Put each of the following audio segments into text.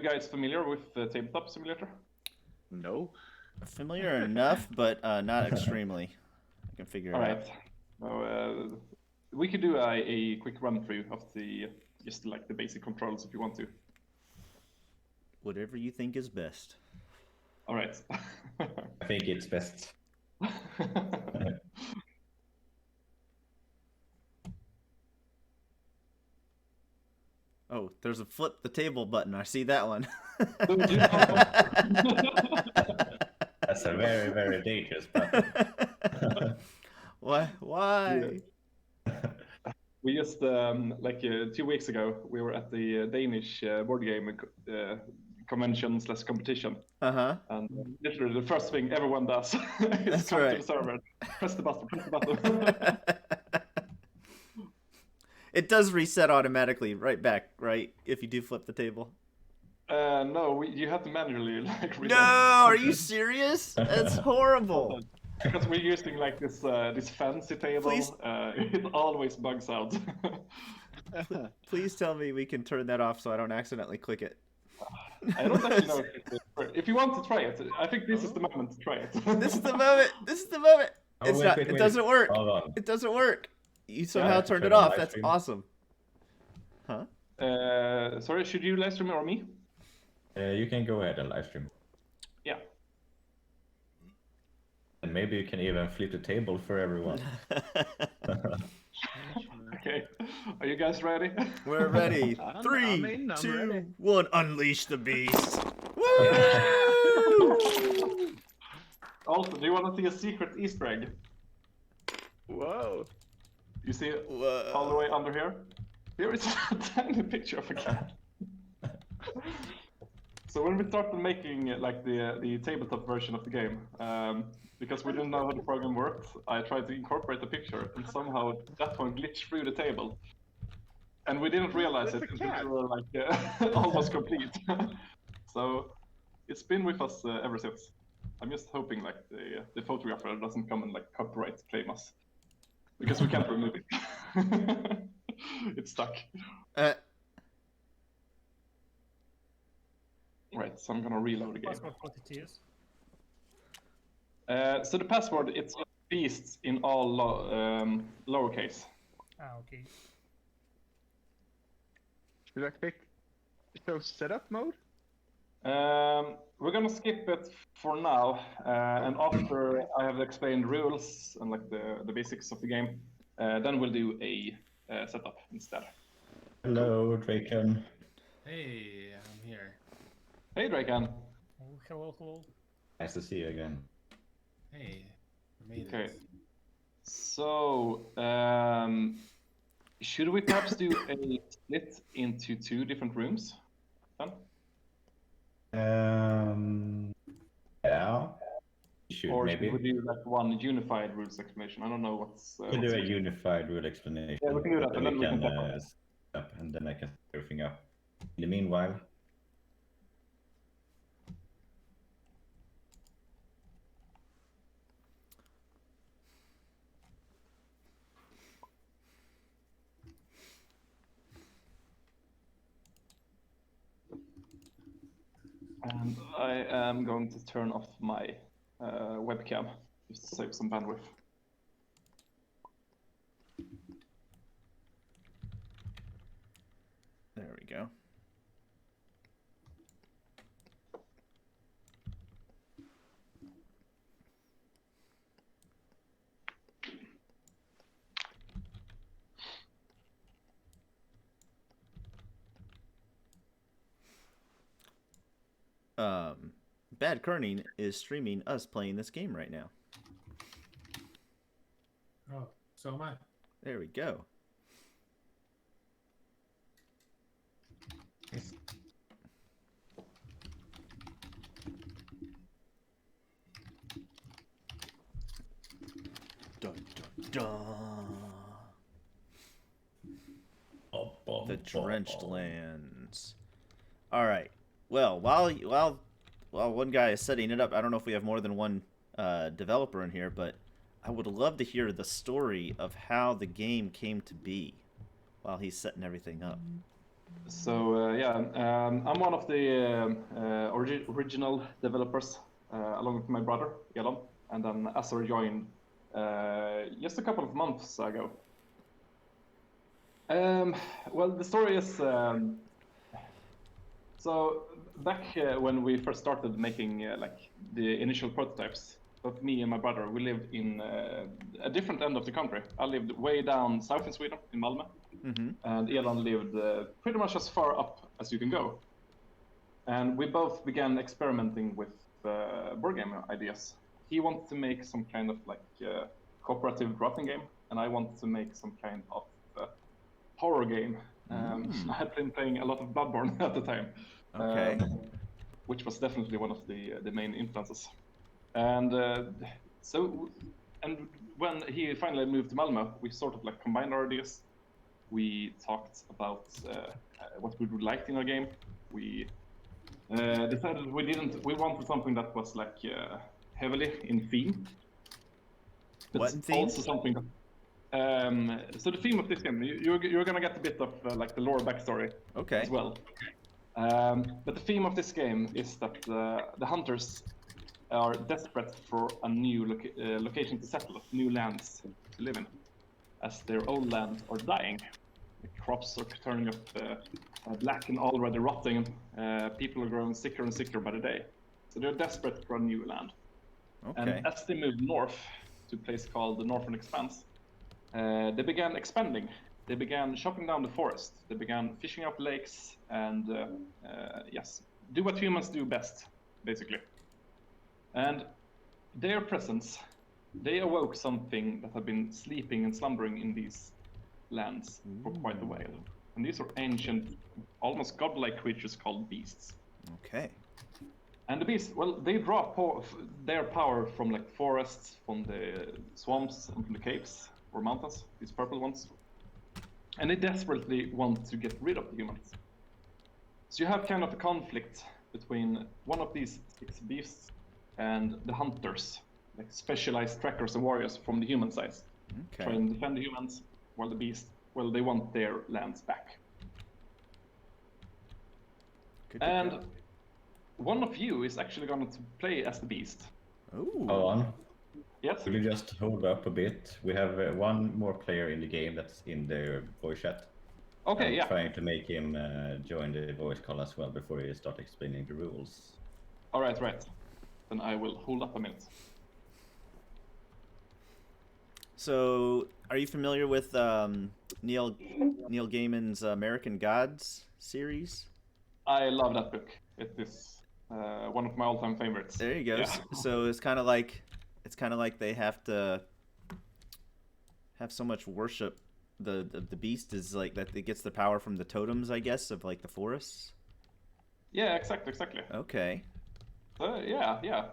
guys familiar with Tabletop Simulator? No. Familiar enough, but not extremely. I can figure All it right. out. So, we could do a quick run through of just like the basic controls if you want to. Whatever you think is best. All right. I think it's best. Oh, there's a flip the table button. I see that one. That's a very, very dangerous button. Why? We just like 2 weeks ago, we were at the Danish board game convention / competition. And literally the first thing everyone does is come to the server, press the button, press the button. It does reset automatically right back, right? If you do flip the table. No, you have to manually like. No, are you serious? That's horrible. Because we're using like this fancy table. Please. It always bugs out. Please tell me we can turn that off so I don't accidentally click it. I don't actually know if you want to try it. I think this is the moment to try it. This is the moment. This is the moment. Oh, It's wait, not. wait, It wait. doesn't work. Hold on. It doesn't work. You somehow Yeah, turned turn it on off. live That's stream. awesome. Huh? Sorry, should you live stream or me? You can go ahead and live stream. Yeah. And maybe you can even flip the table for everyone. Okay. Are you guys ready? We're ready. I'm 3, in, I'm 2, ready. 1. Unleash the beast. Woo! Also, do you want to see a secret Easter egg? Whoa. You see it Whoa. all the way under here? Here is a tiny picture of a cat. So when we started making like the tabletop version of the game, because we didn't know how the program worked, I tried to incorporate the picture, and somehow that one glitched through the table, and we didn't realize That's it a until cat. we were like almost complete. So it's been with us ever since. I'm just hoping like the photographer doesn't come and like copyright claim us, because we can't remove it. It's stuck. Right, so I'm gonna reload the game. Password what it is. So the password, it's beasts in all lowercase. Okay. Should I click show setup mode? We're gonna skip it for now, and after I have explained rules and like the basics of the game, then we'll do a setup instead. Hello, Draken. Hey, I'm here. Hey, Draken. Oh, hello, hello. Nice to see you again. Hey, I made Okay. it. So, should we perhaps do a split into 2 different rooms? Then? Yeah. Should Or maybe. should we do like one unified rules explanation? I don't know what's. We can do a unified rule explanation. Yeah, we can do that, but and then we can set up, and then I can set everything up. In the meanwhile, And I am going to turn off my webcam just to save some bandwidth. There we go. Bad Kerning is streaming us playing this game right now. Oh, so am I. There we go. Dun, dun, dun. The Drenched Lands. All right. Well, while one guy is setting it up, I don't know if we have more than one developer in here, but I would love to hear the story of how the game came to be while he's setting everything up. I'm one of the original developers, along with my brother Elon, and then Azor joined just a couple of months ago. Well, the story is so back when we first started making like the initial prototypes, both me and my brother, we lived in a different end of the country. I lived way down south in Sweden, in Malmö, and Elon lived pretty much as far up as you can go. And we both began experimenting with board game ideas. He wanted to make some kind of like cooperative drafting game, and I wanted to make some kind of horror game. I had been playing a lot of Bloodborne at the time, which was definitely one of the main influences. And when he finally moved to Malmö, we sort of like combined our ideas. We talked about what we would like in our game. We decided we wanted something that was like heavily in theme. But What in theme? also something that so the theme of this game, you're gonna get a bit of like the lore backstory as well. But the theme of this game is that the hunters are desperate for a new location to settle, new lands to live in, as their old lands are dying. The crops are turning up black and already rotting. People are growing sicker and sicker by the day. So they're desperate for a new land. And as they moved north to a place called the Northern Expanse, they began expanding. They began chopping down the forest. They began fishing up lakes and do what humans do best, basically. And their presence, they awoke something that had been sleeping and slumbering in these lands for quite a while. And these are ancient, almost godlike creatures called beasts. And the beasts, well, they draw their power from like forests, from the swamps, and from the caves or mountains, these purple ones. And they desperately want to get rid of the humans. So you have kind of a conflict between one of these 6 beasts and the hunters, like specialized trackers and warriors from the human side. Try and defend the humans, while the beasts, well, they want their lands back. And one of you is actually going to play as the beast. Hold on. Yes? Will you just hold up a bit? We have one more player in the game that's in the voice chat. Okay, I'm trying to make him join the voice call as well before we start explaining the rules. All right. Then I will hold up a minute. So, are you familiar with Neil Gaiman's American Gods series? I love that book. It is one of my all-time favorites. There you go. Yeah. So it's kind of like they have to have so much worship. The beast is like that. It gets the power from the totems, I guess, of like the forests. Yeah, exactly. Okay. Yeah.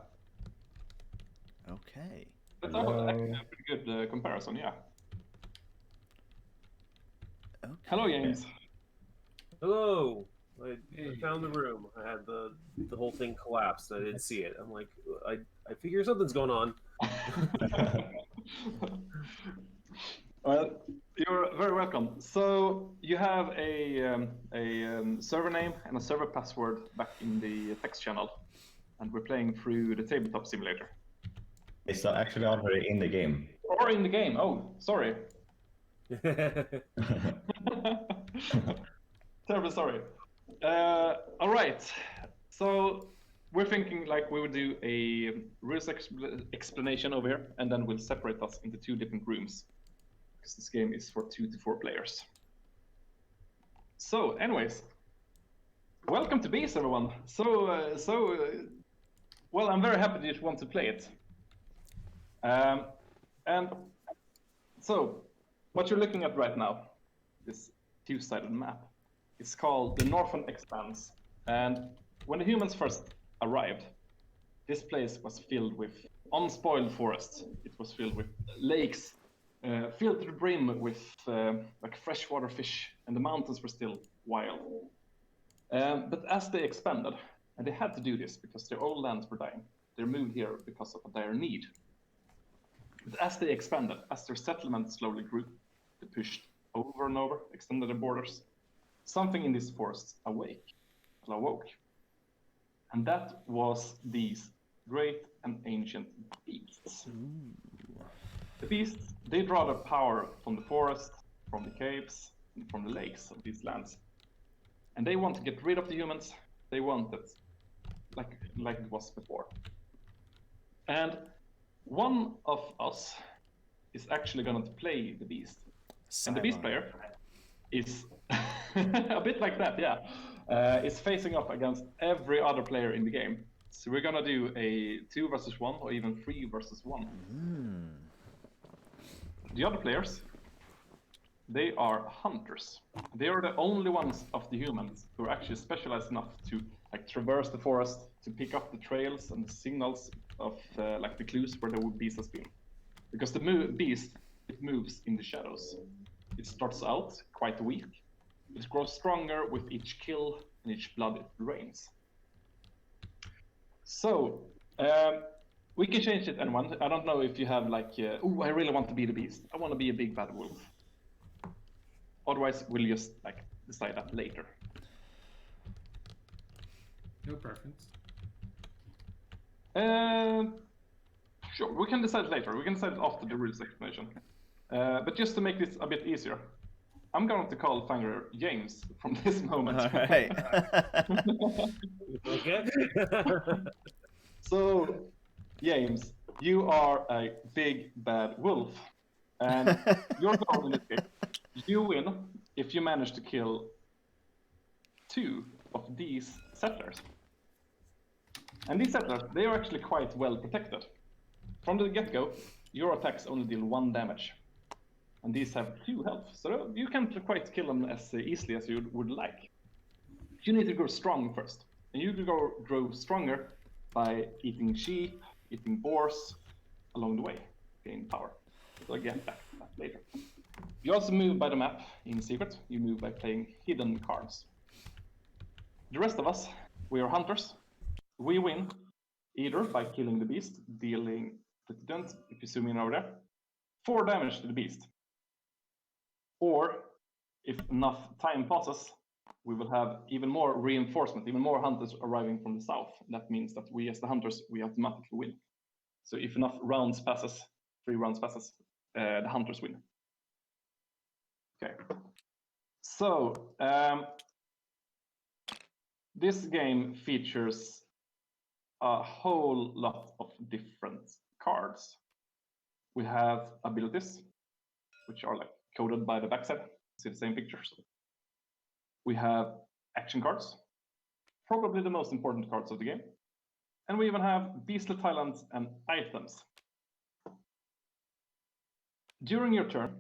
Okay. That's actually a pretty good comparison, yeah. Okay. Hello, James. Hello. I found the room. I had the whole thing collapsed. I didn't see it. I'm like, I figure something's going on. Well, you're very welcome. So you have a server name and a server password back in the text channel, and we're playing through the tabletop simulator. It's actually already in the game. Or in the game. Oh, sorry. Terribly sorry. All right. So we're thinking like we would do a rules explanation over here, and then we'll separate us into 2 different rooms, because this game is for 2 to 4 players. So, anyways, welcome to Beast, everyone. Well, I'm very happy that you want to play it. And so, what you're looking at right now, this 2-sided map, is called the Northern Expanse. And when the humans first arrived, this place was filled with unspoiled forests. It was filled with lakes, filled to the brim with like freshwater fish, and the mountains were still wild. But as they expanded, and they had to do this because their old lands were dying, they moved here because of a dire need. But as they expanded, as their settlement slowly grew, they pushed over and over, extended their borders. something in this forest awoke. And that was these great and ancient beasts. The beasts, they draw their power from the forest, from the caves, and from the lakes of these lands. And they want to get rid of the humans. They want it like it was before. And one of us is actually going to play the beast. And the beast player is a bit like that, yeah. Is facing up against every other player in the game. So we're gonna do a 2 versus 1 or even 3 versus 1. The other players, they are hunters. They are the only ones of the humans who are actually specialized enough to like traverse the forest, to pick up the trails and the signals of like the clues where the beast has been. Because the beast, it moves in the shadows. It starts out quite weak. It grows stronger with each kill and each blood it drains. So, we can change it, anyone. I don't know if you have like, oh, I really want to be the beast. I want to be a big bad wolf. Otherwise, we'll just like decide that later. No preference. Sure, we can decide later. We can decide after the rules explanation. But just to make this a bit easier, I'm going to call Fanger James from this moment. All right. Okay. So, James, you are a big bad wolf. And your goal in this game, you win if you manage to kill 2 of these settlers. And these settlers, they are actually quite well protected. From the get-go, your attacks only deal 1 damage. And these have 2 health, so you can't quite kill them as easily as you would like. You need to grow strong first. And you can grow stronger by eating sheep, eating boars along the way, gain power. So I'll get back to that later. You also move by the map in secret. You move by playing hidden cards. The rest of us, we are hunters. We win either by killing the beast, dealing, if you zoom in over there, 4 damage to the beast. Or, if enough time passes, we will have even more reinforcement, even more hunters arriving from the south. That means that we, as the hunters, we automatically win. So if enough rounds passes, 3 rounds passes, the hunters win. Okay. So, this game features a whole lot of different cards. We have abilities, which are like coded by the backside. See the same pictures. We have action cards, probably the most important cards of the game. And we even have beastly talents and items. During your turn,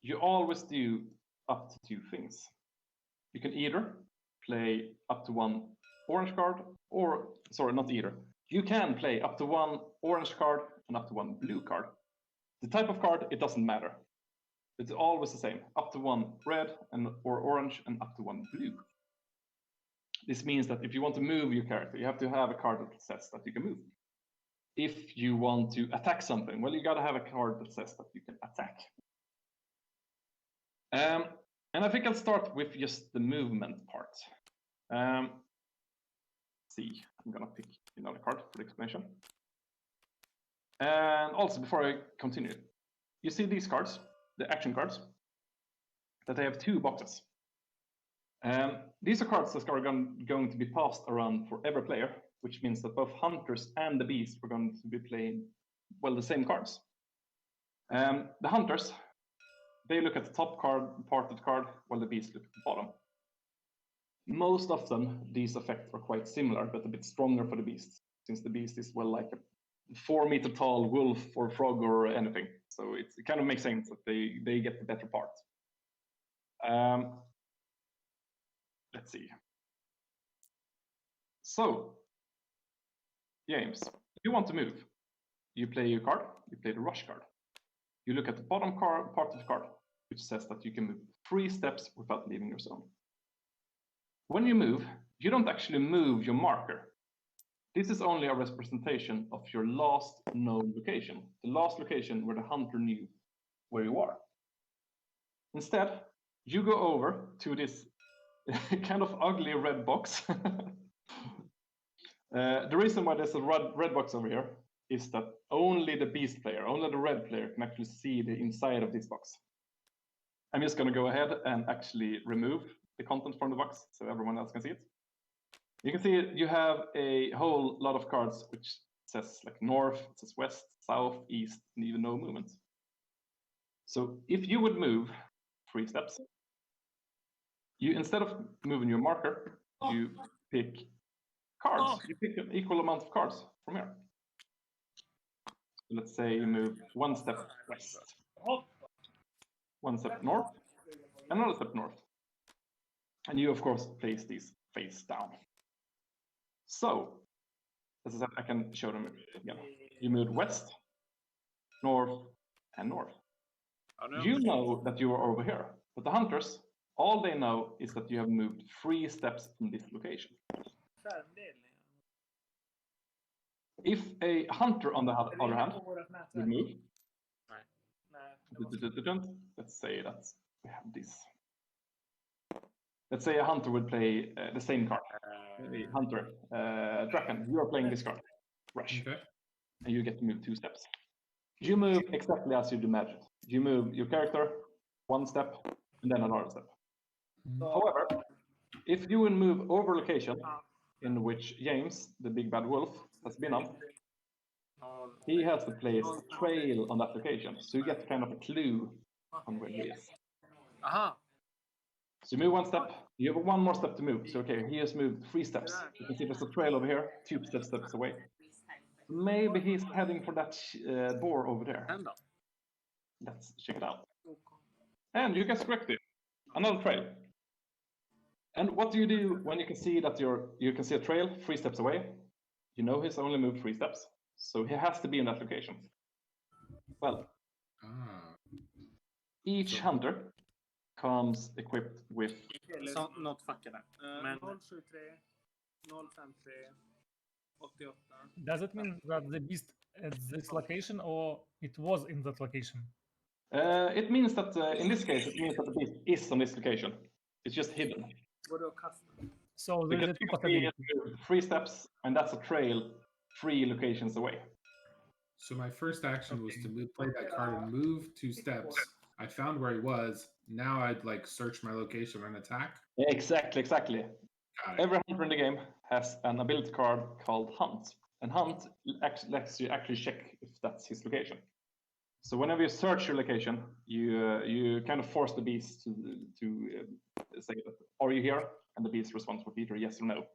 you always do up to 2 things. You can either play up to 1 orange card, or, sorry, not either. You can play up to 1 orange card and up to 1 blue card. The type of card, it doesn't matter. It's always the same, up to 1 red or orange and up to 1 blue. This means that if you want to move your character, you have to have a card that says that you can move. If you want to attack something, well, you gotta have a card that says that you can attack. And I think I'll start with just the movement part. See, I'm gonna pick another card for the explanation. And also, before I continue, you see these cards, the action cards, that they have 2 boxes. These are cards that are going to be passed around for every player, which means that both hunters and the beast are going to be playing, well, the same cards. The hunters, they look at the top part of the card, while the beast look at the bottom. Most often, these effects are quite similar, but a bit stronger for the beast, since the beast is, well, like a 4-meter tall wolf or frog or anything. So it kind of makes sense that they get the better part. Let's see. So, James, if you want to move, you play your card, you play the rush card. You look at the bottom part of the card, which says that you can move 3 steps without leaving your zone. When you move, you don't actually move your marker. This is only a representation of your last known location, the last location where the hunter knew where you are. Instead, you go over to this kind of ugly red box. The reason why there's a red box over here is that only the beast player, only the red player can actually see the inside of this box. I'm just going to go ahead and actually remove the content from the box so everyone else can see it. You can see you have a whole lot of cards which says like north, it says west, south, east, and even no movement. So if you would move 3 steps, you instead of moving your marker, you pick cards. You pick an equal amount of cards from here. So let's say you move 1 step west, 1 step north, another step north. And you, of course, place these face down. So, as I said, I can show them again. You moved west, north, and north. Oh, no. You know that you are over here, but the hunters, all they know is that you have moved 3 steps from this location. If a hunter, on the other hand, would move, let's say that we have this. Let's say a hunter would play the same card. A hunter, Draken, you are playing this card, Rush, okay. And you get to move 2 steps. You move exactly as you'd imagine. You move your character 1 step and then another step. However, if you would move over location in which James, the big bad wolf, has been on, he has to place a trail on that location, so you get kind of a clue on where he is. Aha. So you move 1 step, you have 1 more step to move. So okay, he has moved 3 steps. You can see there's a trail over here, 2 steps away. Maybe he's heading for that boar over there. Let's check it out. And you guess correctly, another trail. And what do you do when you can see that you can see a trail 3 steps away? You know he's only moved 3 steps, so he has to be in that location. Well, each hunter comes equipped with... Något fuckar där. 073, 053, 88. Does it mean that the beast at this location or it was in that location? It means that, in this case, it means that the beast is on this location. It's just hidden. So there's a 2 possibilities. 3 steps, and that's a trail 3 locations away. So my first action was to play that card and move 2 steps. I found where he was. Now I'd like search my location and attack. Exactly. Every hunter in the game has an ability card called Hunt, and Hunt lets you actually check if that's his location. So whenever you search your location, you kind of force the beast to say, "Are you here?" And the beast responds with either yes or no.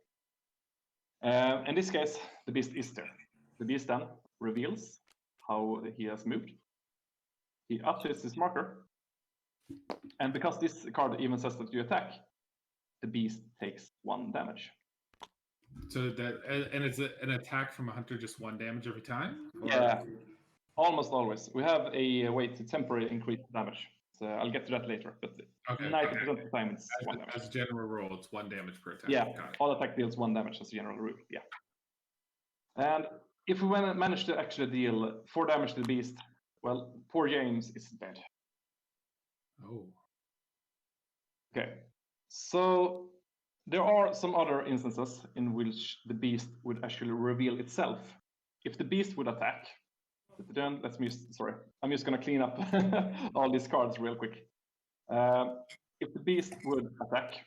In this case, the beast is there. The beast then reveals how he has moved. He updates his marker, and because this card even says that you attack, the beast takes 1 damage. So that, and it's an attack from a hunter, just 1 damage every time? Or... Yeah, almost always. We have a way to temporarily increase damage. So I'll get to that later, but 90% of the time it's 1 damage. As a general rule, it's 1 damage per attack. Yeah, all attack deals 1 damage as a general rule, yeah. And if we manage to actually deal 4 damage to the beast, well, poor James is dead. Oh. Okay, so there are some other instances in which the beast would actually reveal itself. If the beast would attack, then I'm just going to clean up all these cards real quick. If the beast would attack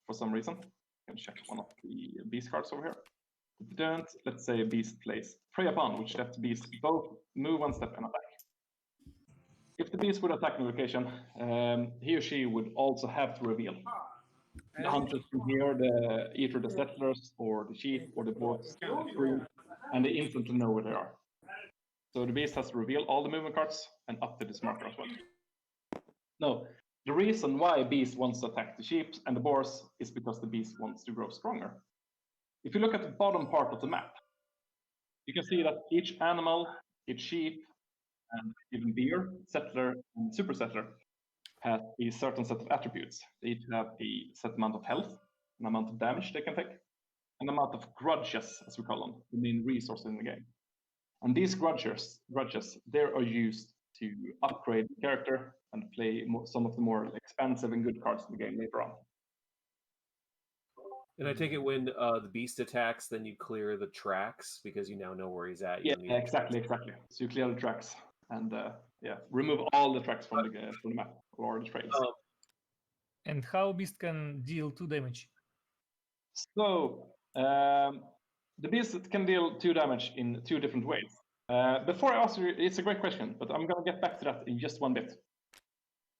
for some reason, I can check one of the beast cards over here. Then let's say a beast plays Prey Upon, which lets the beast both move 1 step and attack. If the beast would attack the location, he or she would also have to reveal. The hunters can hear either the settlers or the sheep or the boars scream, and they instantly know where they are. So the beast has to reveal all the movement cards and update its marker as well. No, the reason why a beast wants to attack the sheep and the boars is because the beast wants to grow stronger. If you look at the bottom part of the map, you can see that each animal, each sheep, and even deer, settler, and super settler has a certain set of attributes. They each have a set amount of health, an amount of damage they can take, an amount of grudges, as we call them, the main resource in the game. And these grudges, they are used to upgrade the character and play some of the more expensive and good cards in the game later on. And I take it when the beast attacks, then you clear the tracks because you now know where he's at. You Yeah, don't need exactly. So you clear the tracks and remove all the tracks from the map or the trails. And how beast can deal 2 damage? So the beast can deal 2 damage in 2 different ways. Before I ask you, it's a great question, but I'm going to get back to that in just one bit.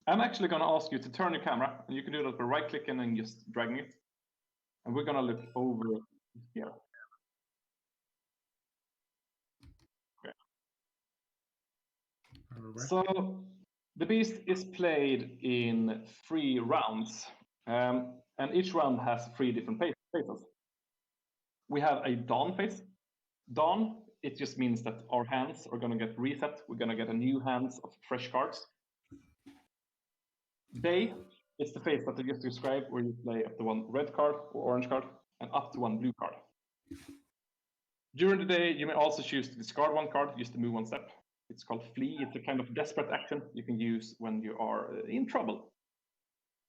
I'm actually going to ask you to turn your camera, and you can do that by right-clicking and just dragging it. And we're going to look over here. Okay. So the beast is played in 3 rounds, and each round has 3 different phases. We have a dawn phase. Dawn, it just means that our hands are going to get reset. We're going to get a new hands of fresh cards. Day, it's the phase that I just described, where you play up to 1 red card or orange card and up to 1 blue card. During the day, you may also choose to discard 1 card just to move 1 step. It's called flee. It's a kind of desperate action you can use when you are in trouble.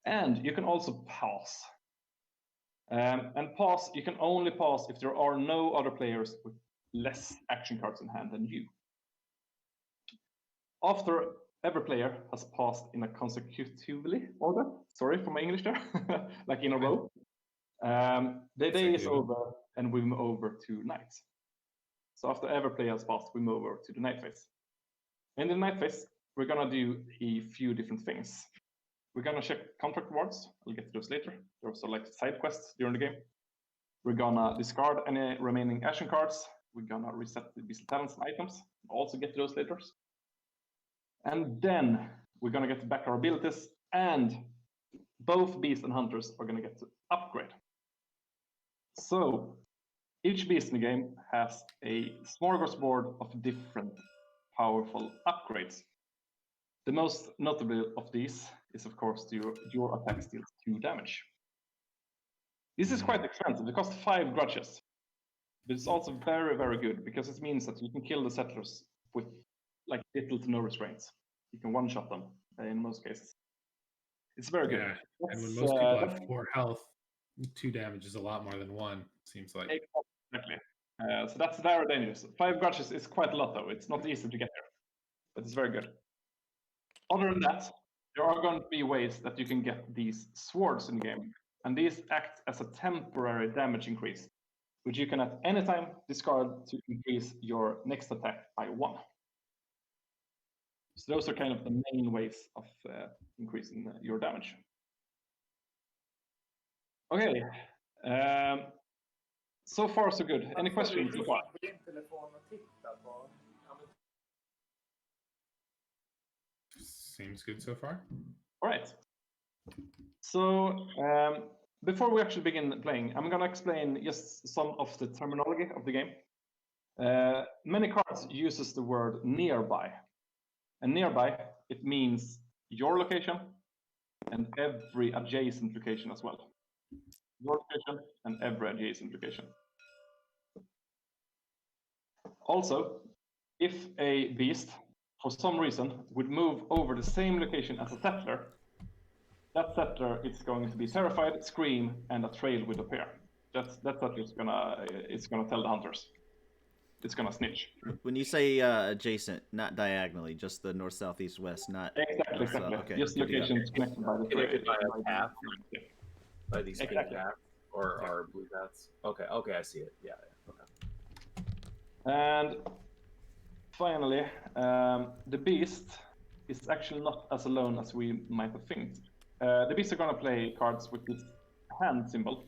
And you can also pause. And pause, you can only pause if there are no other players with less action cards in hand than you. After every player has paused in a consecutively order, sorry for my English there, like in a row, the day is over and we move over to night. So after every player has passed, we move over to the night phase. In the night phase, we're gonna do a few different things. We're gonna check contract rewards. We'll get to those later. There are also like side quests during the game. We're gonna discard any remaining action cards. We're gonna reset the beast talents and items. We'll also get to those later. And then we're gonna get back our abilities, and both beasts and hunters are gonna get to upgrade. So each beast in the game has a smorgasbord of different powerful upgrades. The most notable of these is, of course, your attack deals 2 damage. This is quite expensive. It costs 5 grudges. But it's also very, very good because it means that you can kill the settlers with like little to no restraints. You can one-shot them in most cases. It's very good. Yeah, and when most people have 4 health, 2 damage is a lot more than 1, seems like. Exactly. So that's very dangerous. 5 grudges is quite a lot, though. It's not easy to get there, but it's very good. Other than that, there are going to be ways that you can get these swords in the game, and these act as a temporary damage increase, which you can at any time discard to increase your next attack by 1. So those are kind of the main ways of increasing your damage. Okay. So far, so good. Any questions so far? Seems good so far. All right. So before we actually begin playing, I'm going to explain just some of the terminology of the game. Many cards uses the word nearby. And nearby, it means your location and every adjacent location as well. Your location and every adjacent location. Also, if a beast, for some reason, would move over the same location as a settler, that settler is going to be terrified, scream, and a trail would appear. That settler is gonna tell the hunters. It's gonna snitch. When you say adjacent, not diagonally, just the north, south, east, west, not exactly. Okay. Just locations connected by the Connected by a path, by these exactly. pink paths or blue paths. Okay, I see it. Yeah. Okay. And finally, the beast is actually not as alone as we might have think. The beasts are going to play cards with this hand symbol.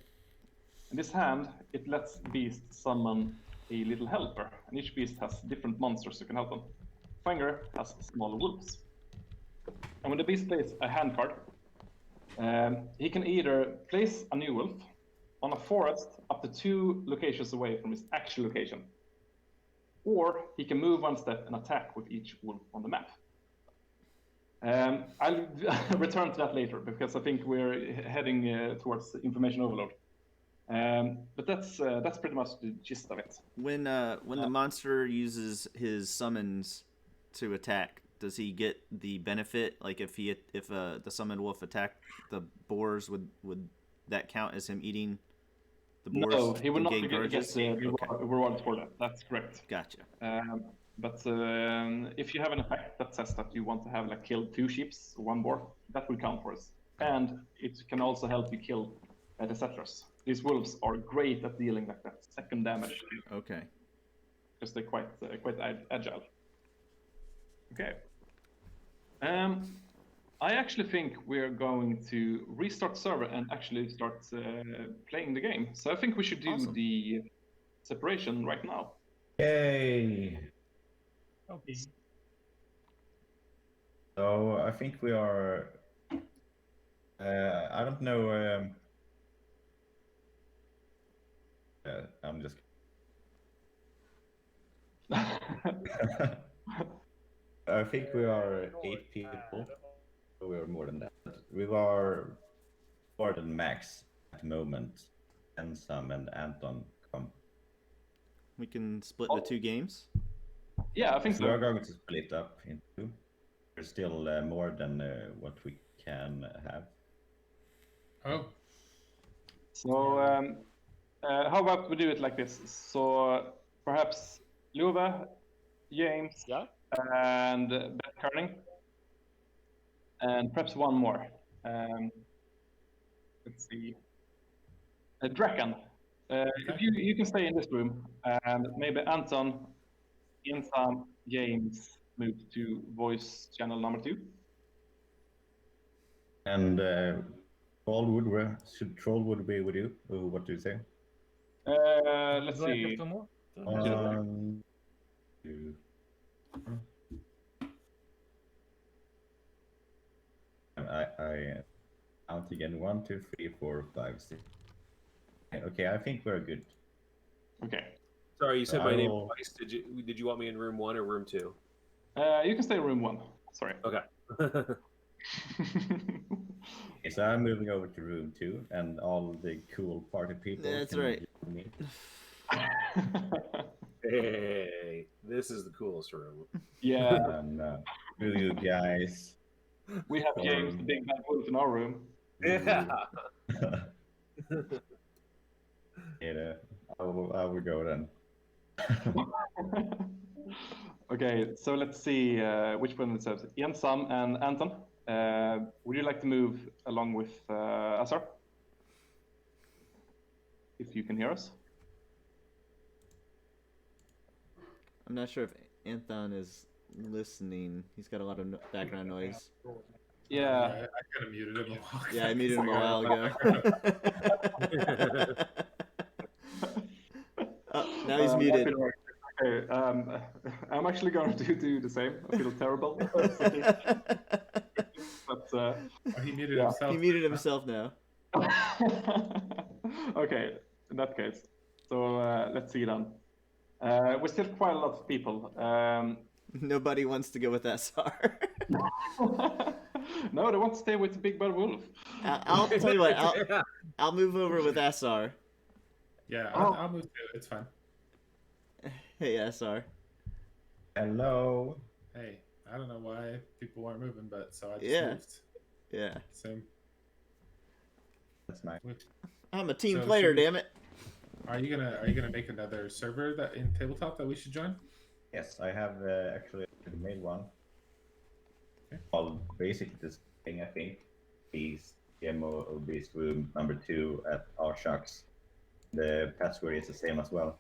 And this hand, it lets the beast summon a little helper. And each beast has different monsters that can help them. Finger has small wolves. And when the beast plays a hand card, he can either place a new wolf on a forest up to 2 locations away from his actual location, or he can move 1 step and attack with each wolf on the map. I'll return to that later because I think we're heading towards information overload. But that's pretty much the gist of it. When the monster uses his summons to attack, does he get the benefit? Like if the summoned wolf attacked the boars, would that count as him eating the boars No, he will not gain get grudges? rewards for that. That's correct. Gotcha. But if you have an effect that says that you want to have like kill 2 sheep, 1 boar, that will count for us. And it can also help you kill the settlers. These wolves are great at dealing like that second damage. Okay. Because they're quite agile. Okay. I actually think we're going to restart server and actually start playing the game. So I think we should do the separation right now. Yay! Okay. So I think we are. I don't know. I'm just. I think we are 8 people. We are more than that. We are more than max at the moment. And Sam and Anton come. We can split the 2 games? Yeah, I think so. We are going to split up into 2. There's still more than what we can have. Oh. So how about we do it like this? So perhaps Luva, James, and Beth Kerning, and perhaps one more. Let's see. Draken. If you can stay in this room, and maybe Anton, Insam, James move to voice channel number 2. And should Trollwood be with you? What do you say? Let's Do I have see. to move? 1, 2. I count again. 1, 2, 3, 4, 5, 6. Okay, I think we're good. Okay. Sorry, you said my name twice. Did you want me in room 1 or room 2? You can stay in room 1. Sorry. Okay. Okay, so I'm moving over to room 2, and all the cool party people. That's right. join me. Hey, this is the coolest room. Yeah. And you guys. We have James, the big bad wolf, in our room. Yeah. Yeah, I will go then. Okay, so let's see which one it says. Sam and Anton, would you like to move along with Azar? If you can hear us. I'm not sure if Anton is listening. He's got a lot of background noise. Yeah. I kind of muted him a while ago. Yeah, I muted him a while ago. Oh, now he's muted. Okay, I'm actually going to do the same. I feel terrible. But he muted himself. He muted himself now. Okay, in that case. So let's see then. We're still quite a lot of people. Nobody wants to go with SR. No, they want to stay with the big bad wolf. I'll tell you what. I'll move over with SR. Yeah, I'll move to it. It's fine. Hey, SR. Hello. Hey, I don't know why people weren't moving, but so I just moved. Yeah. Same. That's nice. I'm a team So player, damn it. Are you gonna make another server that in tabletop that we should join? Yes, I have actually made one. Okay. Called basically this thing, I think. Beast demo of Beast Room number 2 at our shucks. The password is the same as well.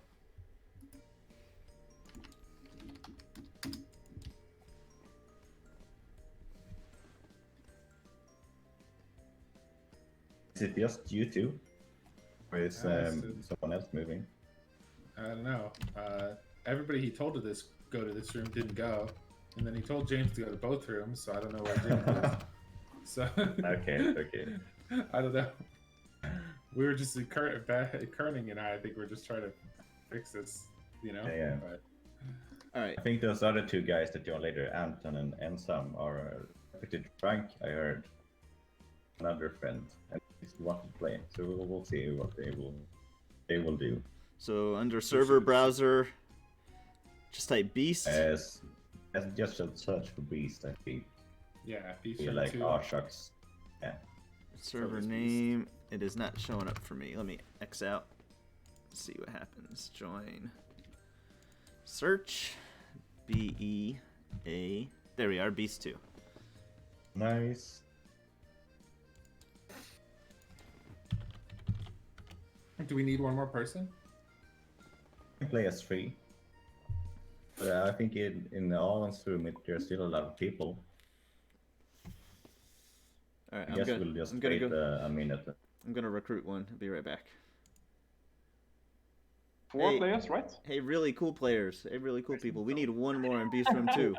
Is it just you two? Or is someone else moving? I don't know. Everybody he told to go to this room didn't go, and then he told James to go to both rooms. So I don't know where James is. So Okay. I don't know. We were just Kerning and I think we're just trying to fix this, you know. Yeah. But, All right. I think those other 2 guys that joined later, Anton and Ensam, are pretty drunk. I heard another friend and just want to play. So we'll see what they will do. So under server browser, just type Beast. As just search for Beast, I think. yeah, Beast Be Room like 2. oh shucks. Yeah. Server name. It is not showing up for me. Let me X out. Let's see what happens. Join. Search. B-E-A. There we are, Beast 2. Nice. Do we need one more person? We can play as 3. But I think in Alan's room, there's still a lot of people. All right, I guess we'll just wait a minute. I'm gonna recruit one. I'll be right back. 4 players, right? Hey, really cool players. Hey, really cool people. We need one more in Beast Room 2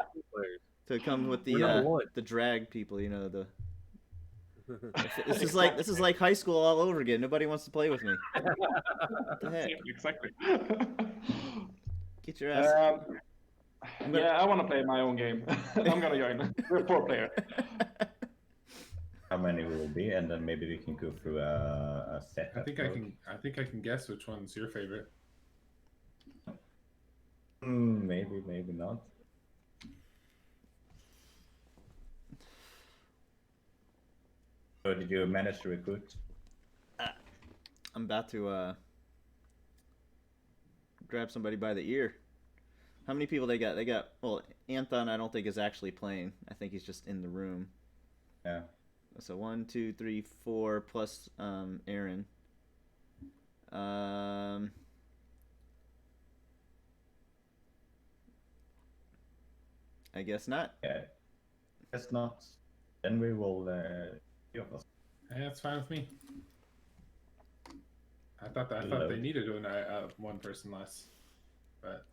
to come with the drag people. You know the. This is like high school all over again. Nobody wants to play with me. What the heck? Exactly. Get your ass. Yeah, I want to play my own game. I'm gonna join. We're 4 players. How many will be, and then maybe we can go through a set. I think I can guess which one's your favorite. Maybe, maybe not. So did you manage to recruit? I'm about to grab somebody by the ear. How many people they got? They got, well, Anton I don't think is actually playing. I think he's just in the room. Yeah. So 1, 2, 3, 4 plus Aaron. I guess not. Yeah. Guess not. Then we will few of us. Yeah, that's fine with me. I thought they needed one person less, but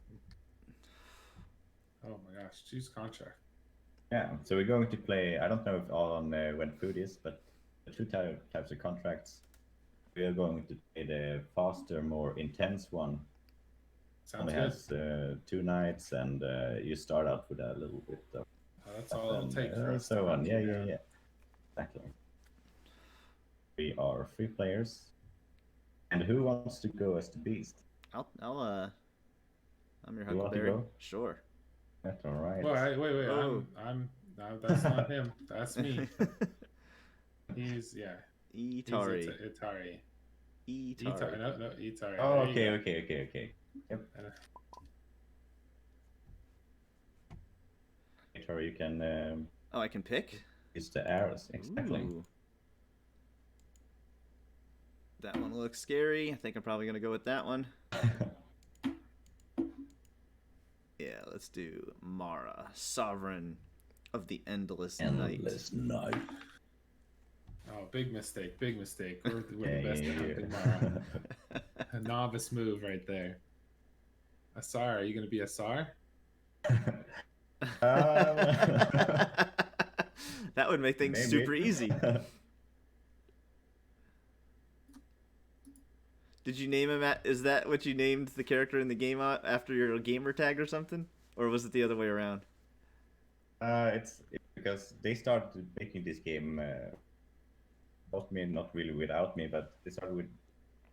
oh my gosh, choose contract. Yeah, so we're going to play. I don't know if Alan went through this, but the 2 types of contracts. We are going to play the faster, more intense one. Sounds Only good. has 2 nights, and you start out with a little bit of. That's all it'll take for us. So on, yeah. Exactly. We are 3 players, and who wants to go as the beast? I'm your You want to Huckleberry. go? Sure. That's all right. Well, wait. Oh. No, that's not him. That's me. He's Etari. Etari. Etari. No, Etari. Oh, okay. Yep. Etari, you can. Oh, I can pick? Use the arrows. Exactly. Ooh. That one looks scary. I think I'm probably gonna go with that one. Yeah, let's do Mara, Sovereign of the Endless Night. Oh, big mistake. We're the best at hunting Mara. A novice move right there. Asar, are you gonna be Asar? That would make things super easy. Did you name him is that what you named the character in the game after your gamer tag or something? Or was it the other way around? It's because they started making this game, not really without me, but they started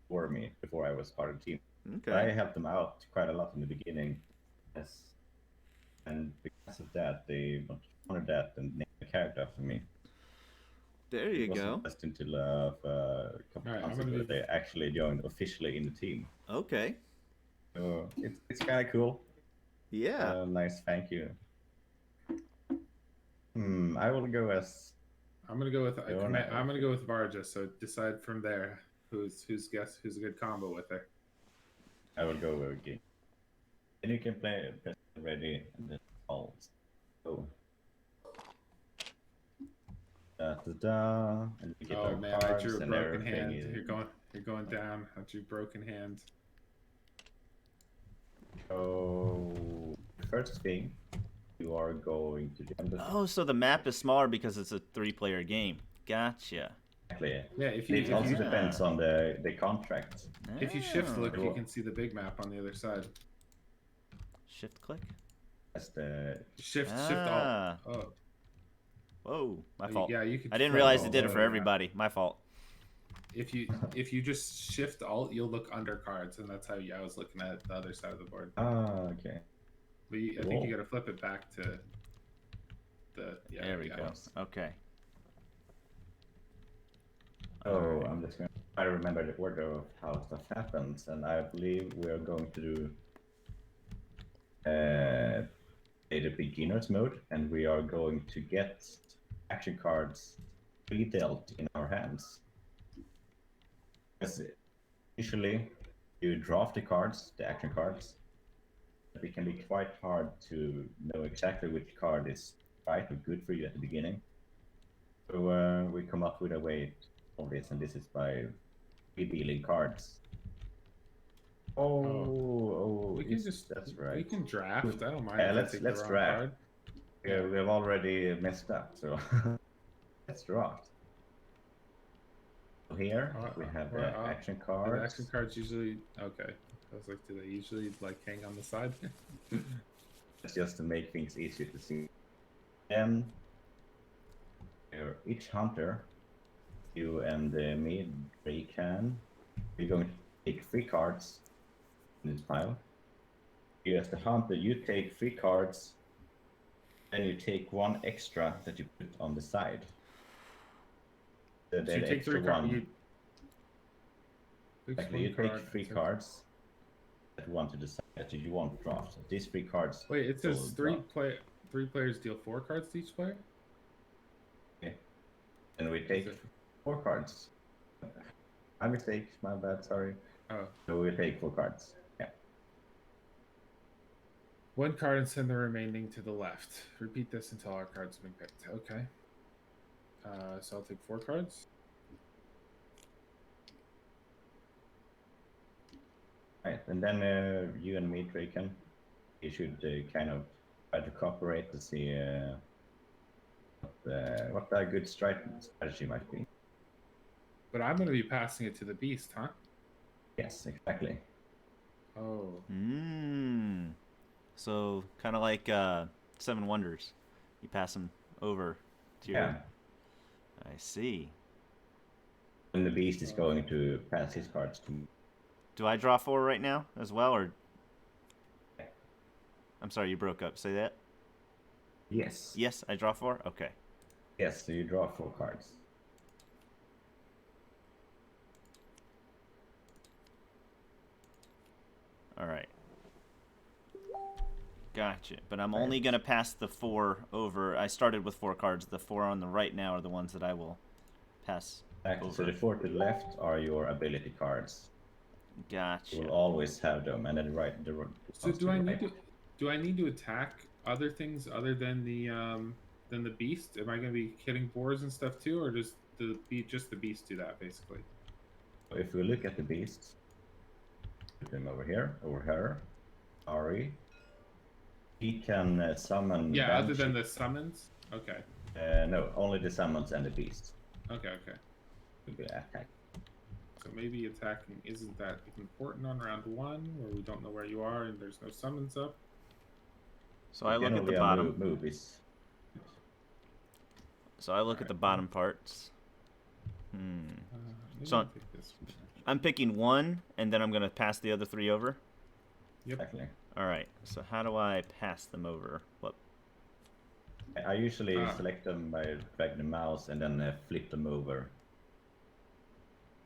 for me before I was part of the team. Okay. But I helped them out quite a lot in the beginning. Yes. And because of that, they honored that and named the character after me. There you go. Just until a couple months ago, they actually joined officially in the team. Okay. So it's kind of cool. Yeah. Nice, thank you. I will go as. I'm gonna go with Varja. So decide from there who's a good combo with her. I will go again. Then you can play press ready and then all go. And we get our man, I cards drew a and broken hand. everything. You're going down. I drew broken hand. So first thing, you are going to the Oh, so the map is smaller because it's a 3-player game. Gotcha. Exactly. Yeah, It also depends on the contract. If you shift look, you can see the big map on the other side. Shift click? That's the Shift alt. Oh. Whoa, my fault. Yeah, you can. I didn't realize it did it for everybody. My fault. If you just shift alt, you'll look under cards, and that's how I was looking at the other side of the board. Ah, okay. But I think you got to flip it back to the. Yeah, there we go. Okay. Oh, I'm just gonna I remember the order of how stuff happens, and I believe we're going to do the beginner's mode, and we are going to get action cards pre-dealt in our hands. Because usually you draft the cards, the action cards, but it can be quite hard to know exactly which card is right or good for you at the beginning. So we come up with a way of this, and this is by revealing cards. We can just that's right. We can draft. I don't mind. Yeah, if I take let's the wrong draft. card. Yeah, we have already messed up, so let's draft. So here we have the action cards. The action cards usually okay. I was like, do they usually like hang on the side? It's just to make things easier to see. Then each hunter, you and me, we can. We're going to take 3 cards in this pile. You as the hunter, you take 3 cards. Then you take 1 extra that you put on the side. So you take 3 cards. You take 3 cards that one to the side that you won't draft. These 3 cards. Wait, it says 3 players deal 4 cards to each player. Okay. And we take 4 cards. My mistake. My bad. Sorry. Oh. So we take 4 cards. Yeah. 1 card and send the remaining to the left. Repeat this until our cards have been picked. Okay. So I'll take 4 cards. Right, and then you and me, Draken, you should kind of try to cooperate to see what a good strategy might be. But I'm going to be passing it to the beast, huh? Yes, exactly. Oh. So kind of like 7 Wonders, you pass them over to your. Yeah. I see. And the beast is going to pass his cards to me. Do I draw 4 right now as well, or? I'm sorry, you broke up. Say that. Yes. Yes, I draw 4. Okay. Yes, so you draw 4 cards. All right. Gotcha. But I'm only gonna pass the 4 over. I started with 4 cards. The 4 on the right now are the ones that I will pass over. So the 4 to the left are your ability cards. Gotcha. You will always have them, and then the So do I need to attack other things other than the beast? Am I going to be hitting boars and stuff too, or does just the beast do that basically? If we look at the beast, put him over here, Ari. He can summon. Yeah, other than the summons. Okay. No, only the summons and the beast. Okay. Will be attack. So maybe attacking isn't that important on round 1, where we don't know where you are and there's no summons up. So I look at the bottom. Move is... So I look at the bottom parts. So I'm picking 1, and then I'm gonna pass the other 3 over. Yep. Exactly. All right. So how do I pass them over? What? I usually select them by dragging the mouse and then flip them over.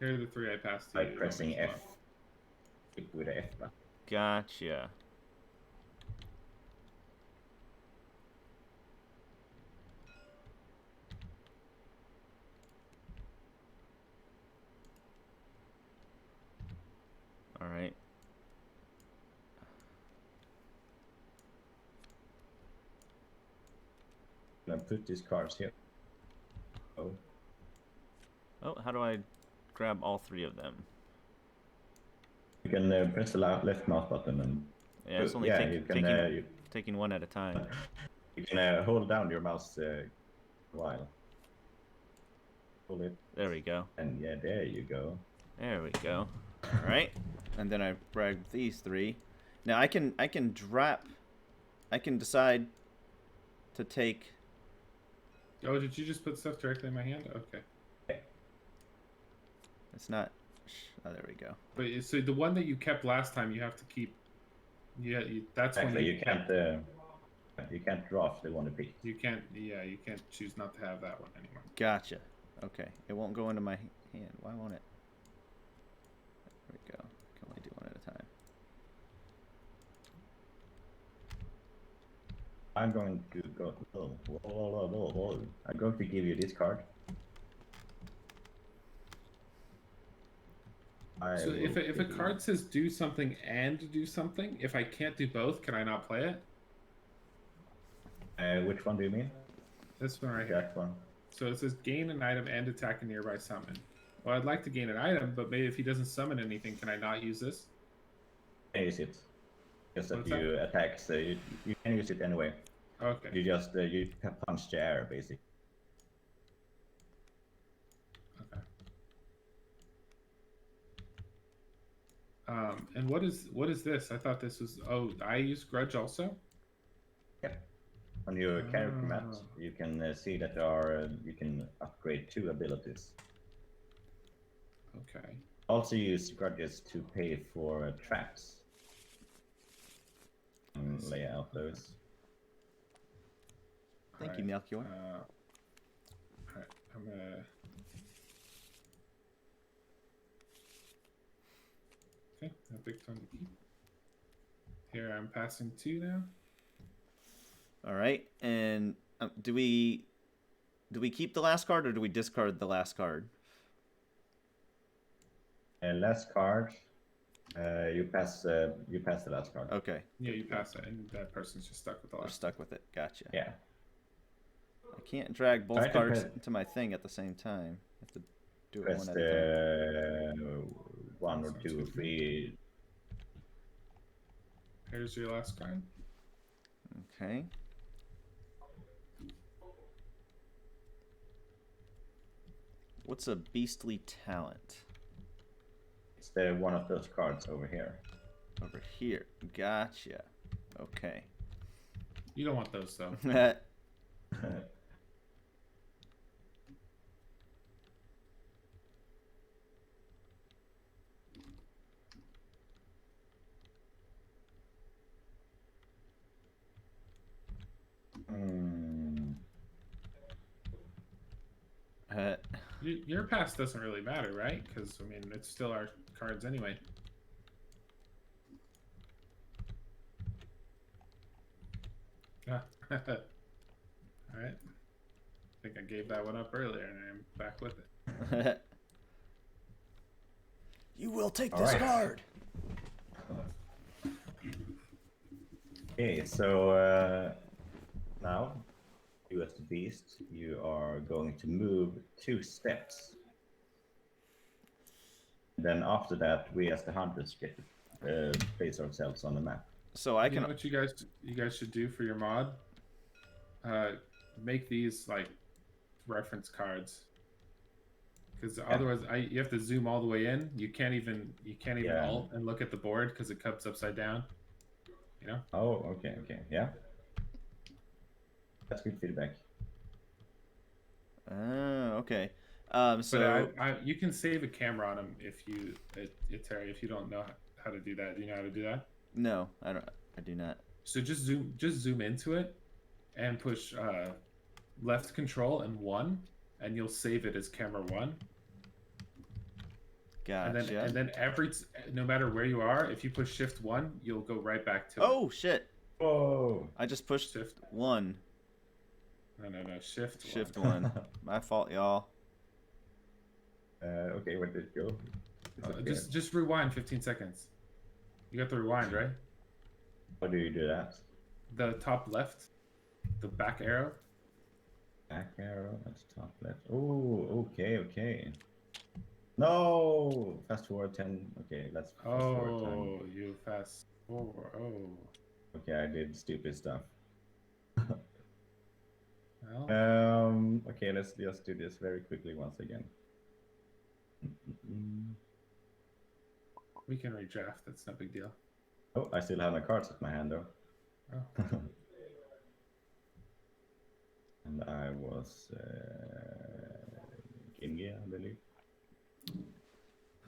Here are the 3 I passed to by you. pressing F. Flip with the F button. Gotcha. All right. And put these cards here. Oh. Oh, how do I grab all 3 of them? You can press the left mouse button and. Yeah, it's only taking 1 at a time. You can hold down your mouse a while. Hold it. There we go. And yeah, there you go. There we go. All right, and then I grab these 3. Now I can drop. I can decide to take. Oh, did you just put stuff directly in my hand? Okay. It's not. Oh, there we go. But so the one that you kept last time, you have to keep. Yeah, that's Exactly. when You can't draft the one to pick. You can't. Yeah, you can't choose not to have that one anymore. Gotcha. Okay, it won't go into my hand. Why won't it? There we go. Can only do one at a time. I'm going to go. I'm going to give you this card. So if a card says do something and do something, if I can't do both, can I not play it? Which one do you mean? This one right here. That one. So it says gain an item and attack a nearby summon. Well, I'd like to gain an item, but maybe if he doesn't summon anything, can I not use this? Use it. Just that you attack, so you can use it anyway. Okay. You just you punch the air, basically. Okay. And what is this? I thought this was. Oh, I use grudge also. Yep. On your character mat, you can see that there are you can upgrade 2 abilities. Okay. Also use grudges to pay for traps. And lay out those. Thank you, Melchior. Alright, I'm gonna. Okay, I picked one to keep. Here, I'm passing 2 now. All right, and do we keep the last card or do we discard the last card? Last card. You pass the last card. Okay. Yeah, you pass it, and that person's just stuck with the last. They're stuck with it. Gotcha. Yeah. I can't drag both cards into my thing at the same time. I have to do it one at a time. 1 or 2 or 3. Here's your last card. Okay. What's a beastly talent? It's one of those cards over here. Over here. Gotcha. Okay. You don't want those though. Your pass doesn't really matter, right? Because, I mean, it's still our cards anyway. Alright. I think I gave that one up earlier, and I'm back with it. You will take this card! Okay, so now, you as the beast, you are going to move 2 steps. Then after that, we as the hunters get to place ourselves on the map. So I can. You know what you guys should do for your mod? Make these like reference cards. Because otherwise, you have to zoom all the way in. You can't even alt and look at the board because it comes upside down. You know? Oh, okay, yeah. That's good feedback. Okay. So but you can save a camera on them if you, Etari, if you don't know how to do that. Do you know how to do that? No, I don't. I do not. So just zoom into it, and push left control and 1, and you'll save it as camera 1. Gotcha. And then no matter where you are, if you push shift 1, you'll go right back to it. Oh shit! Whoa! I just pushed shift 1. No, shift 1. Shift 1. My fault, y'all. Okay, where did it go? Just rewind 15 seconds. You got the rewind, right? How do you do that? The top left, the back arrow. Back arrow, that's top left. Oh, okay. No! Fast forward 10. Okay, let's fast forward 10. Oh, you fast forward. Oh. Okay, I did stupid stuff. Well. Okay, let's just do this very quickly once again. We can redraft, that's no big deal. Oh, I still have my cards at my hand though. Oh. And I was Gingia, I believe.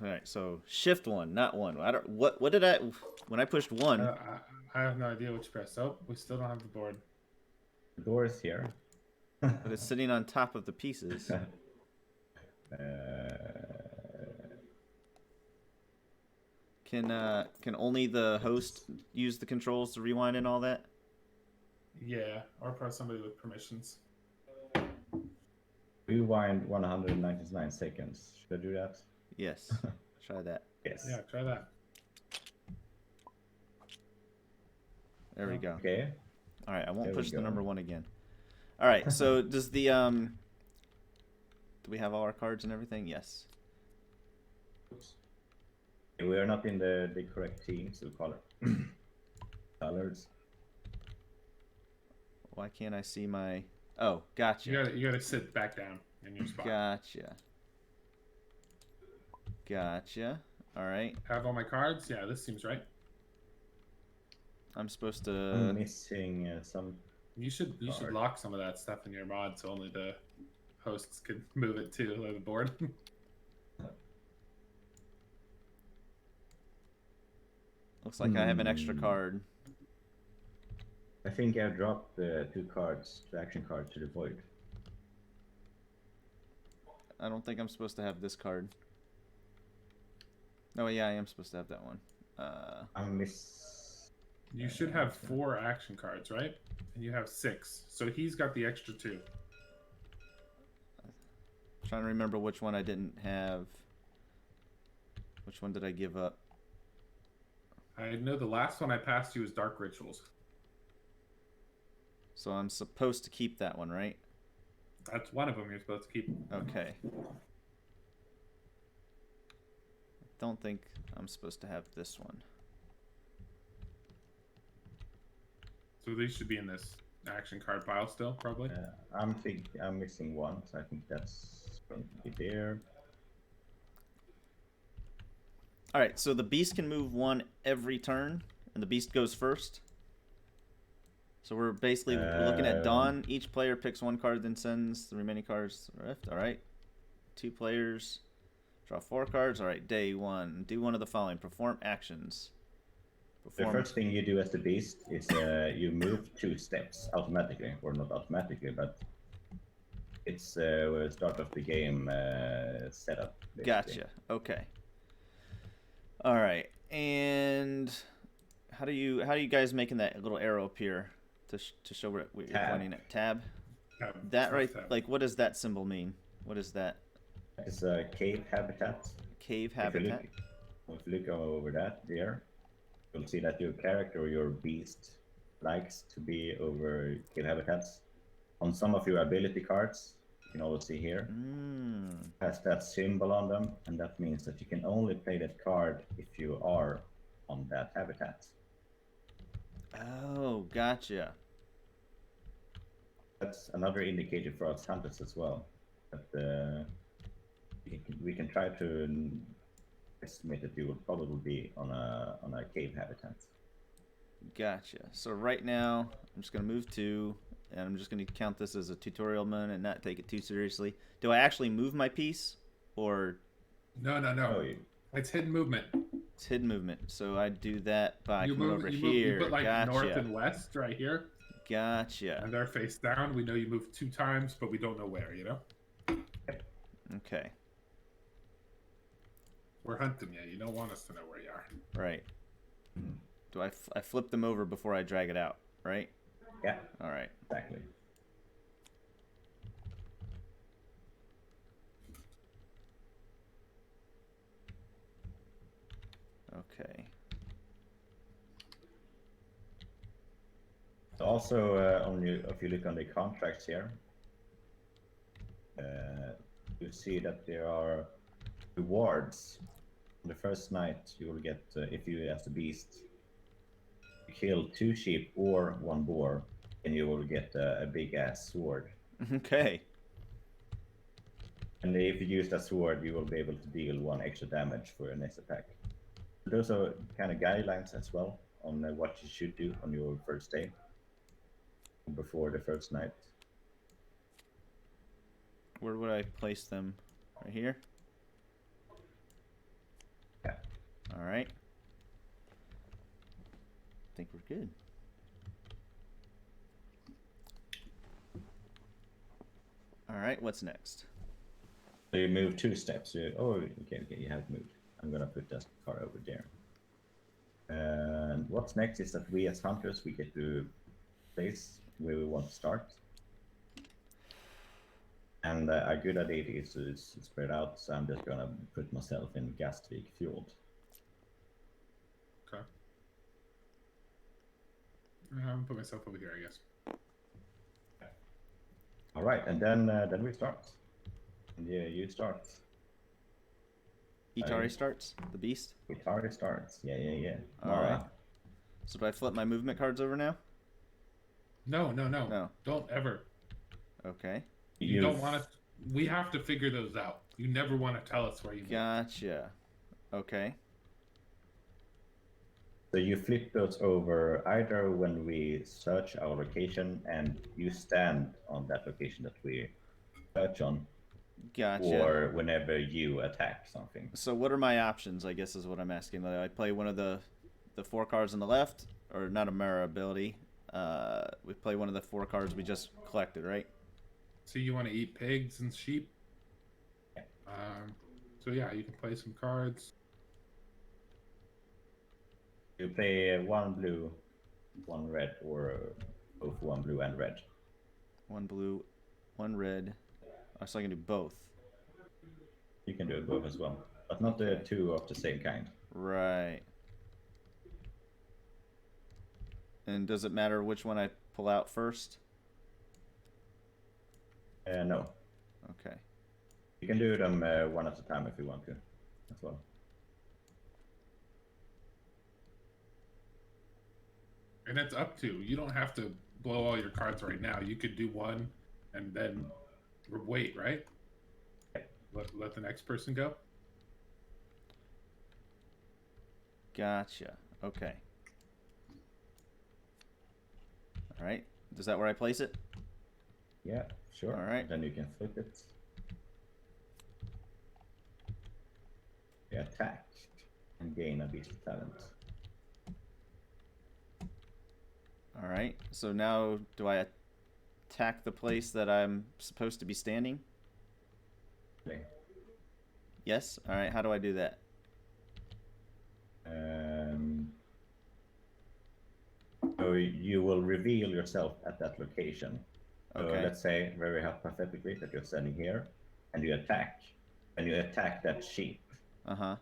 All right, so shift 1, not 1. I don't. What did I? When I pushed 1. I have no idea what you pressed. Oh, we still don't have the board. The door is here. But it's sitting on top of the pieces. Can only the host use the controls to rewind and all that? Yeah, or probably somebody with permissions. Rewind 199 seconds. Should I do that? Yes. Try that. Yes. Yeah, try that. There we go. Okay. All right, I won't There we push the go. number 1 again. All right, so does the do we have all our cards and everything? Yes. We are not in the correct team, so colors. Why can't I see my... Oh, gotcha. You gotta sit back down in your spot. Gotcha. Gotcha. All right. Have all my cards? Yeah, this seems right. I'm supposed I'm to... missing some. You should lock some of that stuff in your mod so only the hosts could move it to the board. Looks like I have an extra card. I think I dropped the 2 cards, the action cards, to the void. I don't think I'm supposed to have this card. No, yeah, I am supposed to have that one. You should have 4 action cards, right? And you have 6. So he's got the extra 2. Trying to remember which one I didn't have. Which one did I give up? I know the last one I passed you was Dark Rituals. So I'm supposed to keep that one, right? That's one of them you're supposed to keep. Okay. Don't think I'm supposed to have this one. So these should be in this action card pile still, probably. I'm missing 1, so I think that's going to be there. All right, so the beast can move 1 every turn, and the beast goes first. So we're basically looking at dawn. Each player picks 1 card, then sends the remaining cards to the rift. All right. 2 players draw 4 cards. All right. Day 1. Do one of the following. Perform actions. The first thing you do as the beast is you move 2 steps automatically, or not automatically, but it's the start of the game setup. Basically. Gotcha. Okay. All right. And how do you guys making that little arrow appear to show what you're pointing at? Tab. That right. Tab. Like, what does that symbol mean? What is that? It's a cave habitat. Cave habitat. If you look over that there, you'll see that your character or your beast likes to be over cave habitats. On some of your ability cards, you can always see here, has that symbol on them, and that means that you can only play that card if you are on that habitat. Oh, gotcha. That's another indicator for us hunters as well. That we can try to estimate that you will probably be on a cave habitat. Gotcha. So right now, I'm just going to move 2, and I'm just going to count this as a tutorial mode and not take it too seriously. Do I actually move my piece, or? No. Oh, It's hidden movement. It's hidden movement. So I do that by You coming move, over you here. Move, you put like Gotcha. north and west right here. Gotcha. And they're face down. We know you moved 2 times, but we don't know where, you know? Okay. We're hunting you. You don't want us to know where you are. Right. Do I flip them over before I drag it out, right? Yeah. All right. Exactly. Okay. Also, if you look on the contracts here, you see that there are rewards. On the first night, you will get, if you as the beast kill 2 sheep or 1 boar, and you will get a big ass sword. Okay. And if you use that sword, you will be able to deal 1 extra damage for your next attack. Those are kind of guidelines as well on what you should do on your first day before the first night. Where would I place them? Right here? Yeah. All right. I think we're good. All right, what's next? So you move 2 steps. Oh, okay, you have moved. I'm gonna put that car over there. And what's next is that we as hunters, we get to place where we want to start. And a good idea is to spread out, so I'm just gonna put myself in Gastvik Fjord. Okay. I'm gonna put myself over here, I guess. All right, and then we start. And yeah, you start. Etari starts? The beast? Etari starts. Yeah. All right. So do I flip my movement cards over now? No. No. Don't ever. Okay. You don't want to. We have to figure those out. You never want to tell us where you move. Gotcha. Okay. So you flip those over either when we search our location and you stand on that location that we search on, Gotcha. or whenever you attack something. So what are my options, I guess is what I'm asking. I play one of the 4 cards on the left, or not a mirror ability. We play one of the 4 cards we just collected, right? So you want to eat pigs and sheep? Yeah. So yeah, you can play some cards. You play 1 blue, 1 red, or both 1 blue and red. 1 blue, 1 red. Oh, so I can do both. You can do it both as well, but not the 2 of the same kind. Right. And does it matter which one I pull out first? No. Okay. You can do them one at a time if you want to, as well. And it's up to you. Don't have to blow all your cards right now. You could do one and then wait, right? Let the next person go. Gotcha. Okay. All right. Is that where I place it? Yeah, sure. All right. Then you can flip it. You attack and gain a beast talent. All right. So now do I attack the place that I'm supposed to be standing? Okay. Yes. All right. How do I do that? So you will reveal yourself at that location. So Okay. let's say very hypothetically that you're standing here and you attack. And you attack that sheep. Uh-huh.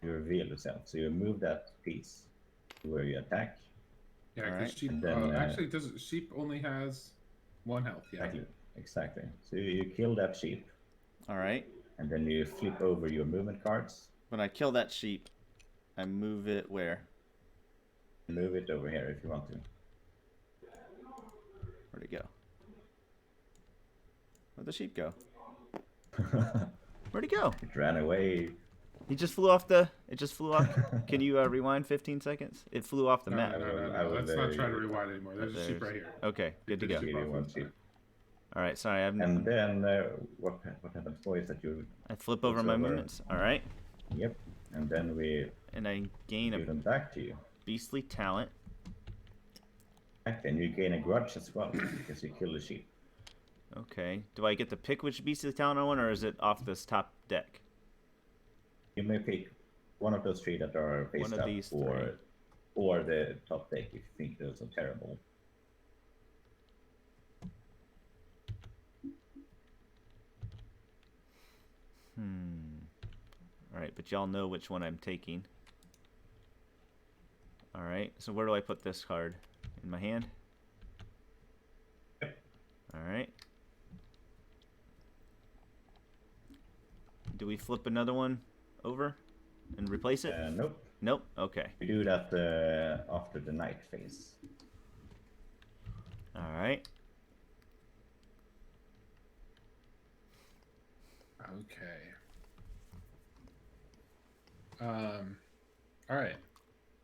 You reveal yourself. So you move that piece to where you attack. Yeah, All because right. sheep. And then, Actually, does sheep only has 1 health? Yeah. Exactly. So you kill that sheep. All right. And then you flip over your movement cards. When I kill that sheep, I move it where? Move it over here if you want to. Where'd it go? Where'd the sheep go? Where'd he go? It ran away. He just flew off the... It just flew off... Can you rewind 15 seconds? It flew off the No, map. no. Let's not try to rewind anymore. There's a sheep right here. Okay, good to go. One sheep. All right, sorry. And then what happens for is that you... I flip over my movements. All right. Yep. And then we And I gain give a them back to you. beastly talent. And you gain a grudge as well because you kill the sheep. Okay. Do I get to pick which beastly talent I want, or is it off this top deck? You may pick one of those 3 that are faced One of up, these 3. or the top deck if you think those are terrible. All right, but y'all know which one I'm taking. All right. So where do I put this card? In my hand? Yep. All right. Do we flip another one over and replace it? Nope. Nope. Okay. We do that after the night phase. All right. Okay. All right.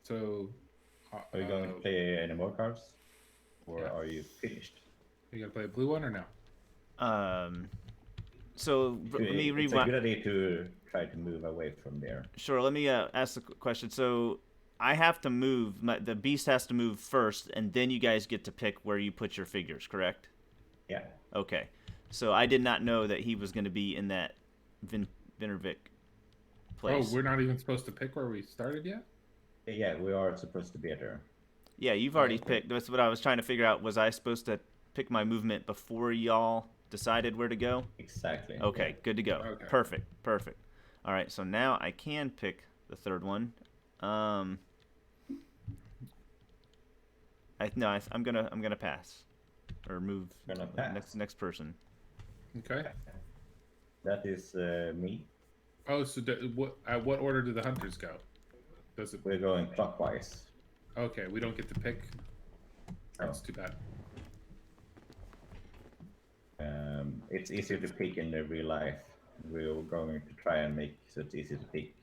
So, Are you going to play any more cards, or Yeah. are you finished? You gonna play a blue one or no? So let me It's a rewind. good idea to try to move away from there. Sure. Let me ask the question. So I have to move. The beast has to move first, and then you guys get to pick where you put your figures. Correct? Yeah. Okay. So I did not know that he was going to be in that Vinervik place. Oh, we're not even supposed to pick where we started yet? Yeah, we are supposed to be there. Yeah, you've already picked. That's what I was trying to figure out. Was I supposed to pick my movement before y'all decided where to go? Exactly. Okay, yeah. good to go. Okay. Perfect. All right, so now I can pick the third one. I'm gonna pass, or move. Gonna pass. Next person. Okay. That is me. Oh, so at what order do the hunters go? Does it? We're going clockwise. Okay, we don't get to pick. That's Oh. too bad. It's easier to pick in the real life. We're going to try and make so it's easy to pick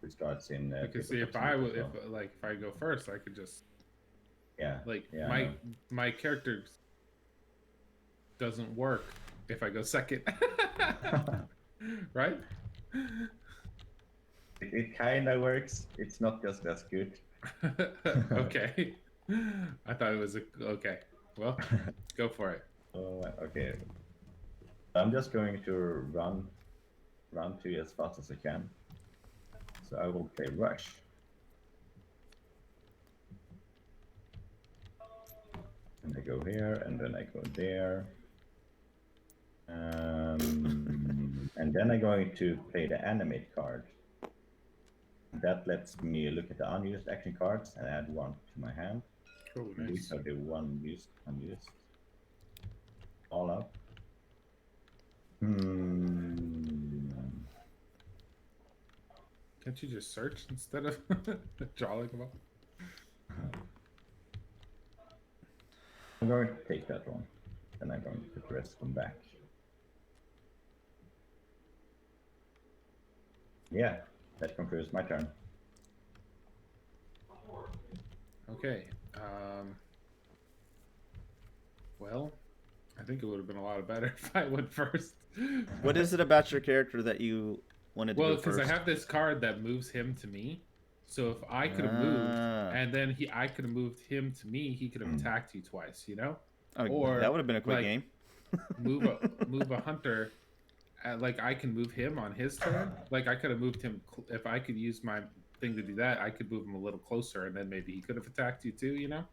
who starts in. Because see, if I go first, I could just my character doesn't work if I go second, right? It kind of works. It's not just as good. Okay. I thought it was okay. Well, go for it. Okay. I'm just going to run to you as fast as I can. So I will play Rush. And I go here, and then I go there. And then I'm going to play the animate card. That lets me look at the unused action cards and add one to my hand. Oh, nice. These are the one used, unused. All up. Can't you just search instead of drawing them up? I'm going to take that one. Then I'm going to put the rest of them back. Yeah, that concludes my turn. Okay. Well, I think it would have been a lot better if I went first. What is it about your character that you wanted to go first? Well, because I have this card that moves him to me. So if I could have moved, and then I could have moved him to me, he could have attacked you twice, you know? Or that would have been a quick game. move a hunter. Like I can move him on his turn. Like I could have moved him if I could use my thing to do that. I could move him a little closer, and then maybe he could have attacked you too. You know?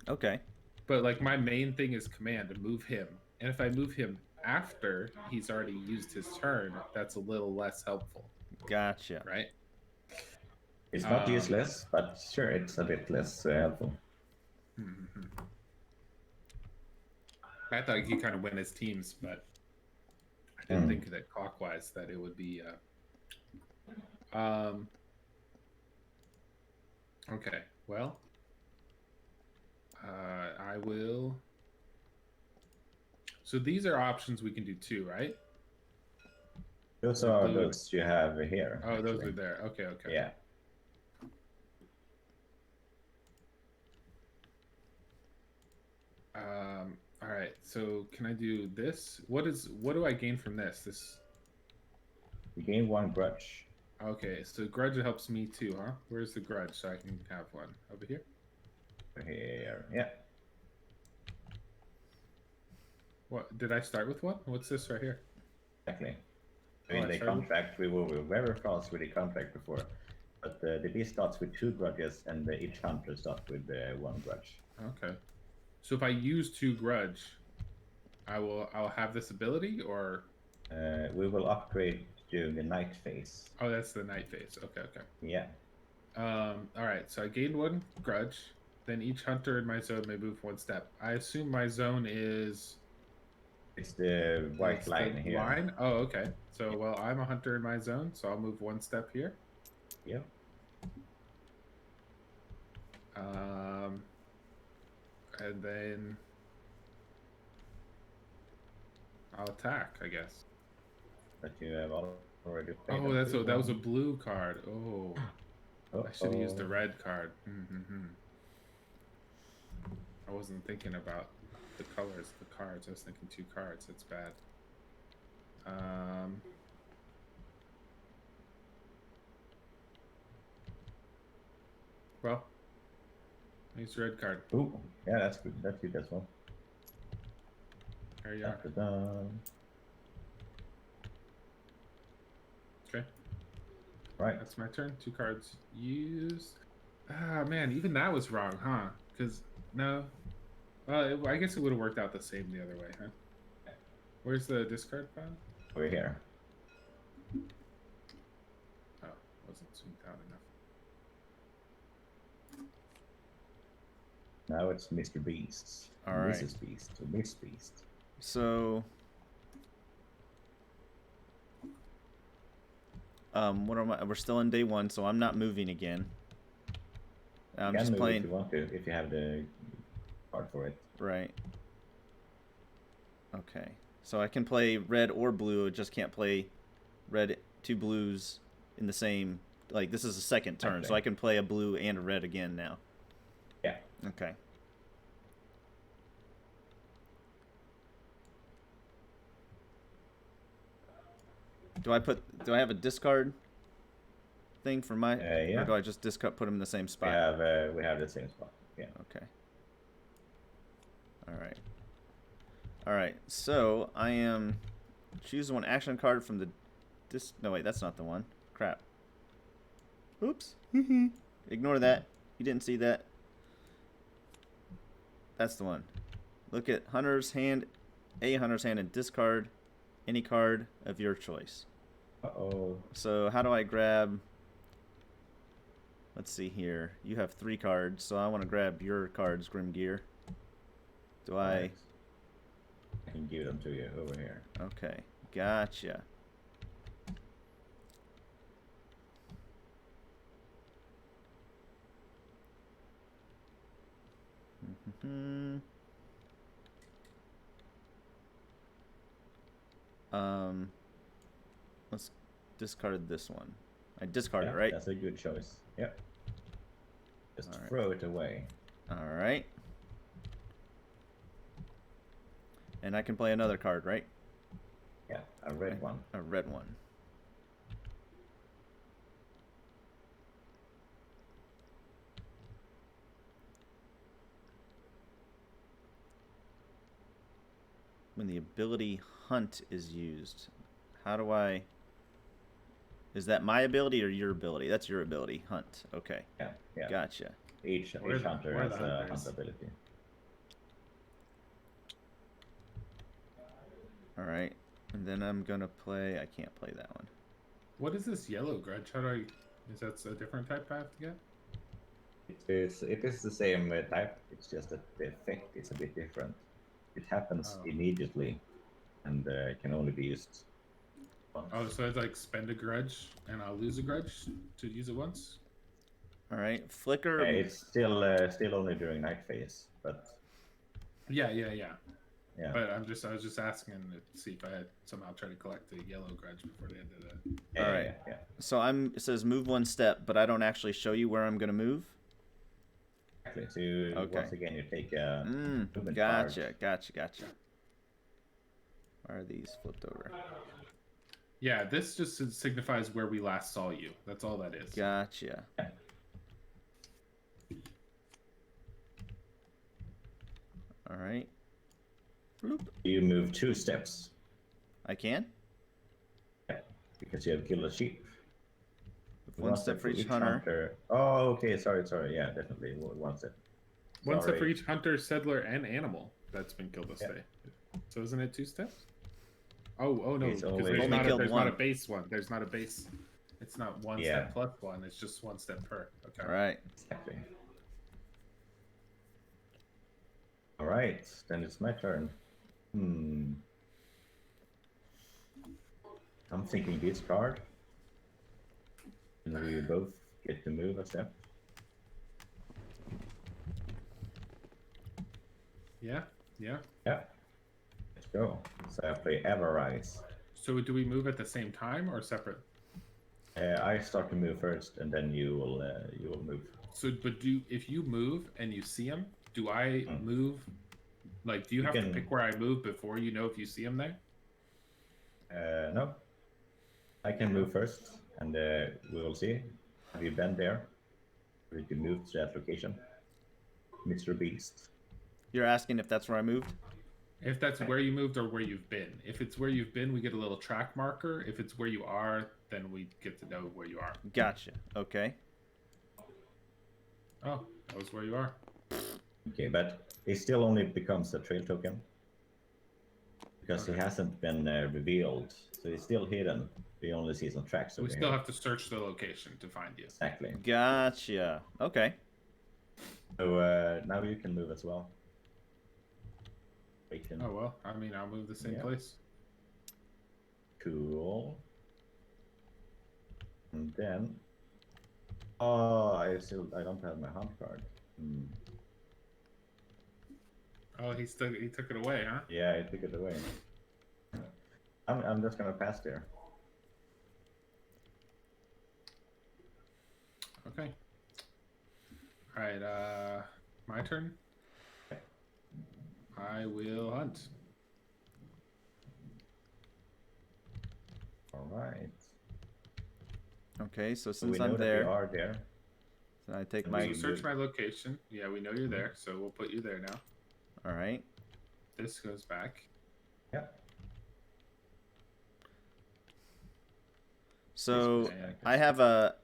Okay. But like my main thing is command to move him, and if I move him after he's already used his turn, that's a little less helpful. Gotcha. Right? It's not useless, but sure, it's a bit less helpful. I thought he could kind of win his teams, but I didn't think that clockwise that it would be. Okay. Well, I will. So these are options we can do too, right? Those are those you have here. Oh, those are there. Okay. Okay. Yeah. All right. So can I do this? What do I gain from this? This. You gain one grudge. Okay, so grudge helps me too, huh? Where's the grudge so I can have one? Over here? Over here, yeah. What, did I start with one? What's this right here? Exactly. In the contract, we were very fast with the contract before. But the beast starts with 2 grudges, and each hunter starts with 1 grudge. Okay. So if I use 2 grudge, I'll have this ability, or? We will upgrade during the night phase. Oh, that's the night phase. Okay, okay. Yeah. All right, so I gained 1 grudge. Then each hunter in my zone may move 1 step. I assume my zone is... It's the white line here. Line? Oh, okay. So, well, I'm a hunter in my zone, so I'll move 1 step here. Yep. And then I'll attack, I guess. But you have already played. Oh, that was a blue card. Oh, I should have used the red card. I wasn't thinking about the colors of the cards. I was thinking 2 cards. That's bad. Well, use red card. Ooh, yeah, that's good. That's good as well. There you are. Right. That's my turn. 2 cards used. Ah, man, even that was wrong, huh? Because, no. I guess it would have worked out the same the other way, huh? Where's the discard pile? Over here. Oh, wasn't zoomed out enough. Now it's Mr. Beast. All right. Mrs. Beast. Or Miss Beast. So, what am I? We're still in day 1, so I'm not moving again. I'm You can just move playing. if you want to, if you have the card for it. Right. Okay. So I can play red or blue. I just can't play red, 2 blues in the same. Like, this is a second turn, Okay. so I can play a blue and a red again now. Yeah. Okay. Do I have a discard thing for my, Yeah. or do I just discard, put them in the same spot? We have the same spot. Yeah. Okay. All right. So I am choose one action card from the no, wait, that's not the one. Crap. Oops. Ignore that. You didn't see that. That's the one. Look at Hunter's hand, Hunter's hand, and discard any card of your choice. Uh-oh. So how do I grab? Let's see here. You have 3 cards, so I want to grab your cards, Grim Gear. Do I? Right. I can give them to you over here. Okay, gotcha. Let's discard this one. I discard it, right? That's a good choice. Yep. Just All right. throw it away. All right. And I can play another card, right? Yeah, a red one. A red one. When the ability Hunt is used, how do I... Is that my ability or your ability? That's your ability, Hunt. Okay. Yeah. Gotcha. Each hunter has a hunt ability. All right. And then I'm going to play... I can't play that one. What is this yellow grudge? How do I... Is that a different type I have to get? It is the same type. It's just that the effect is a bit different. It happens immediately, and it can only be used once. Oh, so I'd like spend a grudge, and I'll lose a grudge to use it once? All right. Flicker... It's still only during night phase, but... Yeah. Yeah. But I was just asking to see if I had somehow tried to collect the yellow grudge before the end of that. All right. Yeah. So it says move 1 step, but I don't actually show you where I'm going to move. Exactly. So once again, you take a movement Gotcha. card. Why are these flipped over? Yeah, this just signifies where we last saw you. That's all that is. Gotcha. Yeah. All right. Bloop. You move 2 steps. I can? Yeah, because you have killed a sheep. 1 step for each hunter. Oh, okay. Sorry. Yeah, definitely 1 step. 1 step for each hunter, settler, and animal that's been killed this day. So isn't it 2 steps? Oh no, It's because only- there's, not killed a, there's one. not a base one. There's not a base. It's not 1 step plus 1. It's just 1 step per. Okay. All right. Exactly. All right, then it's my turn. I'm thinking this card. And we both get to move a step. Yeah. Yeah. Let's go. So I play Everrise. So do we move at the same time or separate? I start to move first, and then you will move. So, but if you move and you see him, do I move? Like, do you have to pick where I move before you know if you see him there? No. I can move first, and we will see. Have you been there? Or you can move to that location. Mr. Beast. You're asking if that's where I moved? If that's where you moved or where you've been. If it's where you've been, we get a little track marker. If it's where you are, then we get to know where you are. Gotcha. Okay. Oh, that was where you are. Okay, but it still only becomes a trail token because he Okay. hasn't been revealed, so he's still hidden. We only see some tracks We over still here. have to search the location to find you. Exactly. Gotcha. Okay. So now you can move as well. Oh well, I mean, I'll move the same Yeah. place. Cool. And then, oh, I don't have my hunt card. Hmm. Oh, he took it away, huh? Yeah, I took it away. I'm just gonna pass there. Okay. All right. My turn. I will hunt. All right. Okay, so So we since know I'm that we there, are there. then I take And my. So search my location. Yeah, we know you're there, so we'll put you there now. All right. This goes back. Yeah. So I have a.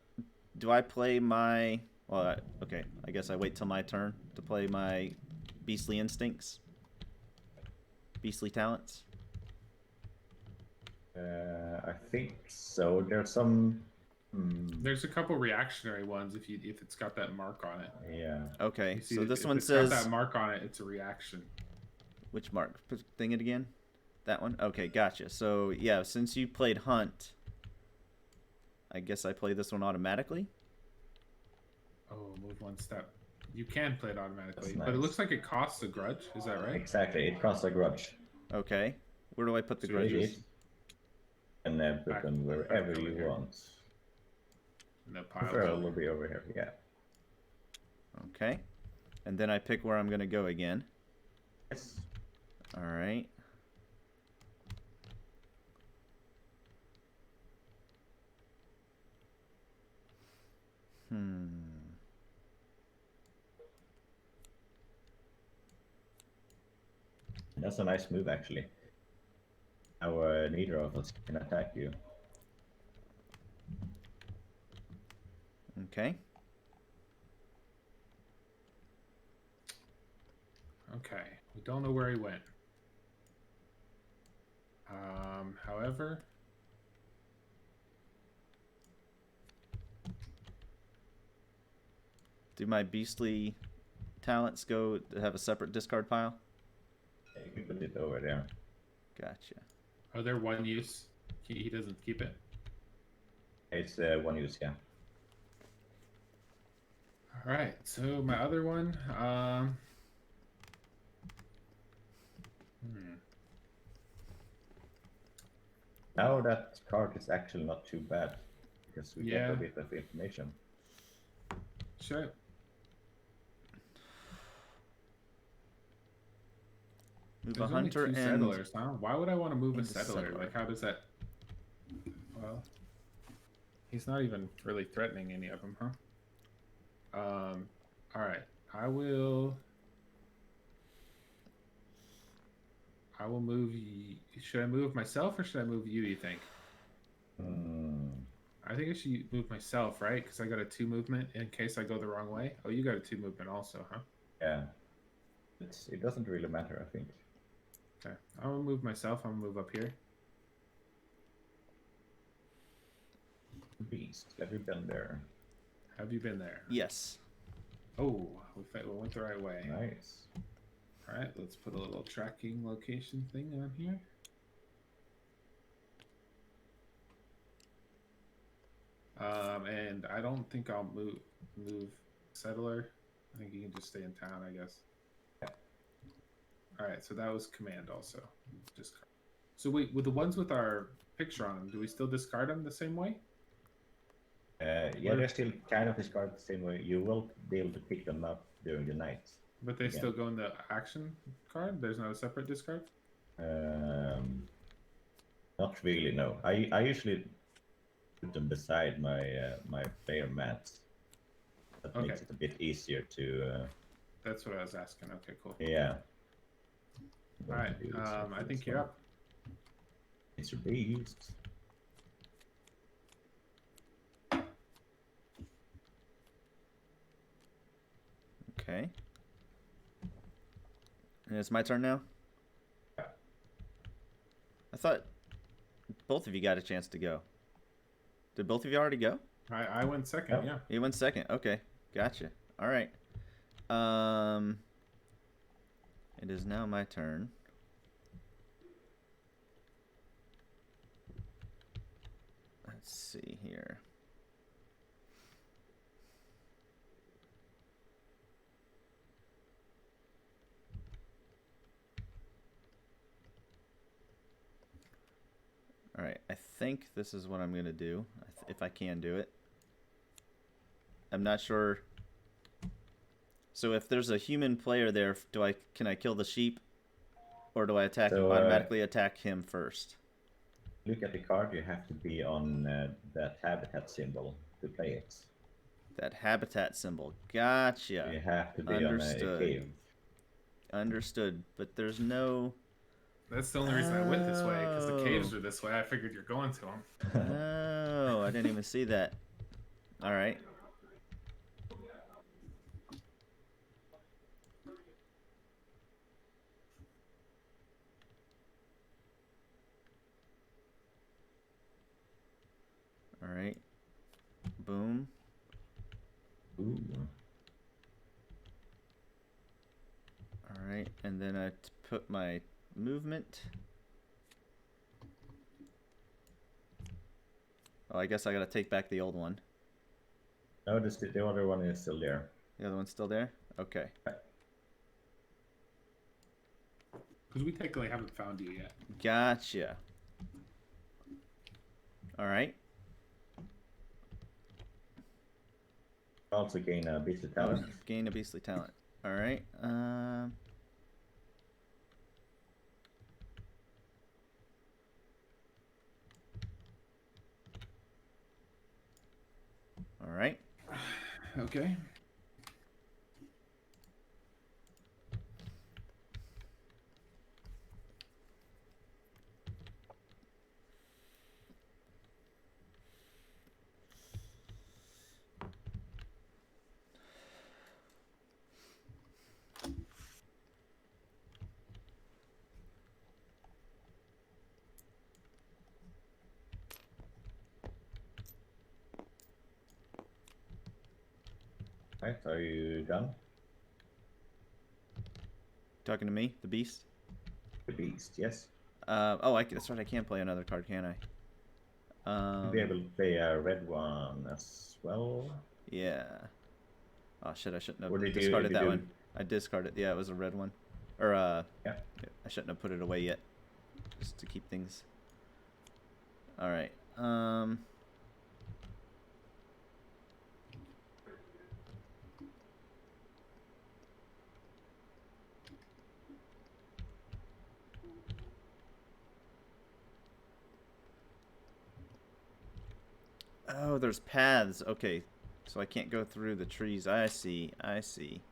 Do I play my? Well, okay. I guess I wait till my turn to play my beastly instincts, beastly talents. I think so. There's some. There's a couple reactionary ones if it's got that mark on it. Yeah. Okay, You see so if this one it's says. got that mark on it. It's a reaction. Which mark? Thing it again? That one? Okay, gotcha. So yeah, since you played hunt, I guess I play this one automatically. Oh, move one step. You can play it automatically, That's but it nice. looks like it costs a grudge. Is that right? Exactly. It costs a grudge. Okay. Where do I put the So grudges? And then put Back- them back wherever over you here. want. In the pile. Preferably will be over here. Yeah. Okay. And then I pick where I'm going to go again. Yes. All right. That's a nice move, actually. Now neither of us can attack you. Okay. Okay. We don't know where he went. However, Do my beastly talents go to have a separate discard pile? Yeah, you can put it over there. Gotcha. are there one use? He doesn't keep it. It's one use, yeah. All right. So my other one. Now that card is actually not too bad because we get Yeah. a bit of information. Sure. Move There's a only hunter two and settlers, huh? Why would I want to move a and a settler? settler. Like, how does that? Well, he's not even really threatening any of them, huh? All right. I will move. Should I move myself or should I move you? You think? I think I should move myself, right? Because I got a 2 movement in case I go the wrong way. Oh, you got a 2 movement also, huh? Yeah. It doesn't really matter, I think. Okay. I'm gonna move myself. I'm gonna move up here. Beast. Have you been there? Have you been there? yes. Oh, we went the right way. Nice. All right, let's put a little tracking location thing on here. And I don't think I'll move settler. I think you can just stay in town, I guess. Yeah. All right, so that was command also. Discard. So wait, with the ones with our picture on them, do we still discard them the same way? Yeah, they're still kind of discarded the same way. You will be able to pick them up during the night. But they Yeah. still go in the action card? There's not a separate discard? Not really, no. I usually put them beside my my player mat. That Okay. makes it a bit easier to. That's what I was asking. Okay, cool. Yeah. All right, I think you're up. It's your beast. Okay. And it's my turn now? I thought both of you got a chance to go. Did both of you already go? I went second, yeah. You went second. Okay. Gotcha. All right. It is now my turn. Let's see here. All right, I think this is what I'm gonna do, if I can do it. I'm not sure. So if there's a human player there, can I kill the sheep, or do I automatically attack him first? Look at the card. You have to be on that habitat symbol to play it. That habitat symbol. Gotcha. You have to be on a cave. Understood. But there's no. That's the only reason I went this way, because the caves are this way. I figured you're going to them. Oh, I didn't even see that. All right. All right. Boom. Ooh. All right, and then I put my movement. Oh, I guess I gotta take back the old one. No, the other one is still there. The other one's still there? Okay. Because we technically haven't found you yet. Gotcha. All right. Also gain a beastly talent. Gain a beastly talent. All right. All right. Okay. Right, are you done? Talking to me, the beast? The beast, yes. That's right, I can't play another card, can I? You'll be able to play a red one as well. Yeah. Oh shit, I shouldn't have What did discarded you that do? one. I discarded. Yeah, it was a red one. Or Yeah. I shouldn't have put it away yet. Just to keep things. All right. Oh, there's paths. Okay. So I can't go through the trees. I see. I see.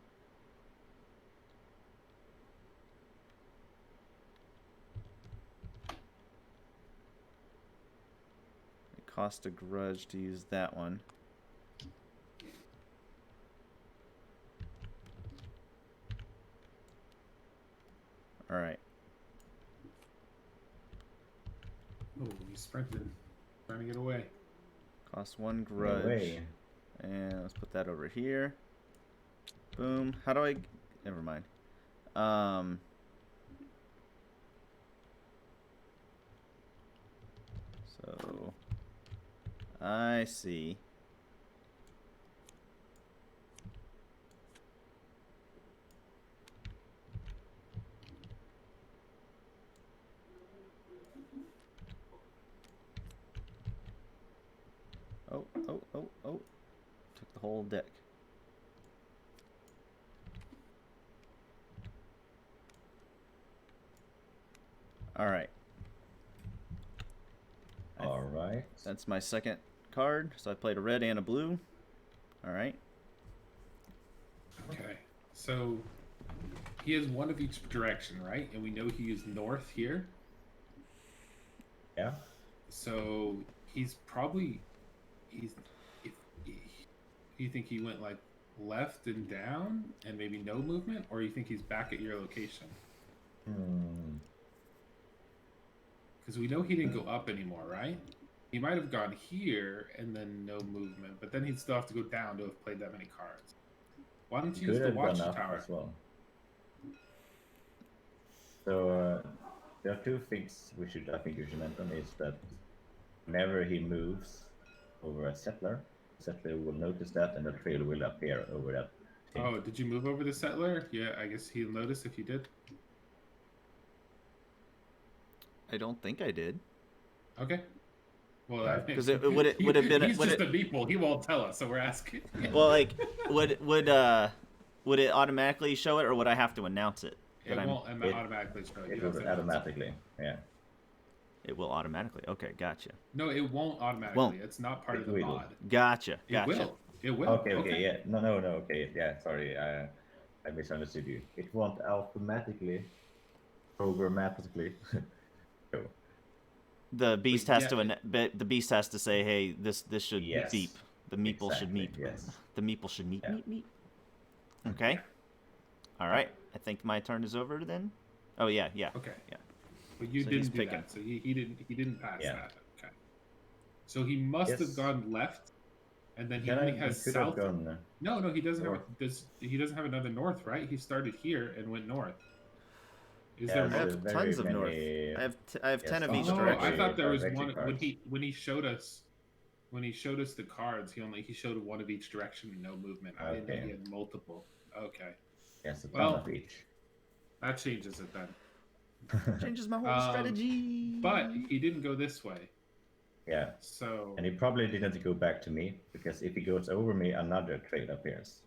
It cost a grudge to use that one. All right. Oh, you sprinted. Trying to get away. Cost one grudge. Away. And let's put that over here. Boom. How do I... Never mind. So... I see. Oh. Took the whole deck. Alright. Alright. That's my second card. So I played a red and a blue. Alright. Okay. So he has one of each direction, right? And we know he is north here. Yeah. So he's probably... Do you think he went like left and down and maybe no movement, or you think he's back at your location? Because we know he didn't go up anymore, right? He might have gone here and then no movement, but then he'd still have to go down to have played that many cards. Why don't you use Could the have gone up watchtower? as well. So there are two things I think we should mention is that whenever he moves over a settler, the settler will notice that and the trail will appear over that thing. Oh, did you move over the settler? Yeah, I guess he'll notice if you did. I don't think I did. Okay. Well, because it would have been. He's just a meeple. He won't tell us, so we're asking. Well, like, would it automatically show it, or would I have to announce it? It won't automatically show it. It will automatically. Yeah. It will automatically. Okay, gotcha. No, it won't automatically. Won't. It's not part of the mod. Gotcha. It will. It will. Okay. Yeah. No. Okay. Yeah. Sorry. I misunderstood you. It won't automatically, programmatically. Go. The beast has the beast has to say, "Hey, this should beep. The meeple should meep. Yes. The meeple should meep. Meep. Okay. All right. I think my turn is over then. Oh yeah. Okay. Yeah. But you didn't do that, so he didn't pass that. Okay. So he must have gone left, and then he only has south. No, he doesn't have. He doesn't have another north, right? He started here and went north. Is there? I have tons of north. I have 10 of each direction. I thought there was one when he showed us. When he showed us the cards, he showed one of each direction and no movement. I didn't know he had multiple. Okay. Yes, a ton of each. That changes it then. Changes my whole strategy. But he didn't go this way. Yeah. So. And he probably didn't go back to me because if he goes over me, another trail appears.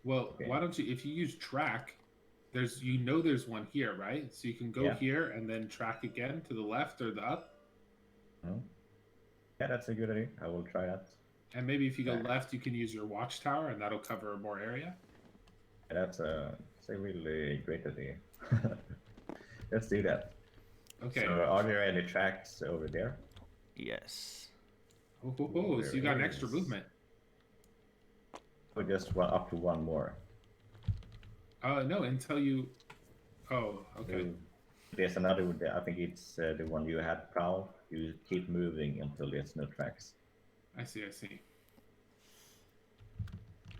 Well, why don't you? If you use track, there's one here, right? So you can go here and then track again to the left or the up. Yeah, that's a good idea. I will try that. And maybe if you go left, you can use your watchtower, and that'll cover more area. Yeah, that's a really great idea. Let's do that. Okay. So, are there any tracks over there? Yes. So you got an extra movement. Or just up to one more? No, until you. Oh, okay. So, there's another one. I think it's the one you had, Prowl. You keep moving until there's no tracks. I see.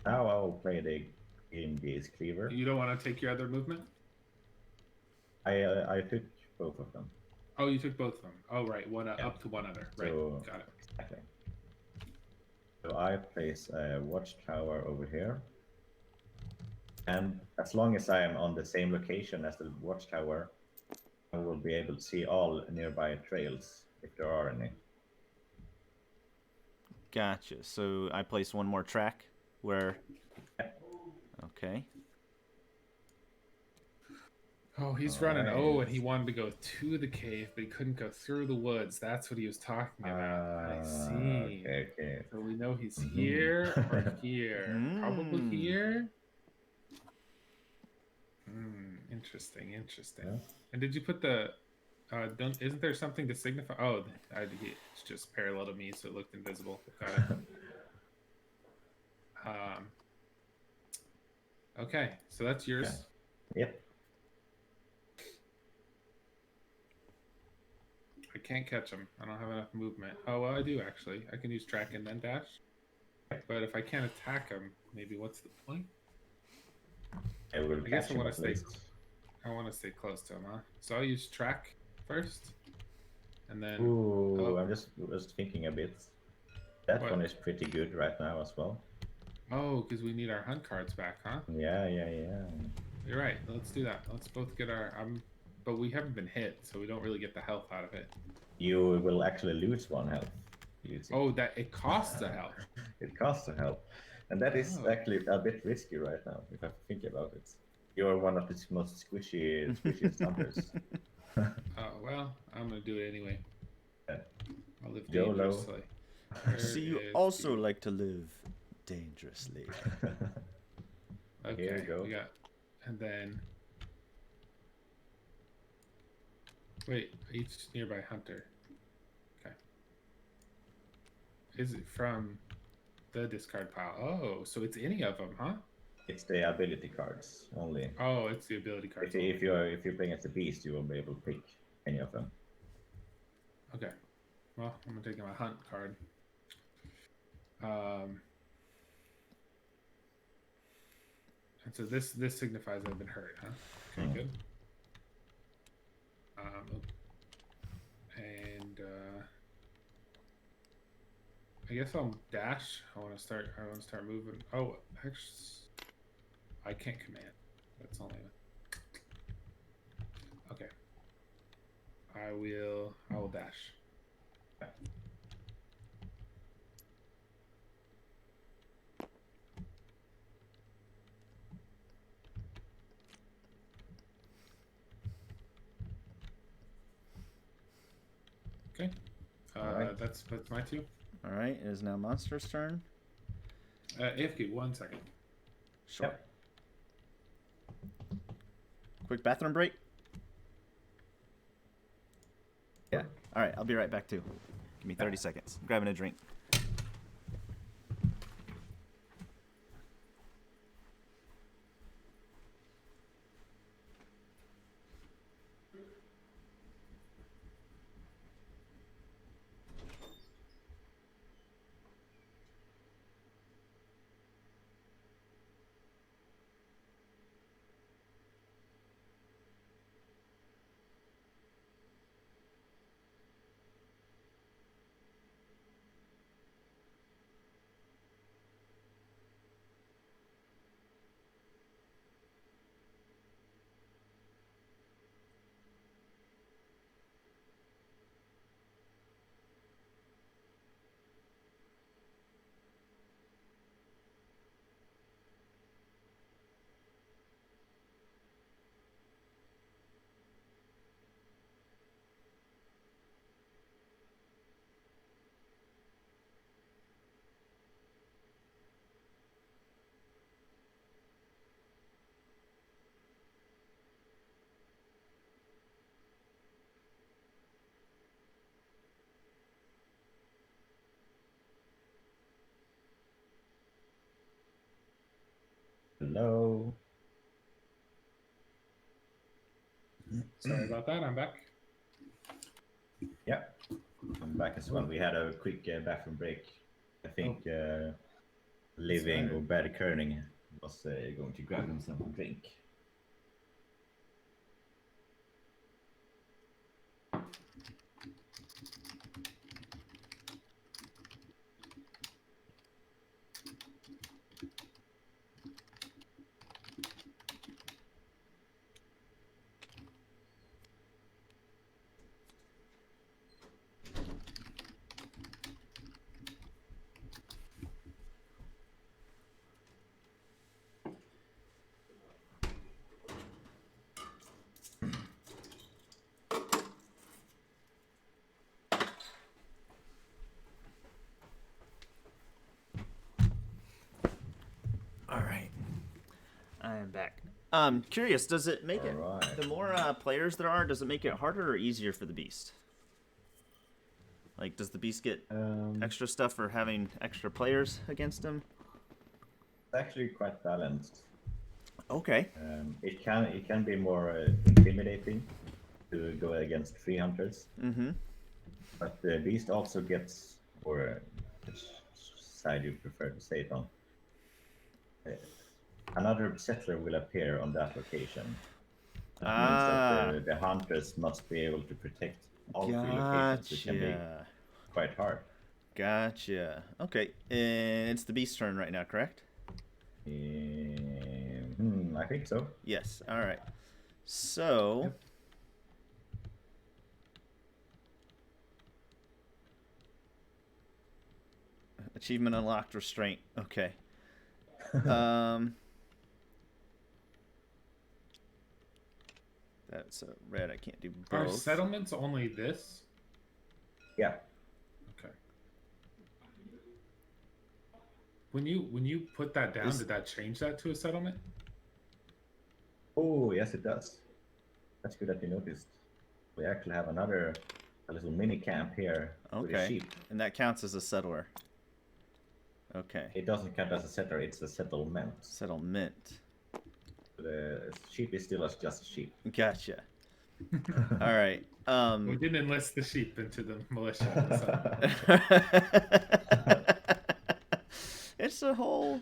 Now I will play the Gaze Cleaver. You don't want to take your other movement? I took both of them. Oh, you took both of them. Oh, right. One up to one other. Right. So, got it. Exactly. So I place a watchtower over here. And as long as I am on the same location as the watchtower, I will be able to see all nearby trails, if there are any. Gotcha. So I place one more track where... Okay. Oh, he's running. Oh, and he wanted to go to the cave, but he couldn't go through the woods. That's what he was talking about. I see. Okay. So we know he's here or here. Probably here. Interesting. Yeah. And did you put the... isn't there something to signify? Oh, it's just parallel to me, so it looked invisible. Got it. Okay, so that's yours. Yeah. Yep. I can't catch him. I don't have enough movement. Oh, well, I do, actually. I can use track and then dash. But if I can't attack him, maybe what's the point? I guess I want to stay close to him, huh? So I'll use track first. And then... I'm just thinking a bit. That one is pretty good right now as well. Oh, because we need our hunt cards back, huh? Yeah. You're right. Let's do that. Let's both get our... but we haven't been hit, so we don't really get the health out of it. You will actually lose one health. Oh, it costs a health. It costs a health. And that is actually a bit risky right now, if I think about it. You're one of the most squishy numbers. Oh, well, I'm going to do it anyway. I'll live YOLO. dangerously. So you also like to live dangerously. Okay, here we go. And then... Wait, each nearby hunter. Okay. Is it from the discard pile? Oh, so it's any of them, huh? It's the ability cards only. Oh, it's the ability cards. If you're playing as a beast, you won't be able to pick any of them. Okay. Well, I'm gonna take my hunt card. And so this signifies I've been hurt, huh? Okay, good. And I guess I'll dash. I want to start moving. Oh, actually, I can't command. That's only. Okay. I will dash. Okay. Alright. That's my two. All right, it is now Monster's turn. AFK, 1 second. Sure. Yep. Quick bathroom break. Yeah. All right, I'll be right back too. Give me 30 seconds. I'm grabbing a drink. Hello. Sorry about that. I'm back. Yeah, I'm back as well. We had a quick bathroom break. I think Living or Bad Kerning was going to grab him some drink. All right. I am back. Curious, does it make it, Alright. the more players there are, does it make it harder or easier for the beast? Like, does the beast get extra stuff for having extra players against him? It's actually quite balanced. Okay. It can be more intimidating to go against 3 hunters. Mm-hmm. But the beast also gets, or which side you prefer to say it on, another settler will appear on that location. That means that the hunters must be able to protect all 3 locations, which can be quite hard. Gotcha. Okay, and it's the beast's turn right now, correct? I think so. Yes. All right. So. Yep. Achievement unlocked, restraint. Okay. That's red. I can't do both. Are settlements only this? Yeah. Okay. When you put that down, did that change that to a settlement? Oh, yes, it does. That's good that you noticed. We actually have a little mini camp here with a Okay. sheep. And that counts as a settler. Okay. It doesn't count as a settler, it's a settlement. Settlement. The sheep is still just a sheep. Gotcha. All right. We didn't enlist the sheep into the militia. It's a whole.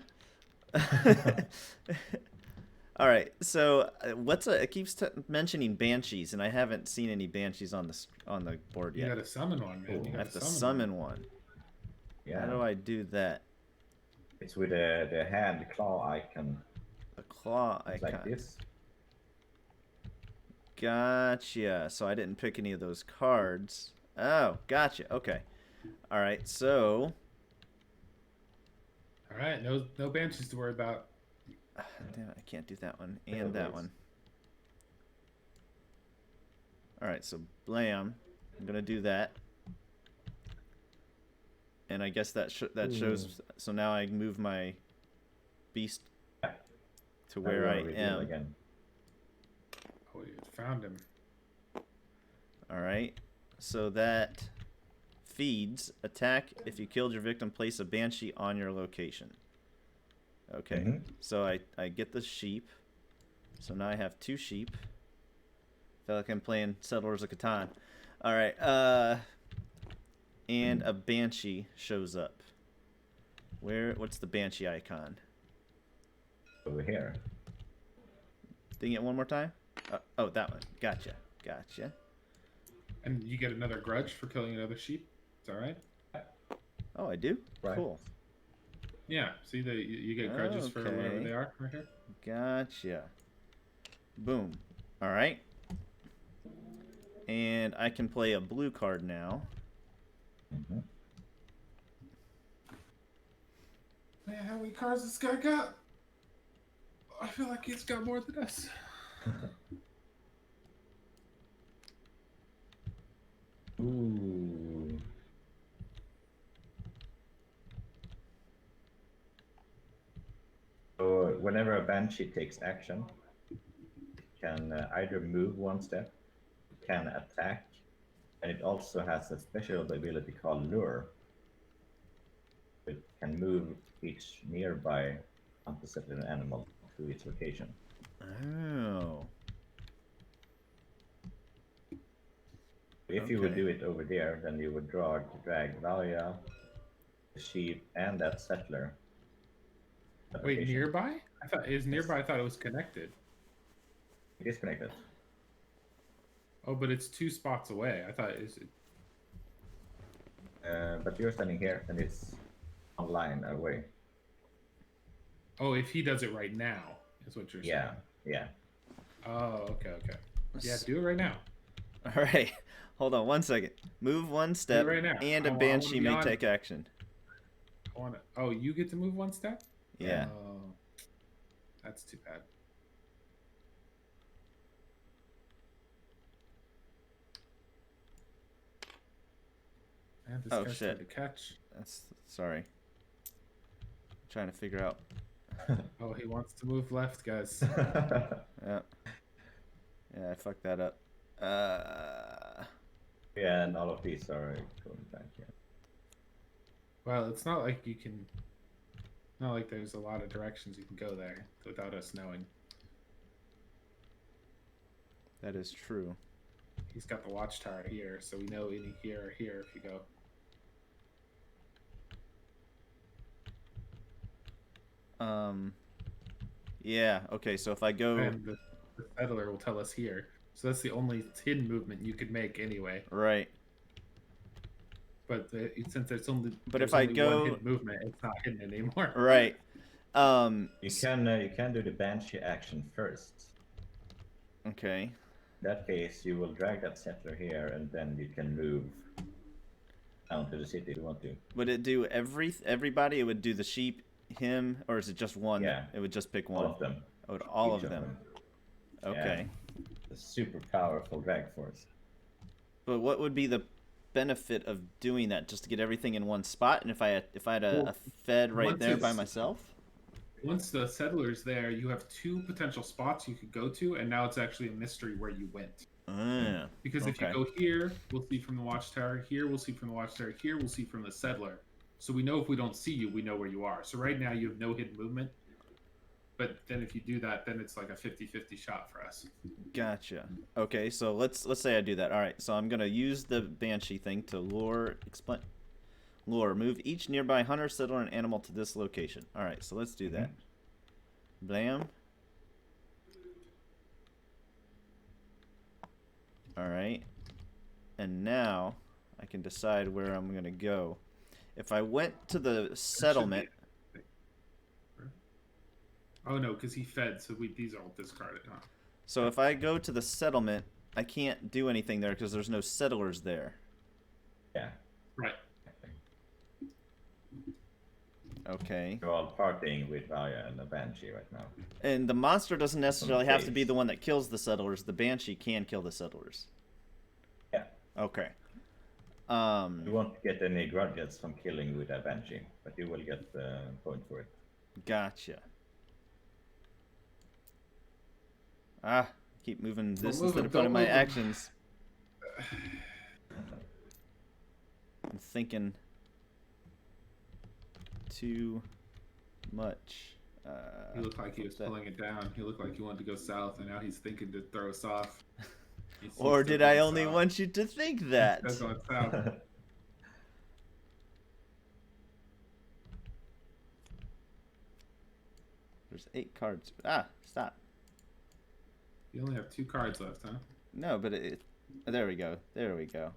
All right. So it keeps mentioning banshees, and I haven't seen any banshees on the board yet. You got to summon one, man. I have to summon one. Yeah. How do I do that? It's with the hand claw icon. The claw icon. Like this. Gotcha. So I didn't pick any of those cards. Oh, gotcha. Okay. All right. So. All right. No banshees to worry about. Damn it, I can't do that one and that one. All right. So blam. I'm gonna do that. And I guess that shows. So now I move my beast to where I am. Again. Oh, you found him. All right. So that feeds attack. If you killed your victim, place a banshee on your location. Okay. Mm-hmm. So I get the sheep. So now I have 2 sheep. Feel like I'm playing Settlers of Catan. All right. And a banshee shows up. What's the banshee icon? Over here. Ding it one more time. Oh, that one. Gotcha. And you get another grudge for killing another sheep. It's all right. Oh, I do. Right. Cool. Yeah. See, you get grudges for whatever they are right here. Gotcha. Boom. All right. And I can play a blue card now. Mm-hmm. Man, how many cards this guy got? I feel like he's got more than us. Ooh. So whenever a banshee takes action, it can either move 1 step, it can attack, and it also has a special ability called lure. It can move each nearby unsettled animal to its location. Oh. If you would do it over there, then you would drag Valia, the sheep, and that settler. Wait, nearby? I thought it was connected. It is connected. Oh, but it's 2 spots away. I thought But you're standing here, and it's a line away. Oh, if he does it right now, is what you're saying. Yeah. Oh, okay. Yeah, do it right now. All right. Hold on 1 second. Move 1 step, right now. and a banshee may take action. Oh, you get to move 1 step? Yeah. Oh, that's too bad. Man, this guy's shit. hard to catch. Sorry. I'm trying to figure out. Oh, he wants to move left, guys. Yeah, I fucked that up. Yeah, and all of these are going back here. Well, it's not like you can. Not like there's a lot of directions you can go there without us knowing. That is true. He's got the watchtower here, so we know any here or here if you go. Yeah, okay, so if I go... And the settler will tell us here. So that's the only hidden movement you could make anyway. Right. But since it's only... But if I go... one hidden movement, it's not hidden anymore. Right. You can do the banshee action first. Okay. In that case, you will drag that settler here, and then you can move down to the city if you want to. Would it do everybody? It would do the sheep, him, or is it just one? Yeah. It would just pick one. All of them. Oh, all of them. Okay. Yeah. A super powerful drag force. But what would be the benefit of doing that? Just to get everything in one spot? And if I had a fed right there by myself? Once the settler's there, you have 2 potential spots you could go to, and now it's actually a mystery where you went. Because if you go here, we'll see from the watchtower. Here, we'll see from the watchtower. Here, we'll see from the settler. So we know if we don't see you, we know where you are. So right now you have no hidden movement. But then if you do that, then it's like a 50-50 shot for us. Gotcha. Okay, so let's say I do that. All right, so I'm gonna use the Banshee thing to lure. Lure. Move each nearby hunter, settler, and animal to this location. All right, so let's do that. Blam. All right, and now I can decide where I'm gonna go. If I went to the settlement. Oh no, because he fed, so these are all discarded, huh? So if I go to the settlement, I can't do anything there because there's no settlers there. Yeah. Right. Okay. We're all partying with Vaya and the Banshee right now. And the monster doesn't necessarily have to be the one that kills the settlers. The Banshee can kill the settlers. Yeah. Okay. You won't get any grudges from killing with a Banshee, but you will get the point for it. Gotcha. Ah, keep moving this instead of putting my actions. I'm thinking too much. He looked like he was pulling it down. He looked like he wanted to go south, and now he's thinking to throw us off. Or did I only want you to think that? That's going south. There's 8 cards. Ah, stop. You only have 2 cards left, huh? No, but there we go. There we go.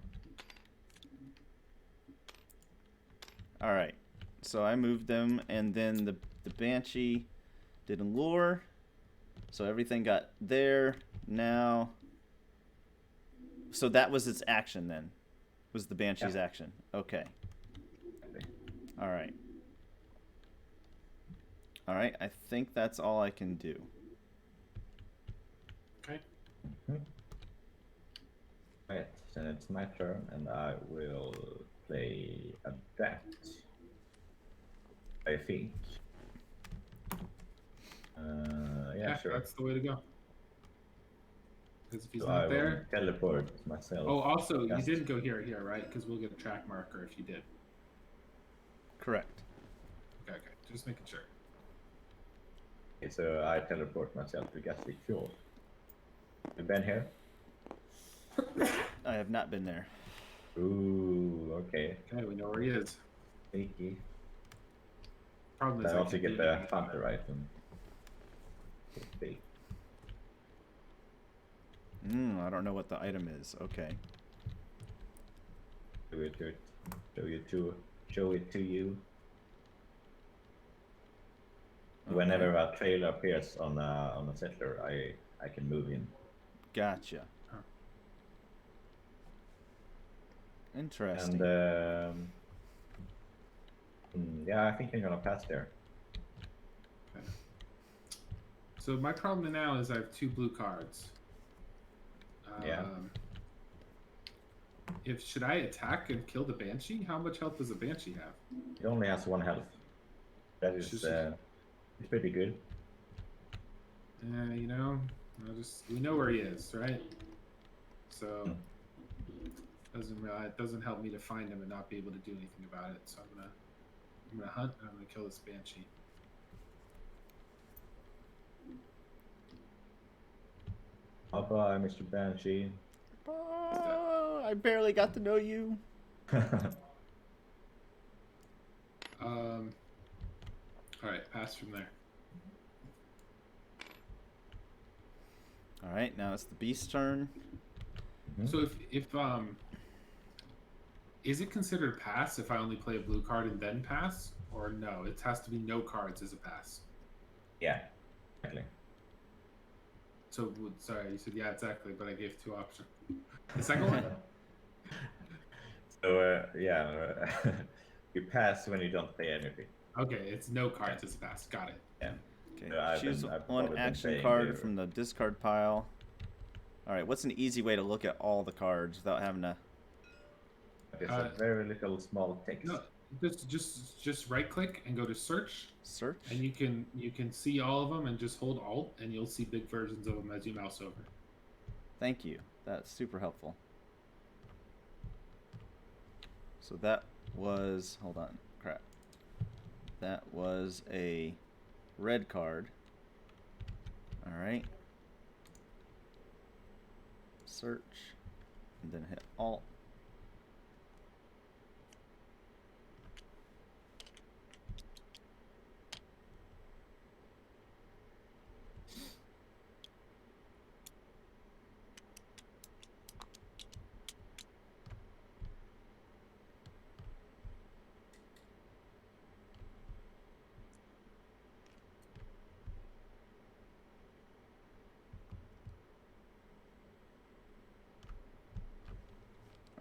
All right. So I moved them, and then the Banshee did lure. So everything got there. Now. So that was its action then. Was the Banshee's action? Okay. All right. All right. I think that's all I can do. Okay. Right, then it's my turn, and I will play Adapt. I think. Yeah, sure. That's the way to go. Because if he's So not I there. will teleport myself. Oh, also, Just- you didn't go here, right? Because we'll get a track marker if you did. Correct. Okay. Just making sure. Okay, so I teleport myself to Gatwick Fjord. You been here? I have not been there. Ooh, okay. Okay, we know where he is. Sneaky. Problem is I also can't get do the anything about hunter it. item. Okay. I don't know what the item is. Okay. Show it to you. Whenever a trail appears on a settler, I can move in. Gotcha. Huh. Interesting. And yeah, I think I'm gonna pass there. Okay. So my problem now is I have 2 blue cards. Yeah. Should I attack and kill the Banshee? How much health does a Banshee have? It only has 1 health. That is it's pretty good. You know, we know where he is, right? So it doesn't help me to find him and not be able to do anything about it. So I'm gonna hunt and I'm gonna kill this Banshee. Bye-bye, Mr. Banshee. Oh, I barely got to know you. Alright, pass from there. All right, now it's the beast's turn. So if is it considered pass if I only play a blue card and then pass? Or no, it has to be no cards as a pass. Yeah, exactly. So sorry, you said yeah, exactly, but I gave 2 options. The second one? So you pass when you don't play anything. Okay, it's no cards as a pass. Got it. Yeah. Okay, So I've choose probably one been action playing card the- from the discard pile. All right, what's an easy way to look at all the cards without having to? There's a very little small text. No, just right click and go to search, Search? and you can see all of them and just hold Alt, and you'll see big versions of them as you mouse over. Thank you. That's super helpful. So that was, hold on. crap. That was a red card. Alright. Search. And then hit Alt.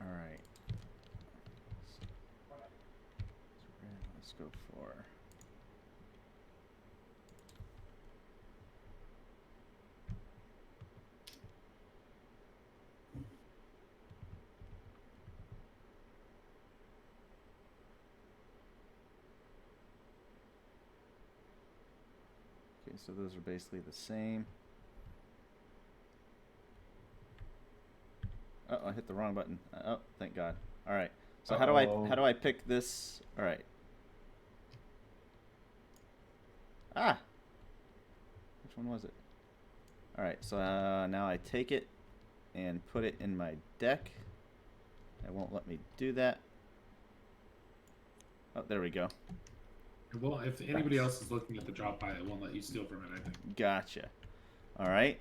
Alright. Let's go for... Okay, so those are basically the same. Oh, I hit the wrong button. Oh, thank God. All right. So how do I pick this? All right. Ah. Which one was it? All right. So now I take it and put it in my deck. It won't let me do that. Oh, there we go. Well, if anybody else is looking at the drop by, it won't let you steal from it, I think. Gotcha. All right.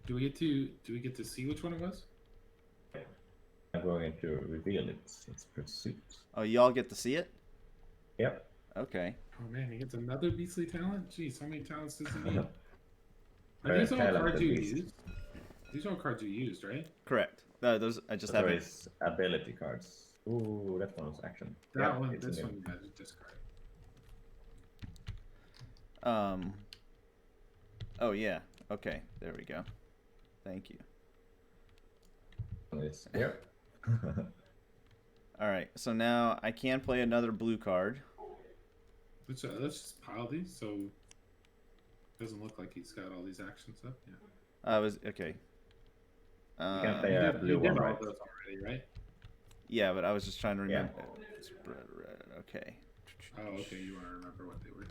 Do we get to see which one it was? I'm going to reveal it. It's Pursuit. Oh, y'all get to see it? Yep. Okay. Oh man, he gets another beastly talent? Jeez, how many talents does he need? Are Very these all talented cards you beast. used? These are all cards you used, right? Correct. Those I just There haven't. is ability cards. Ooh, that one was action. That Yeah, one, it's this new. one you guys discard. Oh yeah. Okay. There we go. Thank you. It's here. All right. So now I can play another blue card. Let's just pile these so it doesn't look like he's got all these actions up. Yeah. I was okay. You can play a blue you did one, all right? those already, right? Yeah, but I was just trying to Yeah. remember. Spread red. Okay. Oh, okay. You want to remember what they were.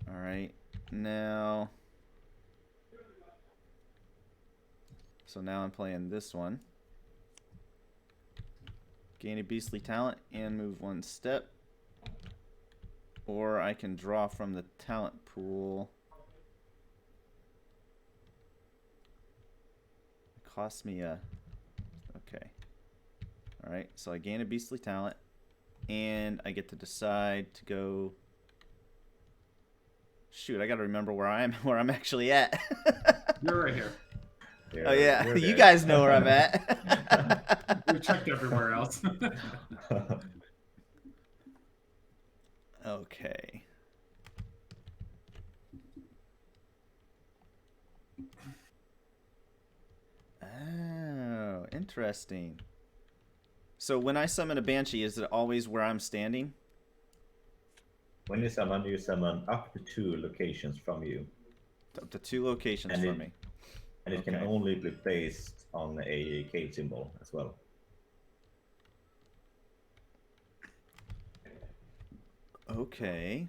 All right. Now. So now I'm playing this one. Gain a beastly talent and move one step. Or I can draw from the talent pool. It costs me a... Okay. Alright, so I gain a beastly talent. And I get to decide to go... Shoot, I gotta remember where I'm actually at. You're right here. Oh yeah, You're you there. guys know where I'm at. We checked everywhere else. Okay. Oh, interesting. So when I summon a Banshee, is it always where I'm standing? When you summon up to 2 locations from you. Up to 2 locations And from me. And it can Okay. only be placed on a cave symbol as well. Okay.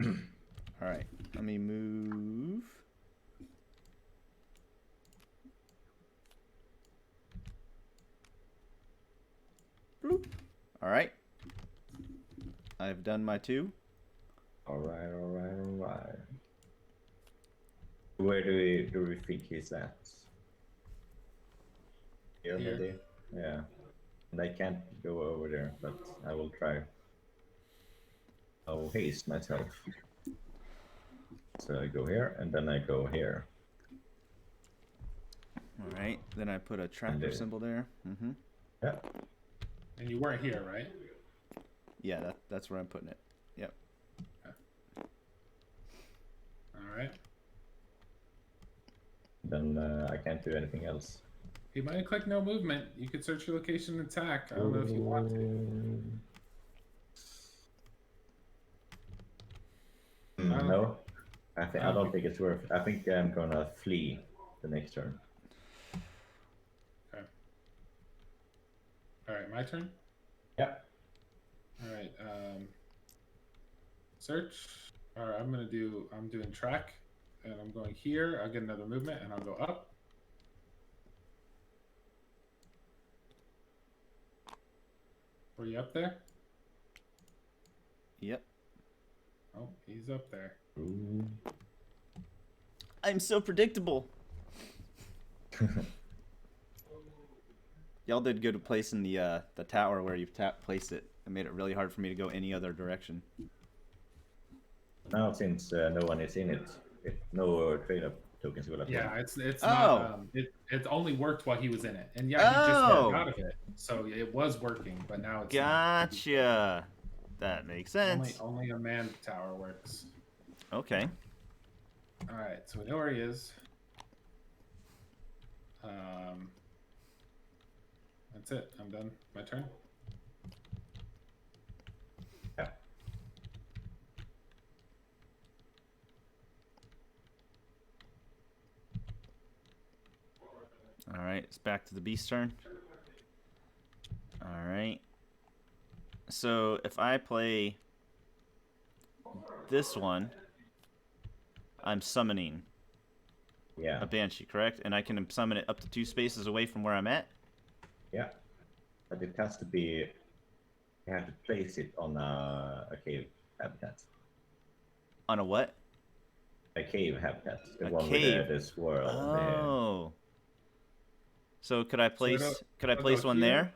All right. Let me move. Bloop. All right. I've done my 2. Alright. Where do we think he's at? Here, Here. maybe? Yeah. And I can't go over there, but I will try. I'll haste myself. So I go here, and then I go here. All right. Then I put a tractor symbol there. Mm-hmm. Yeah. And you weren't here, right? Yeah, that's where I'm putting it. Yep. All right. Then I can't do anything else. He might have clicked no movement. You could search your location and attack. I don't know if you want to. No. I don't think it's worth it. I think I'm gonna flee the next turn. Okay. All right, my turn. Yeah. All right. Search. All right. I'm doing track, and I'm going here. I'll get another movement, and I'll go up. Were you up there? Yep. Oh, he's up there. Ooh. I'm so predictable. Y'all did good placing the tower where you placed it. It made it really hard for me to go any other direction. Now, since no one is in it, no trade-up tokens will apply. Yeah, it's Oh. not. It only worked while he was in it, and yeah, he just Oh. got out of it, so it was working, but now it's Gotcha. That makes not. sense. Only a manned tower works. Okay. All right, so we know where he is. That's it. I'm done. My turn. Yeah. All right, it's back to the beast turn. All right. So if I play this one, I'm summoning Yeah. a banshee, correct? And I can summon it up to 2 spaces away from where I'm at? Yeah. But it has to be. You have to place it on a cave habitat. On a what? A cave habitat. The A one cave. with the swirl. Oh. So could I place it'll place go one here.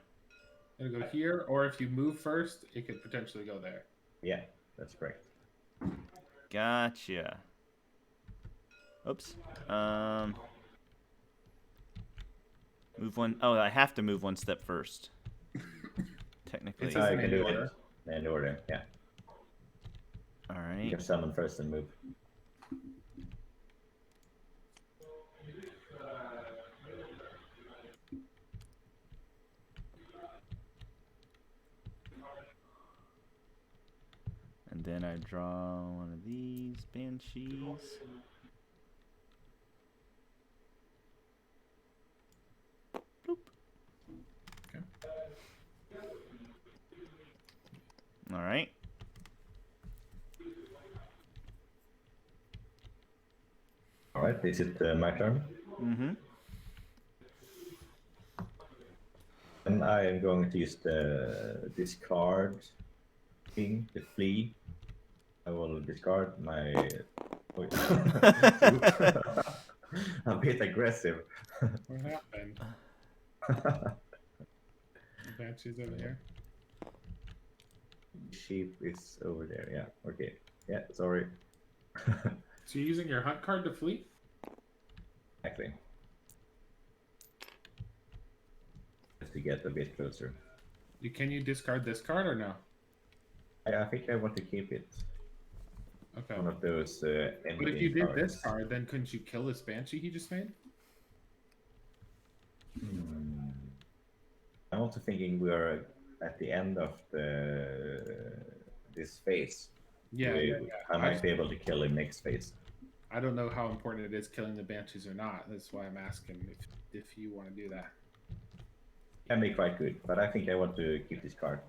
there? It'll go here, or if you move first, it could potentially go there. Yeah, that's correct. Gotcha. Oops. Move one. Oh, I have to move 1 step first. Technically. It's You in can do order. it in order. Yeah. All You right. can summon first and move. And then I draw one of these banshees. Bloop. Okay. All right. All right. Is it my turn? Mm-hmm. And I am going to use the discard thing, the flea. I will discard my. A bit aggressive. What happened? Banshee's over here. Sheep is over there. Yeah. Okay. Yeah. Sorry. So you're using your hunt card to flee? Exactly. Just to get a bit closer. Can you discard this card or no? I think I want to keep it. Okay. One of those. But if you did this cards. card, then couldn't you kill this banshee he just made? I'm also thinking we are at the end of this phase. Yeah, I might be able to kill him next phase. I don't know how important it is killing the banshees or not. That's why I'm asking if you want to do that. Can be quite good, but I think I want to keep this card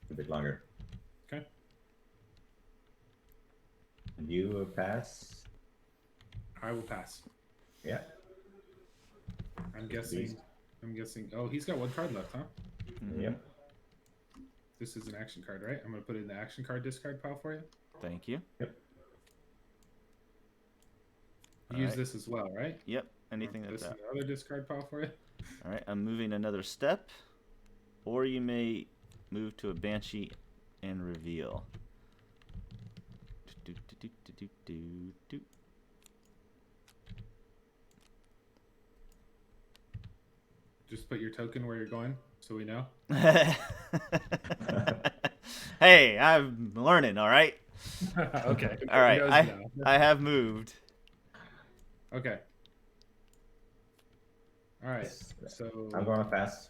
a bit longer. Okay. And you pass? I will pass. Yeah. I'm guessing. Oh, he's got 1 card left, huh? Mm-hmm. Yep. This is an action card, right? I'm gonna put it in the action card discard pile for you. Thank you. Yep. You All use right. this as well, right? Yep. Anything This that's is that. another discard pile for you. All right. I'm moving another step, or you may move to a banshee and reveal. Do, do, do, do, do, do, do. Just put your token where you're going, so we know. Hey, I'm learning. All right. Okay. All right. He knows I now. I have moved. Okay. All right. So I'm gonna pass.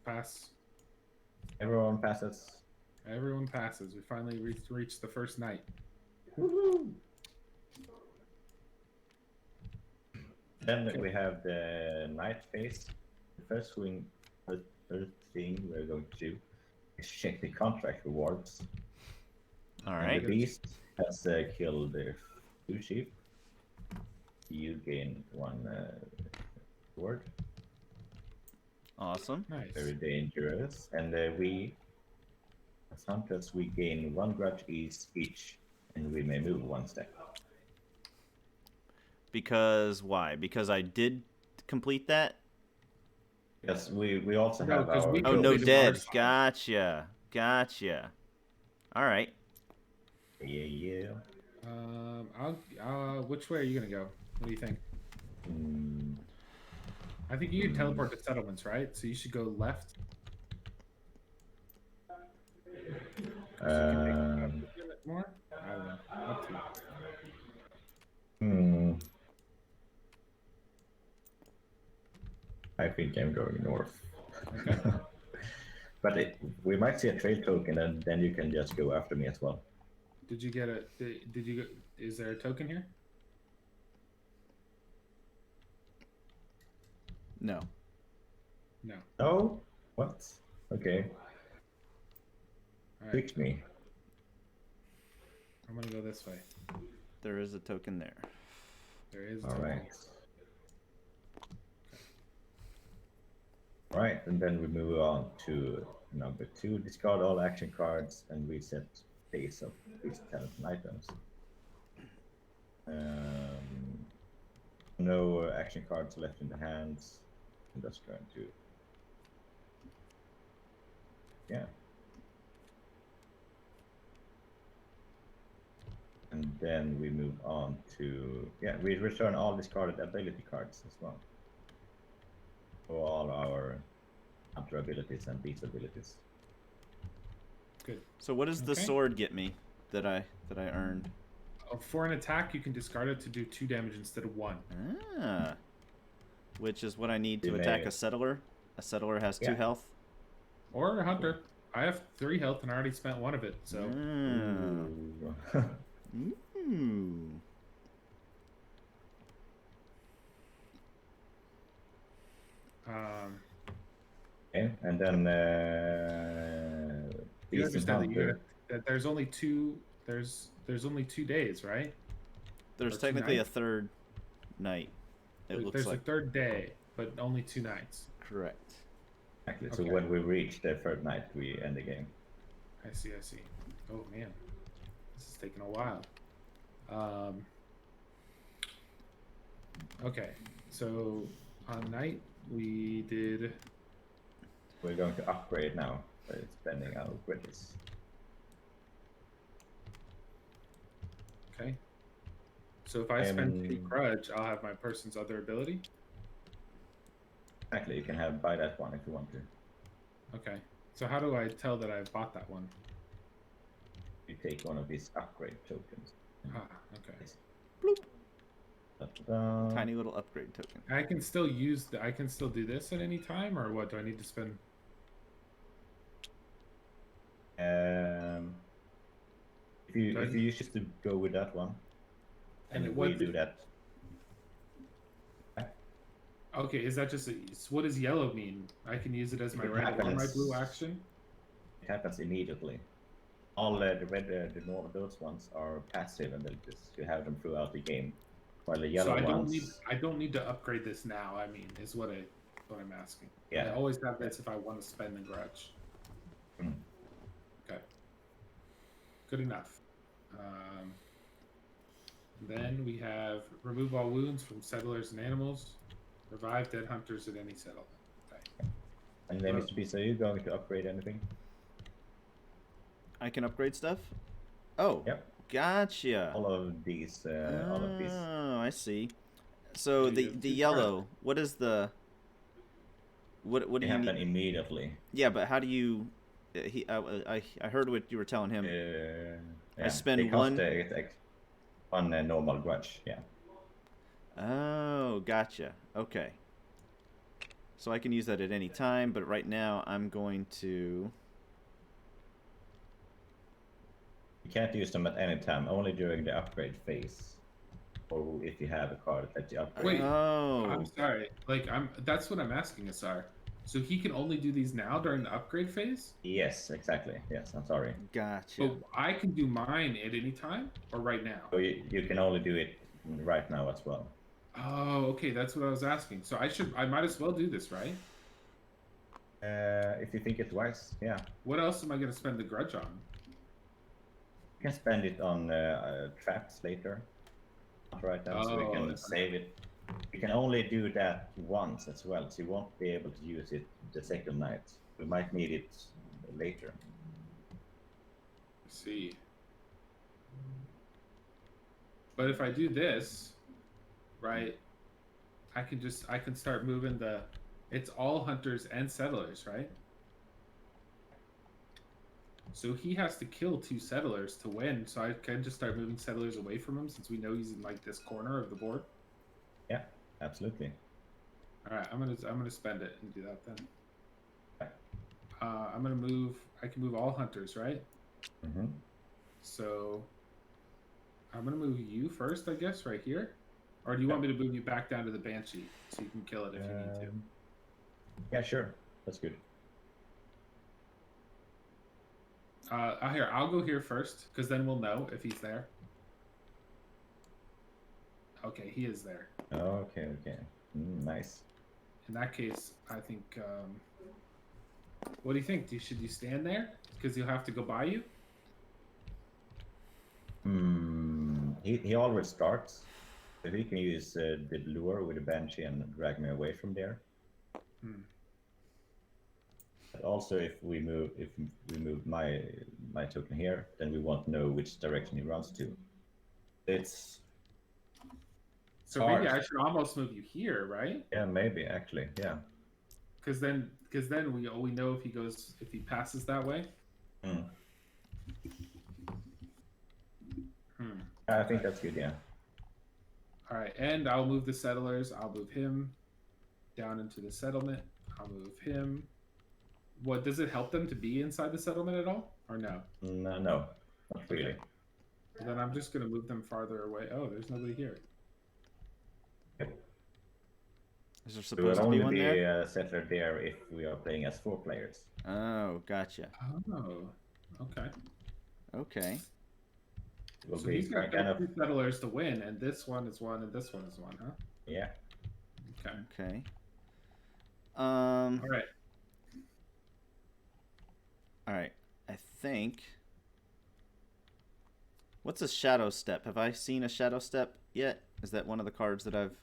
pass. Everyone passes. Everyone passes. We finally reached the first night. Woohoo! Then we have the night phase. The first thing we're going to do is check the contract rewards. All And right. the beast has killed 2 sheep. You gain 1 reward. Awesome. Nice. Very dangerous. And we, as hunters, we gain 1 grudge each, and we may move 1 step. Because why? Because I did complete that? Yes, we also No, have 'cause our... we Oh, no completed dead. ours. Gotcha. Gotcha. All right. Yeah. Which way are you gonna go? What do you think? Hmm. I think you can teleport to settlements, right? So you should go left. More? I don't know. Up to you. I think I'm going north. Okay. But we might see a trade token, and then you can just go after me as well. Did you get a? Did you? Is there a token here? No. No. Oh, what? Okay, All right. fix me. I'm gonna go this way. There is a token there. There is. A All token. right. Right, and then we move on to number 2. Discard all action cards and reset base of these talent items. No action cards left in the hands. I'm just going to... Yeah. And then we move on to... Yeah, we return all discarded ability cards as well. For all our hunter abilities and beast abilities. Good. So what does the Okay. sword get me that I earned? For an attack, you can discard it to do 2 damage instead of 1. Ah. Which is what I need to You attack may- a settler. A settler has 2 Yeah. health. Or a hunter. I have 3 health and I already spent 1 of it. So Ah. Ooh. Okay, and then you beast and understand hunter. that there's only 2. There's only 2 days, right? There's Or 2 technically a nights? third night. It looks There's like. a 3rd day, but only 2 nights. Correct. Exactly. So Okay. when we reach the 3rd night, we end the game. I see. Oh man, this is taking a while. Okay, so on night we did. We're going to upgrade now. By spending our credits. Okay. So if I spend 2 grudge, I'll have my person's other ability. Exactly. You can buy that one if you want to. Okay. So how do I tell that I bought that one? You take one of these upgrade tokens. Ah, okay. Da-da-da. Tiny little upgrade token. I can still use I can still do this at any time, or what? Do I need to spend? If you choose to go with that one, and we do that. Okay, is that just what does yellow mean? I can use it as my It red or my happens. blue action. It happens immediately. All the red, the normal those ones are passive abilities. You have them throughout the game, while the yellow So ones. I don't need to upgrade this now. I mean, is what I'm asking. Yeah. I always have this if I want to spend the grudge. Mm. Okay. Good enough. Then we have remove all wounds from settlers and animals. Revive dead hunters at any settlement. Okay. And then, Mr. Beast, are you going to upgrade anything? I can upgrade stuff? Oh. Yep. Gotcha. All of these. All of these. Oh, I see. So Okay, the two yellow, what is the what do They you happen need? immediately. Yeah, but how do you I heard what you were telling him. Yeah, spend they cost, one- one normal grudge. Yeah. Oh, gotcha. Okay. So I can use that at any time, but right now I'm going to... You can't use them at any time, only during the upgrade phase. Or if you have a card that you upgrade. Wait, Oh. I'm sorry. Like that's what I'm asking, Asar. So he can only do these now during the upgrade phase? Yes, exactly. Yes, I'm sorry. Gotcha. But I can do mine at any time or right now? So you can only do it right now as well. Oh, okay, that's what I was asking. So I might as well do this, right? If you think it's wise, yeah. What else am I going to spend the grudge on? You can spend it on traps later. Not right now, so we can save it. You can only do that once as well, so you won't be able to use it the second night. We might need it later. Let's see. But if I do this, right, I can start moving it's all hunters and settlers, right? So he has to kill 2 settlers to win, so I can just start moving settlers away from him since we know he's in like this corner of the board. Yeah, absolutely. All right, I'm gonna spend it and do that then. I'm gonna move. I can move all hunters, right? Mm-hmm. So I'm gonna move you first, I guess, right here. Or do you want me to move you back down to the banshee so you can kill it if you need to? Yeah, sure. That's good. Here, I'll go here first because then we'll know if he's there. Okay, he is there. Okay. Nice. In that case, I think. What do you think? Should you stand there because he'll have to go by you? He always starts. So he can use the lure with the banshee and drag me away from there. But also, if we move my token here, then we won't know which direction he runs to. It's so hard. maybe I should almost move you here, right? Yeah, maybe actually, yeah. Because then we know if he passes that way. I think that's good, yeah. All right, and I'll move the settlers. I'll move him down into the settlement. I'll move him. What does it help them to be inside the settlement at all, or no? No, not really. Okay. Then I'm just gonna move them farther away. Oh, there's nobody here. Is there supposed to be one there? There will only be a settler there if we are playing as 4 players. Oh, gotcha. Oh, okay. Okay. So he's got 2 settlers to win, and this one is 1, and this one is 1, huh? Yeah. Okay. Okay. All right. All right. I think. What's a shadow step? Have I seen a shadow step yet? Is that one of the cards that I've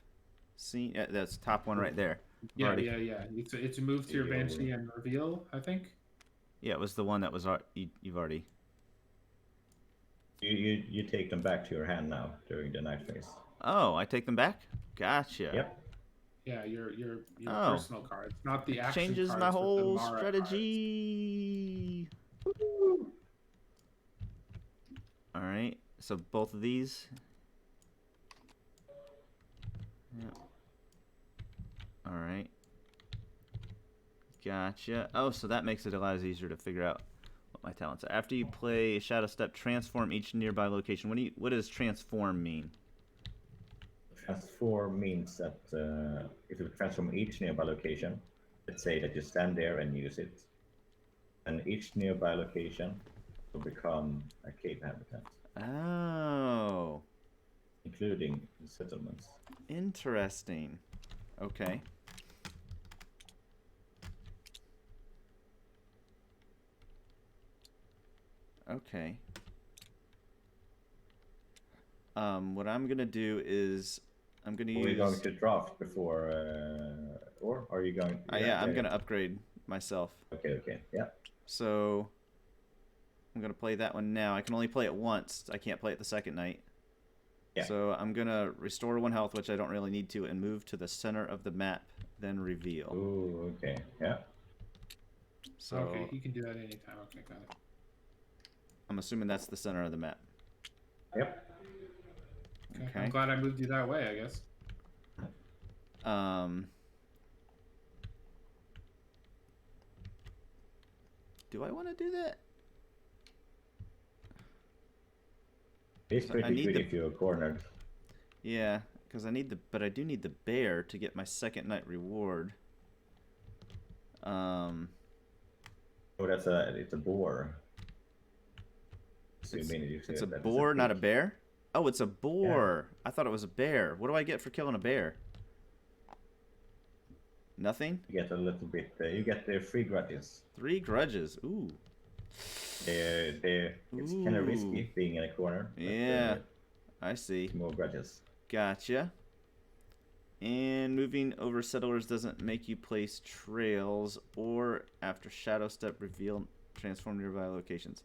seen? Yeah, that's the top one right there. Yeah. It's a move to your banshee and reveal, I think. Yeah, it was the one that was you've already. You take them back to your hand now during the night phase. Oh, I take them back? Gotcha. Yep. Yeah, your personal cards, not the action changes cards my with the whole Mara strategy. All right, so both of these. Yeah. All right. Gotcha. Oh, so that makes it a lot easier to figure out what my talents are. After you play Shadow Step, transform each nearby location. What does transform mean? Transform means that if you transform each nearby location, let's say that you stand there and use it, and each nearby location will become a cave habitat. Oh. Including the settlements. Interesting. Okay. Okay. What I'm gonna do is I'm gonna use. Are we going to draft before, or are you going? Yeah, I'm gonna upgrade myself. Okay, yeah. So I'm gonna play that one now. I can only play it once. I can't play it the second night. Yeah. So I'm gonna restore 1 health, which I don't really need to, and move to the center of the map, then reveal. Ooh, okay, yeah. So okay, you can do that anytime. Okay, got it. I'm assuming that's the center of the map. Yep. Okay. I'm glad I moved you that way, I guess. Do I want to do that? It's pretty good if you're cornered. Yeah, because I do need the bear to get my second night reward. Oh, it's a boar. It's a boar, not a bear? Oh, it's a boar. Yeah. I thought it was a bear. What do I get for killing a bear? Nothing? You get a little bit. You get the 3 grudges. 3 grudges. Ooh. It's kind of risky being in a corner. Yeah, I see. More grudges. Gotcha. And moving over settlers doesn't make you place trails or after shadow step reveal transform nearby locations.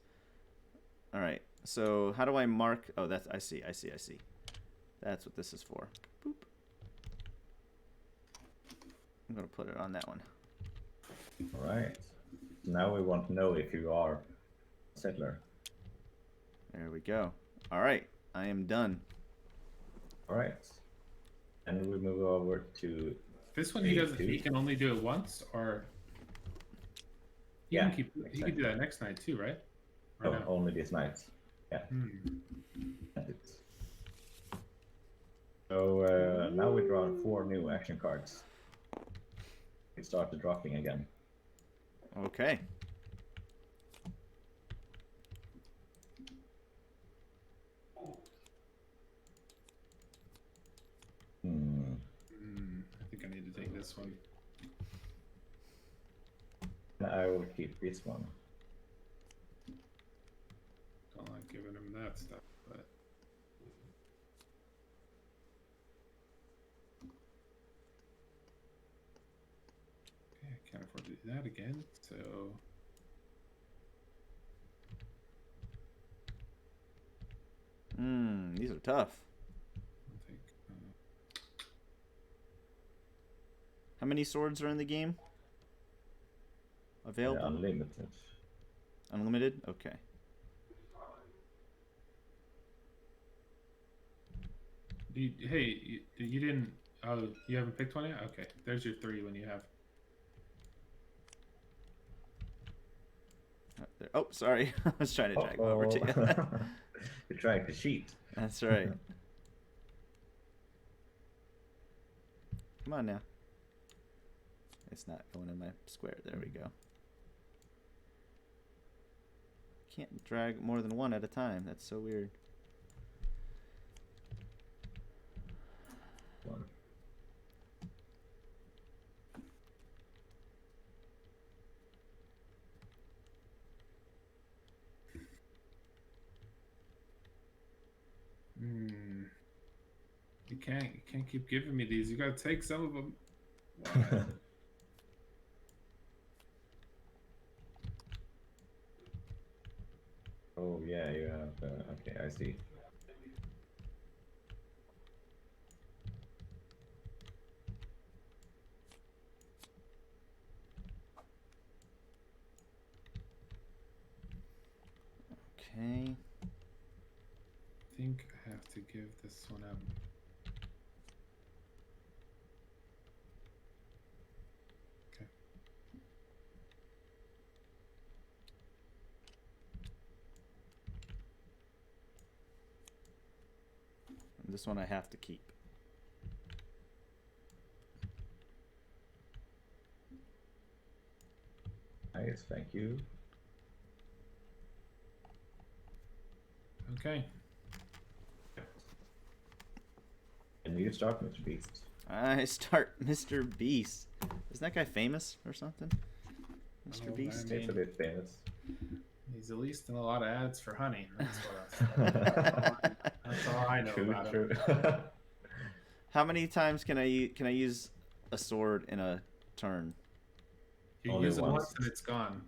All right. So how do I mark? Oh, that's I see. That's what this is for. Boop. I'm gonna put it on that one. All right. Now we want to know if you are a settler. There we go. All right. I am done. All right. And we move over to this one. He can only do it once, or he can do that next night too, right? Oh, no? Only this night. Yeah. So now we draw 4 new action cards. We start the dropping again. Okay. I think I need to take this one. I will keep this one. Don't like giving him that stuff, but okay, I can't afford to do that again. So these are tough. I think, how many swords are in the game? Available? Unlimited. Unlimited? Okay. you didn't. Oh, you haven't picked one yet. Okay, there's your 3 when you have. Oh, sorry. I was trying to drag over to you. You're trying to cheat. That's right. Come on now. It's not going in my square. There we go. Can't drag more than 1 at a time. That's so weird. You can't keep giving me these. You gotta take some of them. Oh yeah, you have. Okay, I see. Okay. I think I have to give this one up. Okay. And this one I have to keep. Nice, thank you. Okay. And you start, Mr. Beast. I start Mr. Beast. Isn't that guy famous or something? Mr. Beast? He's a bit famous. He's at least in a lot of ads for honey. That's all I know about him. How many times can I use a sword in a turn? You use it once and it's gone.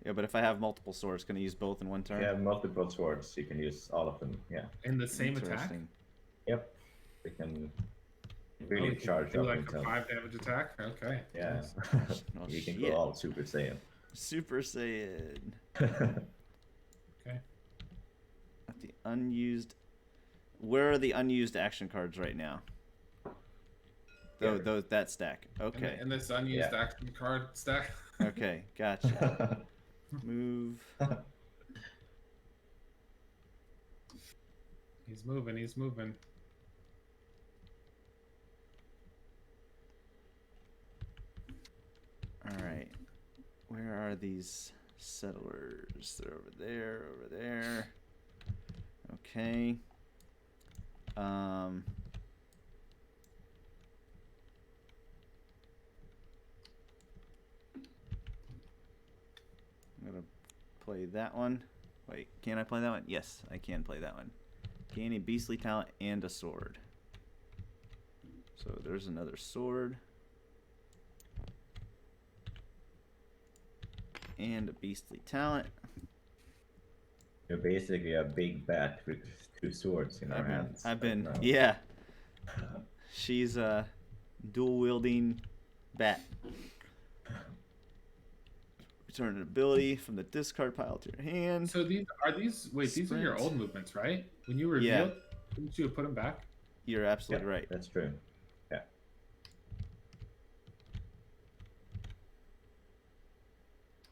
Yeah, but if I have multiple swords, can I use both in one turn? If you have multiple swords, you can use all of them. Yeah. In the same attack? Yep. They can really charge do up like until a 5 damage attack. Okay. Yeah. Oh, you can go all Super Saiyan. Super Saiyan. Okay. At the unused. Where are the unused action cards right now? Oh, that stack. Okay. And this unused action card stack. Okay, gotcha. Move. He's moving. He's moving. are these settlers? They're over there, over there. Okay. I'm gonna play that one. Wait, can I play that one? Yes, I can play that one. Gain a beastly talent and a sword. So there's another sword. And a beastly talent. You're basically a big bat with 2 swords in her hands. I've been, right now. yeah. She's a dual wielding bat. Return an ability from the discard pile to your hand. So these are your Sprint. old movements, right? When you revealed, didn't you put them back? You're absolutely Yeah, right. That's true. Yeah.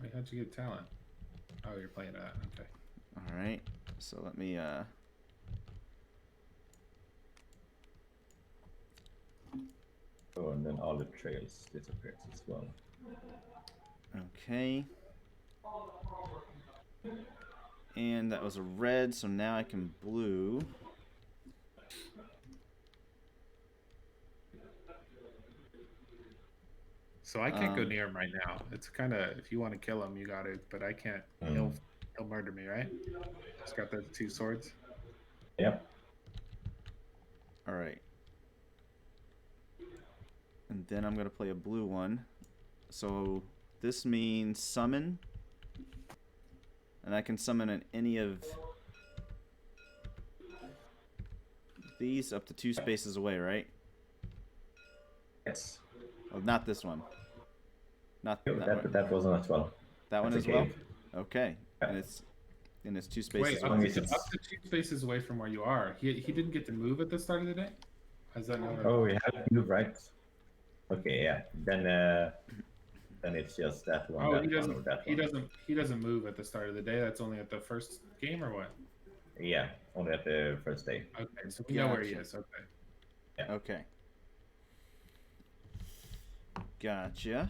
Wait, how'd you get talent? Oh, you're playing that. Okay. All right. So let me Oh, and then all the trails disappears as well. okay. And that was a red, so now I can blue. So I can't go near him right now. It's kind of, if you want to kill him, you got to, but I can't. He'll murder me, right? He's got the 2 swords. Yep. All right. And then I'm going to play a blue one. So this means summon. And I can summon in any of these up to 2 spaces away, right? Yes. Well, not this one. Not Oh, that one. that was as well. That one That's as a well? cave. Okay. Yeah. And it's 2 spaces Wait, away. up to 2 spaces away from where you are. He didn't get to move at the start of the day? Has that not? Oh, we have to move, right? Okay, yeah. Then it's just that one. Oh, that he one, doesn't. or that He one. doesn't. He doesn't move at the start of the day. That's only at the first game, or what? Yeah, only at the first day. Okay, so we know where he Gotcha. is. Okay. Okay. Gotcha.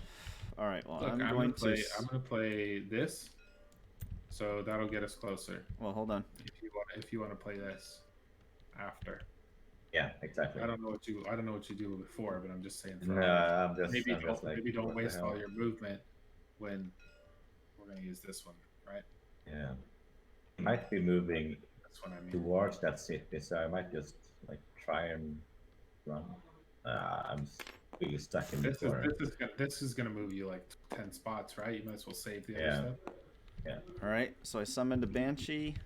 All right. Well, Look, I'm gonna going play. to. I'm gonna play this, so that'll get us closer. Well, hold on. If you want to play this after. Yeah, exactly. I don't know what you do before, but I'm just saying. No, I'm just. Maybe I'm just like, maybe don't what the waste hell? all your movement when we're gonna use this one, right? Yeah. Might be moving That's what I mean. towards that city, so I might just like try and run. I'm really stuck in the corner. This is gonna move you like 10 spots, right? You might as well save the Yeah. other stuff. Yeah. All right. So I summoned a banshee.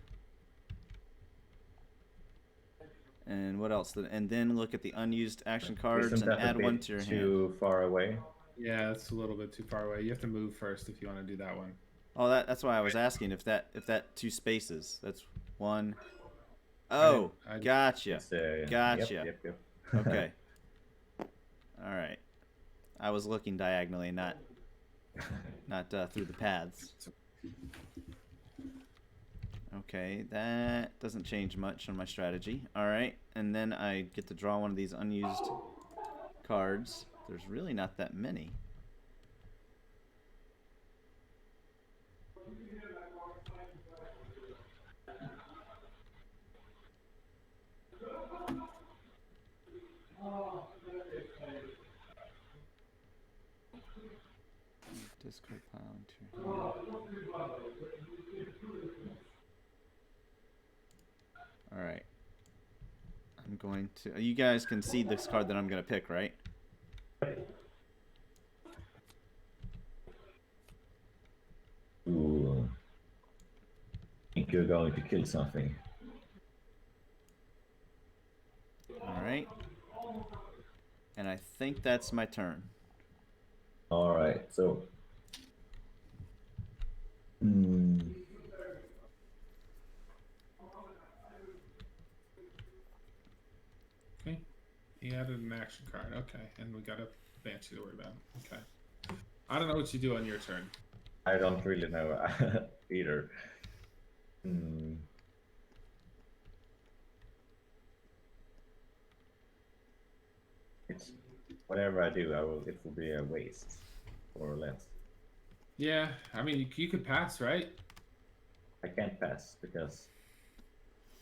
And what else? And then look at the unused action cards Isn't and that a add bit one to your hand. too far away? Yeah, that's a little bit too far away. You have to move first if you want to do that one. Oh, that's why I was asking if that 2 spaces. That's 1. Oh, I- gotcha. It's, Gotcha. Yep. Okay. All right. I was looking diagonally, not through the paths. Okay, that doesn't change much on my strategy. All right, and then I get to draw one of these unused cards. There's really not that many. Discard pile into your hand. All right. I'm going to. You guys can see this card that I'm going to pick, right? Ooh. I think you're going to kill something. All right. And I think that's my turn. All right, so. Okay. He added an action card. Okay, and we got a banshee to worry about. Okay. I don't know what you do on your turn. I don't really know either. It's whatever I do, it will be a waste, more or less. Yeah, I mean, you could pass, right? I can't pass because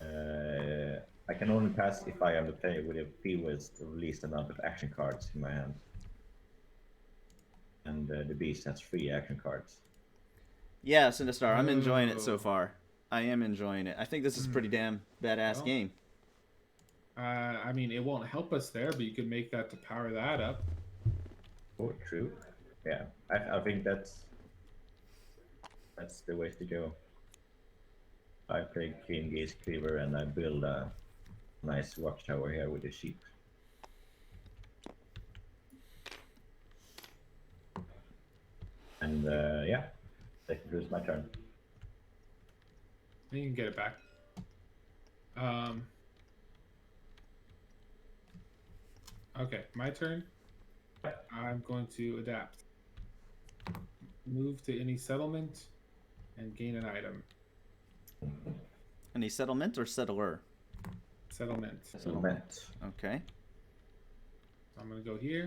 I can only pass if I am the player with the fewest or least amount of action cards in my hand. And the beast has 3 action cards. Yeah, Sindastar, I'm enjoying it so Oh. far. I am enjoying it. I think this is a pretty damn badass Well, game. I mean, it won't help us there, but you could make that to power that up. Oh, true. Yeah, I think that's the way to go. I play Green Gaze Cleaver and I build a nice watchtower here with the sheep. And yeah, that concludes my turn. You can get it back. Okay, my turn. I'm going to adapt. Move to any settlement and gain an item. Any settlement or settler? Settlement. Settlement. Okay. So I'm going to go here.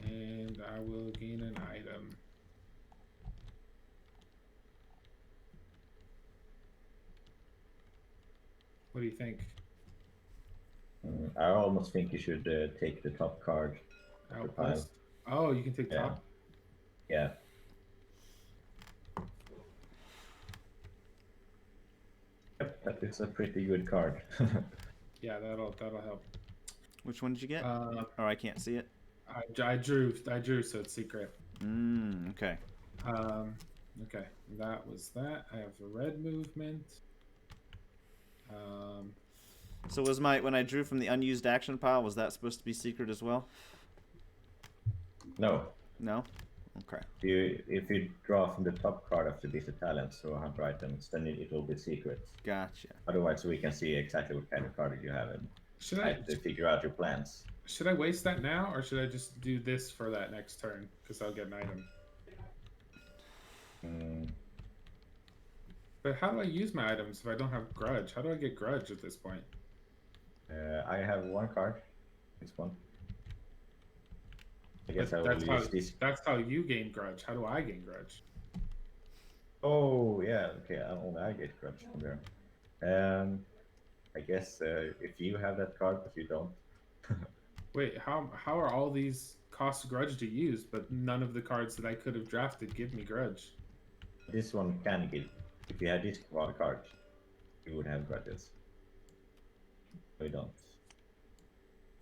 And I will gain an item. What do you think? I almost think you should take the top card. Outpost. Oh, you can take top. Yeah. Yep, that is a pretty good card. Yeah, that'll help. Which one did you get? Oh, I can't see it. I drew, so it's secret. Okay. Okay, that was that. I have the red movement. So was when I drew from the unused action pile, was that supposed to be secret as well? No. No? Okay. If you draw from the top card of the beast of talents or hunter items, then it will be secret. Gotcha. Otherwise, we can see exactly what kind of card you have and should I figure out your plans. Should I waste that now, or should I just do this for that next turn? Because I'll get an item. But how do I use my items if I don't have grudge? How do I get grudge at this point? I have 1 card. This one. I guess I will use this. That's how you gain grudge. How do I gain grudge? Oh yeah, okay. I get grudge from there. I guess if you have that card, but you don't. Wait, how are all these cost grudge to use, but none of the cards that I could have drafted give me grudge? This one can give. If you had this card, you would have grudges. We don't.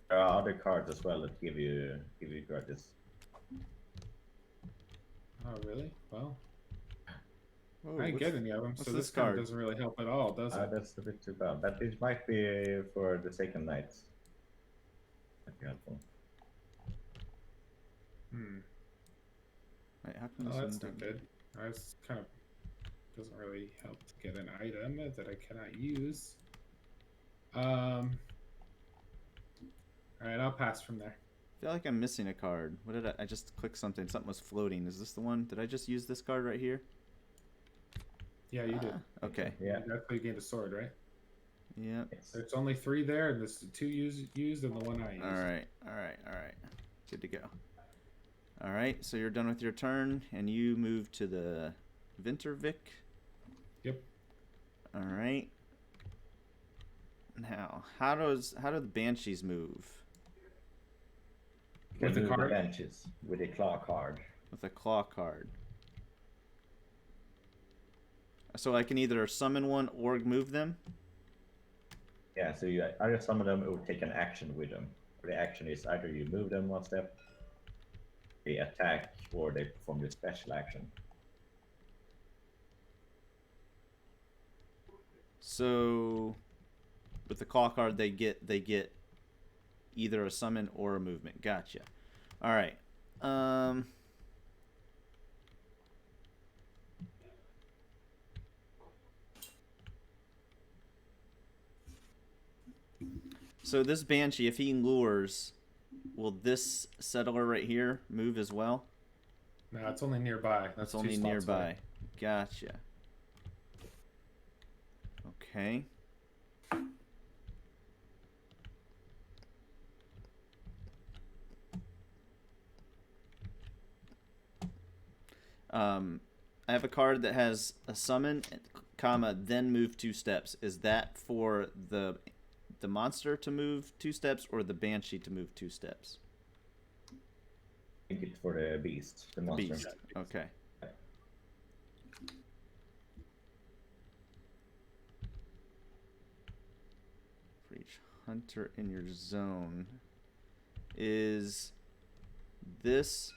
There are other cards as well that give you grudges. Oh really? Well, Oh, I didn't get any of them, so this card doesn't really help at all, does it? That's a bit too bad. But it might be for the second night. Might be helpful. Wait, how come that's not good. That's kind of doesn't really help to get an item that I cannot use. All right, I'll pass from there. I feel like I'm missing a card. What did I just clicked something? Something was floating. Is this the one? Did I just use this card right here? Yeah, you did. Okay. Yeah. That's how you gained a sword, right? Yep. There's only 3 there, and there's 2 used and the 1 I used. All right. Good to go. All right, so you're done with your turn, and you move to the Vintervik. Yep. All right. Now, how do the Banshees move? With the card? Benches with a claw card. With a claw card. So I can either summon one or move them? Yeah, so you either summon them or take an action with them. The action is either you move them 1 step, they attack, or they perform the special action. So with the claw card they get either a summon or a movement. Gotcha. All right. So this Banshee, if he lures, will this settler right here move as well? No, it's only nearby. That's only nearby. Away. Gotcha. Okay. I have a card that has a summon, comma, then move 2 steps. Is that for the monster to move 2 steps or the banshee to move 2 steps? I think it's for the beast. The monster. Beast. Okay. For each hunter in your zone. Is this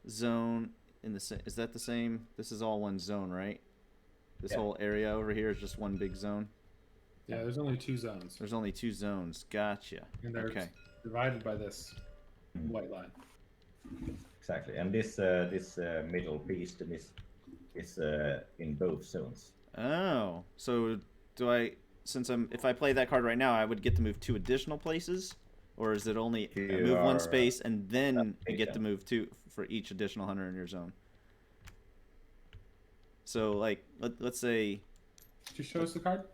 zone in the same? Is that the same? This is all one zone, right? This whole area over here is just one big zone. Yeah, there's only 2 zones. There's only 2 zones. Gotcha. And they're Okay. divided by this white line. Exactly, and this middle beast is in both zones. Oh, so do I? If I play that card right now, I would get to move 2 additional places, or is it only move 1 space and then you get to move 2 for each additional hunter in your zone? So like, let's say. Just show us the card.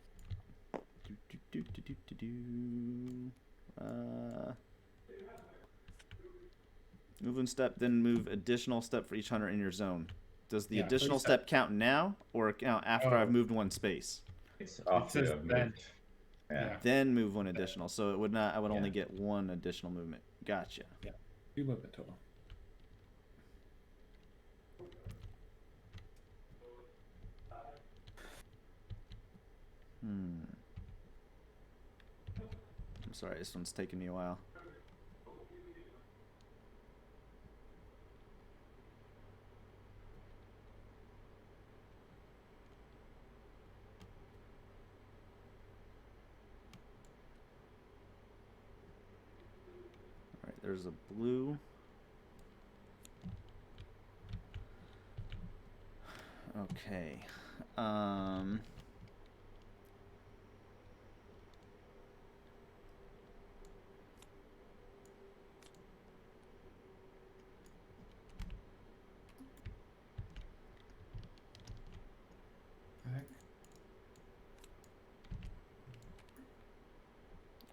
Move 1 step, then move additional step for each hunter in your zone. Does the additional 30 step count now or count after I've moved 1 space? It's after says you've then. moved. Yeah. Then move 1 additional. So it would not. I would only get 1 additional movement. Gotcha. 2 movement total. I'm sorry, this one's taking me a while. Alright, there's a blue. Okay.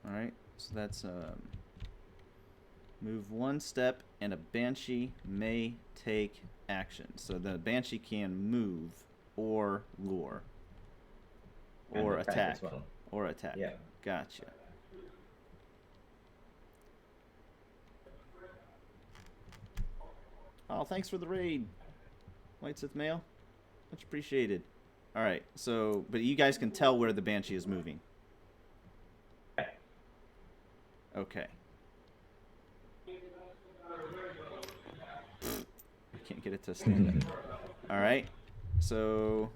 Alright, so that's move 1 step and a banshee may take action. So the banshee can move or lure or And attack. as well. Or attack. Yeah. Gotcha. Oh, thanks for the raid, White Sith Mail. Much appreciated. Alright, so, but you guys can tell where the banshee is moving. Okay. I can't get it to stand up. Alright, so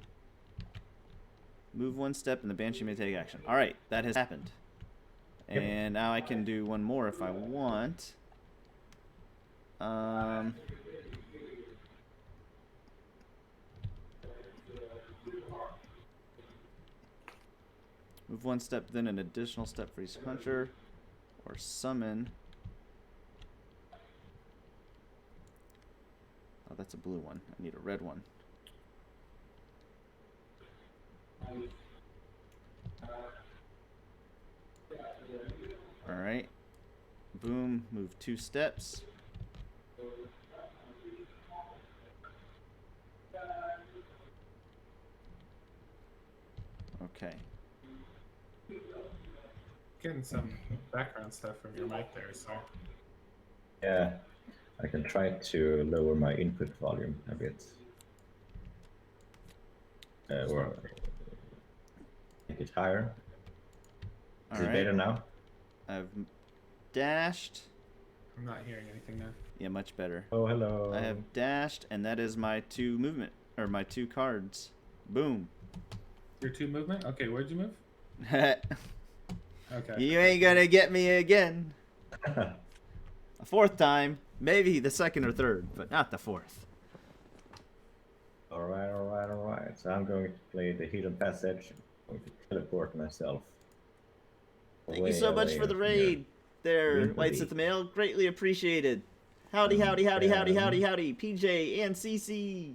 move 1 step and the banshee may take action. Alright, that has happened. And now I can do 1 more if I want. Move 1 step, then an additional step for each hunter, or summon. Oh, that's a blue one. I need a red one. Alright. Boom, move 2 steps. Okay. Getting some background stuff from your mic there, so. Yeah, I can try to lower my input volume a bit. Or make it higher. Is it better now? I've dashed. I'm not hearing anything now. Yeah, much better. Oh, hello. I have dashed, and that is my 2 movement, or my 2 cards. Boom. Your 2 movement? Okay, where'd you move? Okay. You ain't gonna get me again. A 4th time, maybe the 2nd or 3rd, but not the 4th. Alright. So I'm going to play the Hidden Passage. I'm going to teleport myself. Thank you so much for the raid there, White Sith Mail. Greatly appreciated. Howdy, PJ and CC.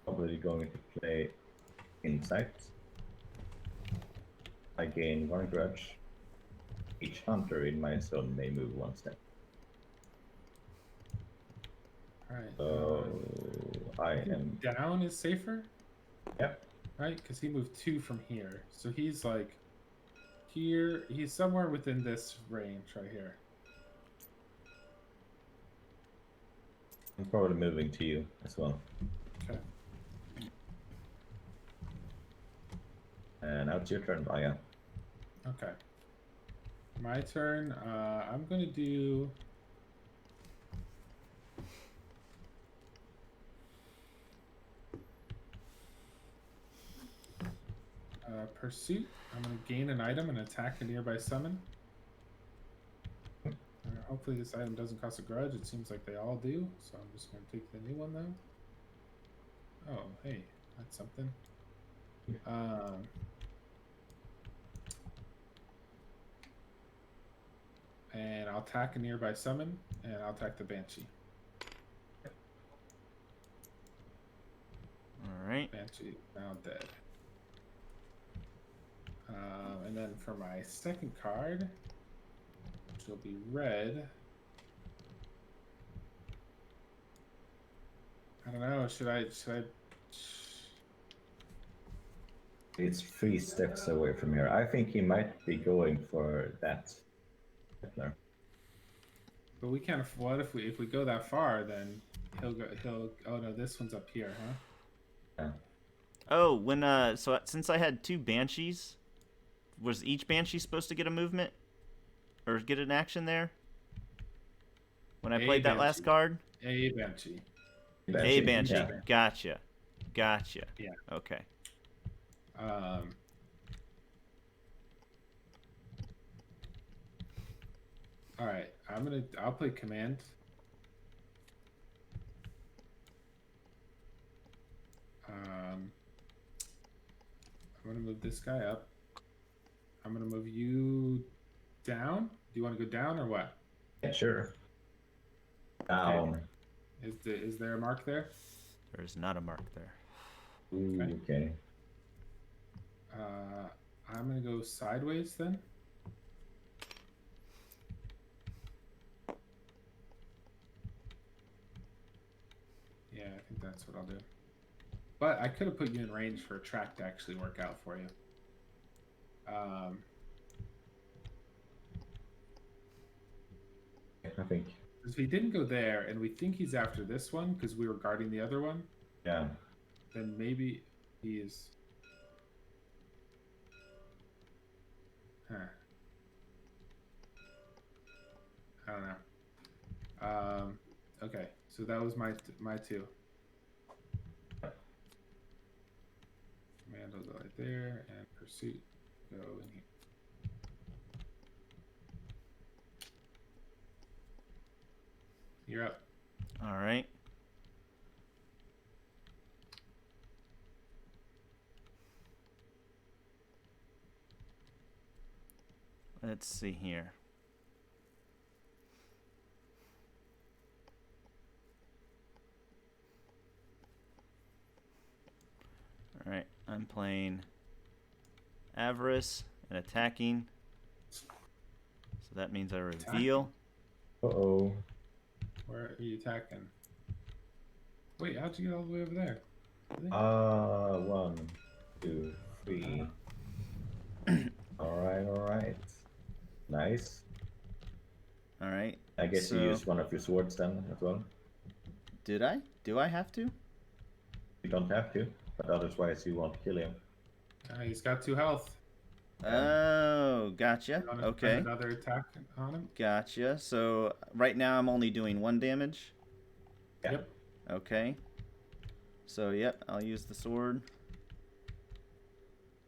Probably going to play Insight. I gain 1 grudge. Each hunter in my zone may move 1 step. Alright. So I am. Down is safer, Yep. right? Because he moved 2 from here, so he's like here. He's somewhere within this range right here. I'm probably moving to you as well. Okay. And now it's your turn, Aya. Okay. My turn. I'm gonna do. Pursuit. I'm gonna gain an item and attack a nearby summon. Hopefully this item doesn't cost a grudge. It seems like they all do, so I'm just gonna take the new one though. Oh, hey, that's something. And I'll attack a nearby summon, and I'll attack the Banshee. All right. Banshee now dead. And then for my second card, which will be red. I don't know. Should I? It's 3 steps away from here. I think he might be going for that. Hitler. But we can't. What if we go that far? Then he'll go. Oh no, this one's up here, huh? Yeah. Oh, when so since I had 2 banshees, was each banshee supposed to get a movement or get an action there? When I played that last card? A Banshee. A banshee. Yeah. Gotcha. Yeah. Okay. All right. I'll play command. I'm gonna move this guy up. I'm gonna move you down. Do you want to go down or what? Yeah, sure. Down. Is there a mark there? There is not a mark there. Ooh, okay. I'm gonna go sideways then. Yeah, I think that's what I'll do. But I could have put you in range for a track to actually work out for you. I think. If he didn't go there, and we think he's after this one because we were guarding the other one, Yeah. then maybe he is. Huh. I don't know. Okay, so that was my 2. Command will go right there, and pursuit go in here. You're up. All right. Let's see here. All right, I'm playing Avarice and attacking. So that means I reveal. Uh-oh. Where are you attacking? Wait, how'd you get all the way over there? 1, 2, 3. Alright. Nice. All right. I guess so, you used one of your swords then as well. Did I? Do I have to? You don't have to, but otherwise you won't kill him. He's got 2 health. Oh, gotcha. You wanna Okay. put another attack on him? Gotcha. So right now I'm only doing 1 damage. Yeah. Yep. Okay. So yep, I'll use the sword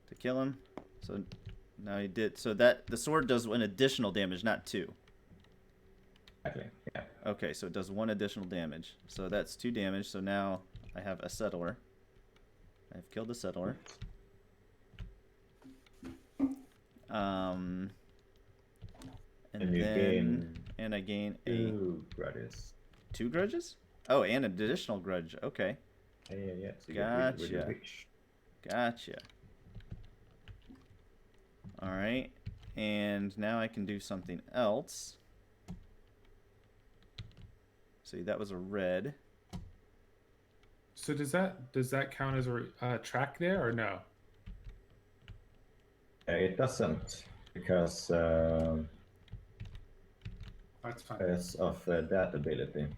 to kill him. So now he did. So that the sword does 1 additional damage, not 2. Exactly. Yeah. Okay, so it does 1 additional damage. So that's 2 damage. So now I have a settler. I've killed the settler. And you then I gain 2 grudges. 2 grudges? Oh, and an additional grudge. Okay. Yeah. So Gotcha. Gotcha. All right. And now I can do something else. See, that was a red. So does that count as a track there or no? It doesn't, because That's fine. of that ability.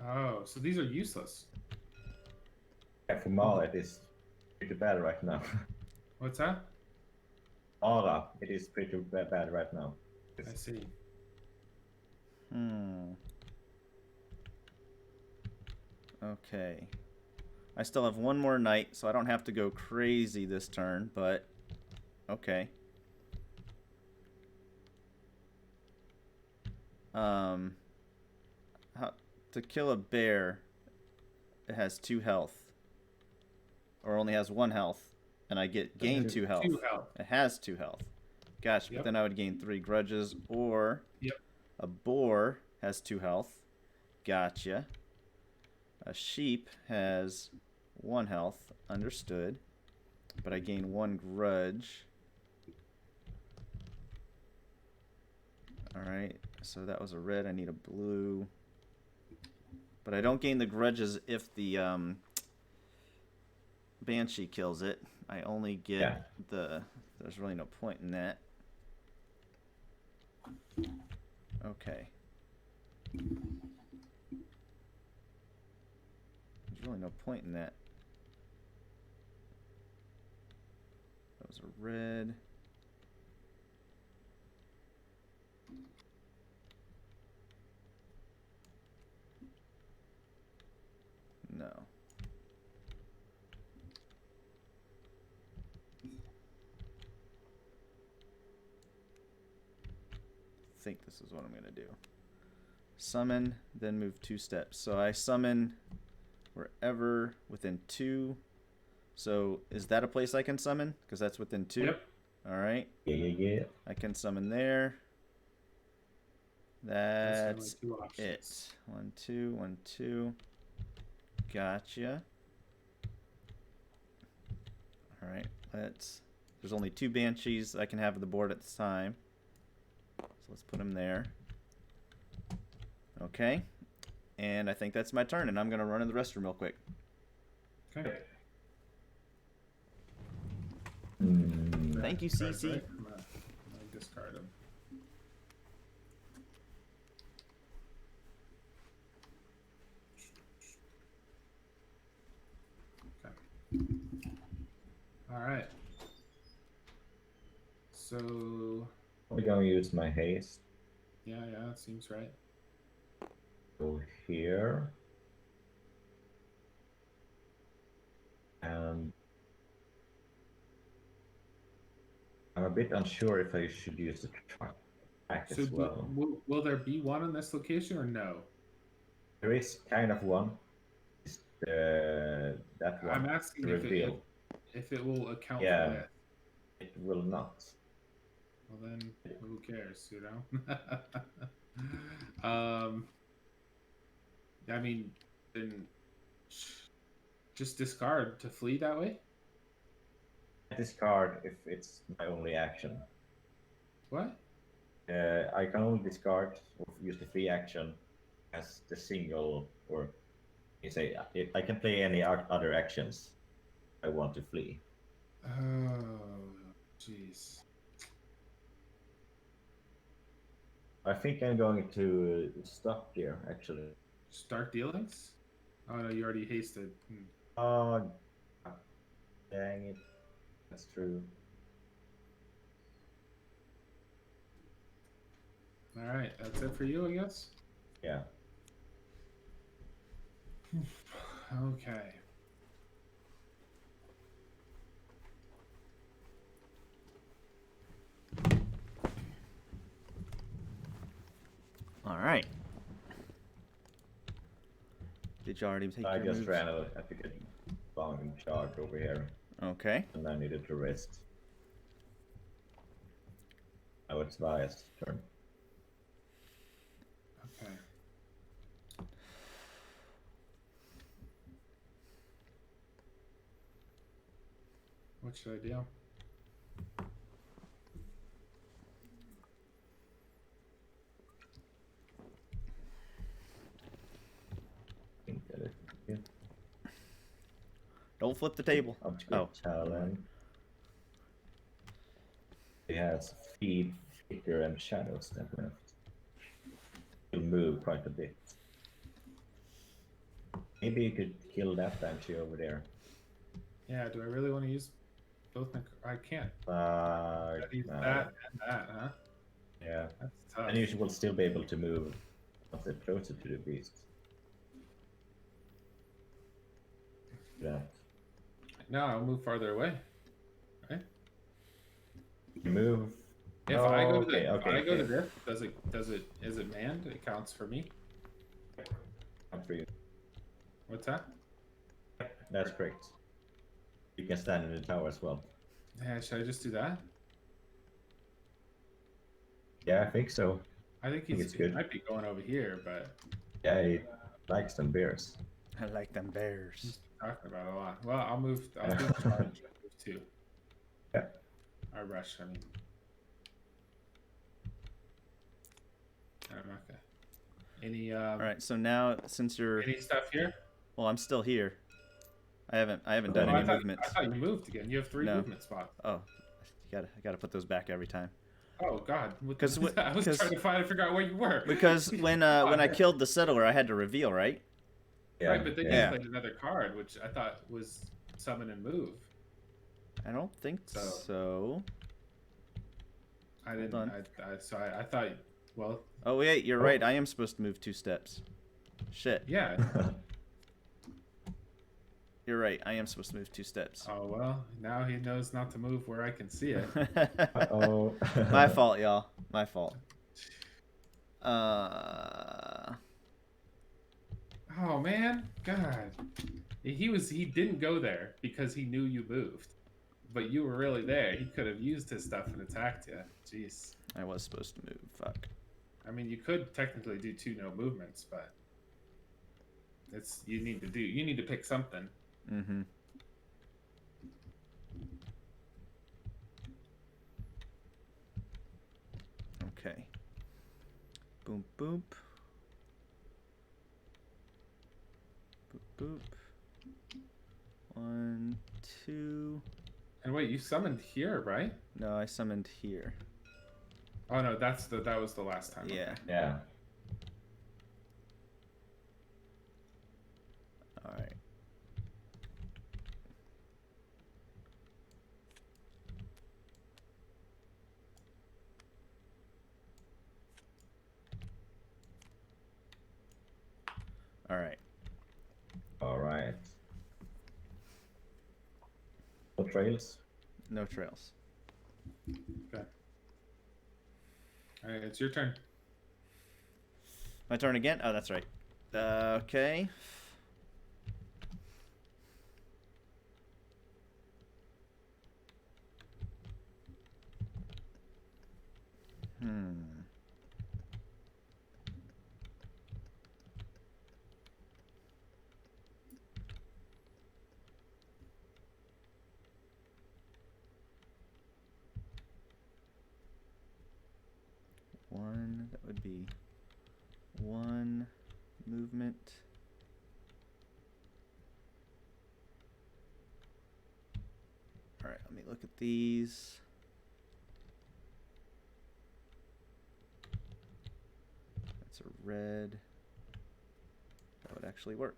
Oh, so these are useless. Yeah, for Mara, it is pretty bad right now. What's that? Mara, it is pretty bad right now. I see. Okay. I still have one more night, so I don't have to go crazy this turn, but okay. To kill a bear, it has 2 health. Or only has 1 health. And I gain 2 health. 2 health. It has 2 health. Gosh, but then I would gain 3 grudges. Or a boar has 2 health. Gotcha. A sheep has 1 health. Understood. But I gain 1 grudge. Alright, so that was a red. I need a blue. But I don't gain the grudges if the Banshee kills it. I only get the... There's really no point in that. Okay. There's really no point in that. That was a red. No. I think this is what I'm going to do. Summon, then move 2 steps. So I summon wherever within 2. So is that a place I can summon? Because that's within 2? Yep. Alright. Yeah. I can summon there. That's it. 1, 2, 1, 2. Gotcha. Alright, there's only 2 Banshees I can have on the board at this time. So let's put them there. Okay. And I think that's my turn, and I'm going to run in the restroom real quick. Okay. Thank you, CC. Right. I discard him. All right. So. I'm gonna use my haste. Yeah, that seems right. Go here. And I'm a bit unsure if I should use the track as well. Will there be one in this location or no? There is kind of one. It's that one. I'm asking if it will account for that. It will not. Well then, who cares, you know? I mean, then just discard to flee that way? Discard if it's my only action. What? I can only discard or use the free action as the single, or you say I can play any other actions I want to flee. Oh, jeez. I think I'm going to stop here, actually. Start dealings? Oh no, you already hasted. Oh, dang it. That's true. Alright, that's it for you, I guess? Yeah. Okay. All right. Did you already take I your just moves? ran out. I took a long charge over here. Okay. And I needed to rest. Now it's Vaya's turn. Okay. What should I do? I think that is good. Don't flip the table. Object Oh. talent. It has feed, flicker, and shadow step left. It'll move quite a bit. Maybe you could kill that banshee over there. Yeah, do I really want to use both? I can't. Use No. that and that, huh? Yeah. That's tough. And you will still be able to move a bit closer to the beast. Yeah. No, I'll move farther away. Right? Move. If Oh, I go to okay, if I go to okay. this, is it manned? It counts for me. Not for you. What's that? That's correct. You can stand in the tower as well. Yeah, should I just do that? Yeah, I think so. I think it's he good. might be going over here, but Yeah, he likes some bears. I like them bears. he's talking about it a lot. Well, I'll move. I'll do charge. I'll move too. Yeah. I rush. I mean, I'm okay. Any All right. So now, since you're, any stuff here? well, I'm still here. I haven't Oh, done I any thought, movements. I thought you moved again. You have 3 No. movement spots. Oh, I gotta put those back every time. Oh God! 'Cause I was trying to figure out where you were. Because when I killed the settler, I had to reveal, right? Yeah. Right, but then Yeah. you played another card, which I thought was summon and move. I don't think So- so. I didn't. on. I thought. Well, Oh wait, you're right. I am supposed to move 2 steps. Shit. yeah. You're right. I am supposed to move 2 steps. Oh well, now he knows not to move where I can see it. Oh. My fault, y'all. My fault. Oh man, God. He didn't go there because he knew you moved, but you were really there. He could have used his stuff and attacked you. Jeez. I was supposed to move. Fuck. I mean, you could technically do 2 no movements, but you need to pick something. Mm-hmm. Okay. Boom, boop. Boop, boop. 1, 2. And wait, you summoned here, right? No, I summoned here. Oh no, that was the last time. Yeah. Yeah. All right. All right. All right. No trails. No trails. Okay. All right, it's your turn. My turn again? Oh, that's right. Okay. That would be 1 movement. All right, let me look at these. That's a red. That would actually work.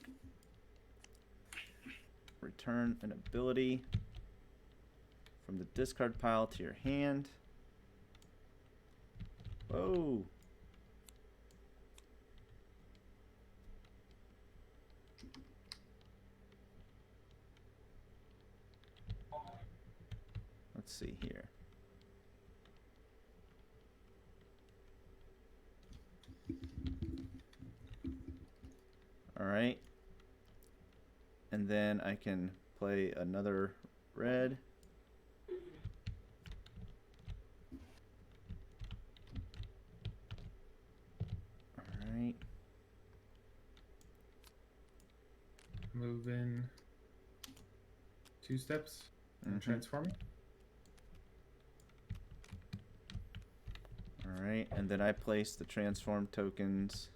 Return an ability from the discard pile to your hand. Whoa. Let's see here. All right. And then I can play another red. Alright. Move in 2 steps and transform. Alright, and then I place the transform tokens.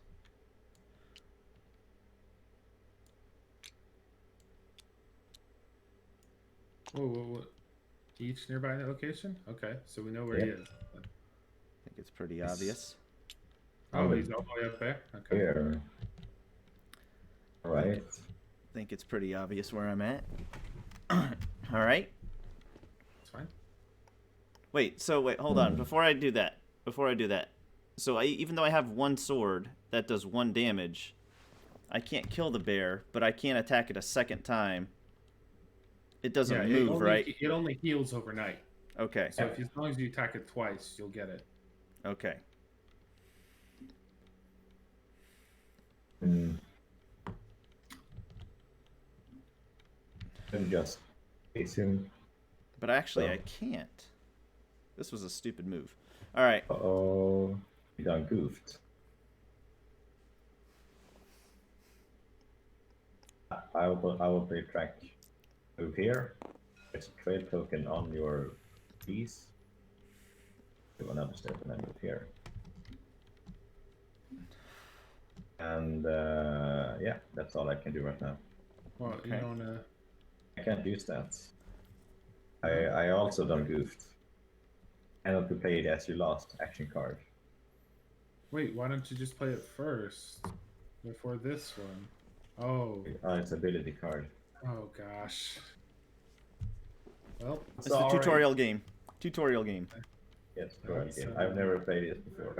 Whoa. Each nearby location? Okay, so we know where he Yep. is. I think it's pretty obvious. Oh, he's all the way up there? Okay. Here. Alright. I think it's pretty obvious where I'm at. All right. It's fine. Wait, hold on. Before I do that, so even though I have one sword that does 1 damage, I can't kill the bear, but I can't attack it a second time. It doesn't move, right? It only heals overnight. Okay. So as long as you attack it twice, you'll get it. Okay. And just assume. But actually, I can't. This was a stupid move. All right. Uh-oh. You done goofed. I will play track move here. It's a trade token on your piece. Do another step and then move here. And yeah, that's all I can do right now. Well, Okay. you don't. I can't use that. I also done goofed. Cannot be played as your last action card. Wait, why don't you just play it first before this one? Oh. It's ability card. Oh gosh. Well, It's a tutorial game. Tutorial game. Yes, correct. Yeah. I've never played it before.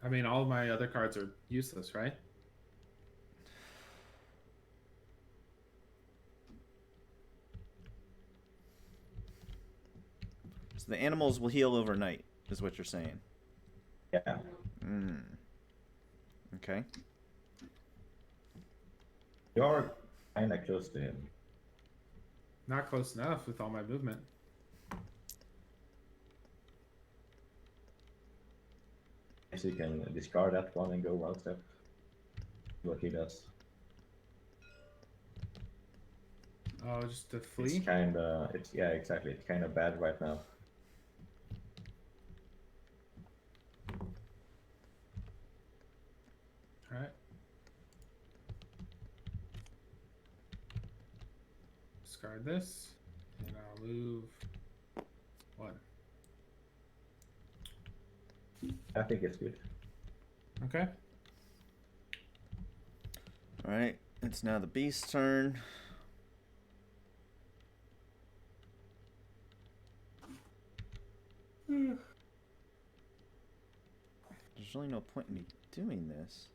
I mean, all of my other cards are useless, right? So the animals will heal overnight, is what you're saying. Yeah. Okay. You're kinda close to him. Not close enough with all my movement. So you can discard that one and go one step. What he does. Oh, just to flee? Yeah, exactly. It's kinda bad right now. Alright. Discard this, and I'll move 1. I think it's good. Okay. All right. It's now the beast's turn. There's really no point in me doing this.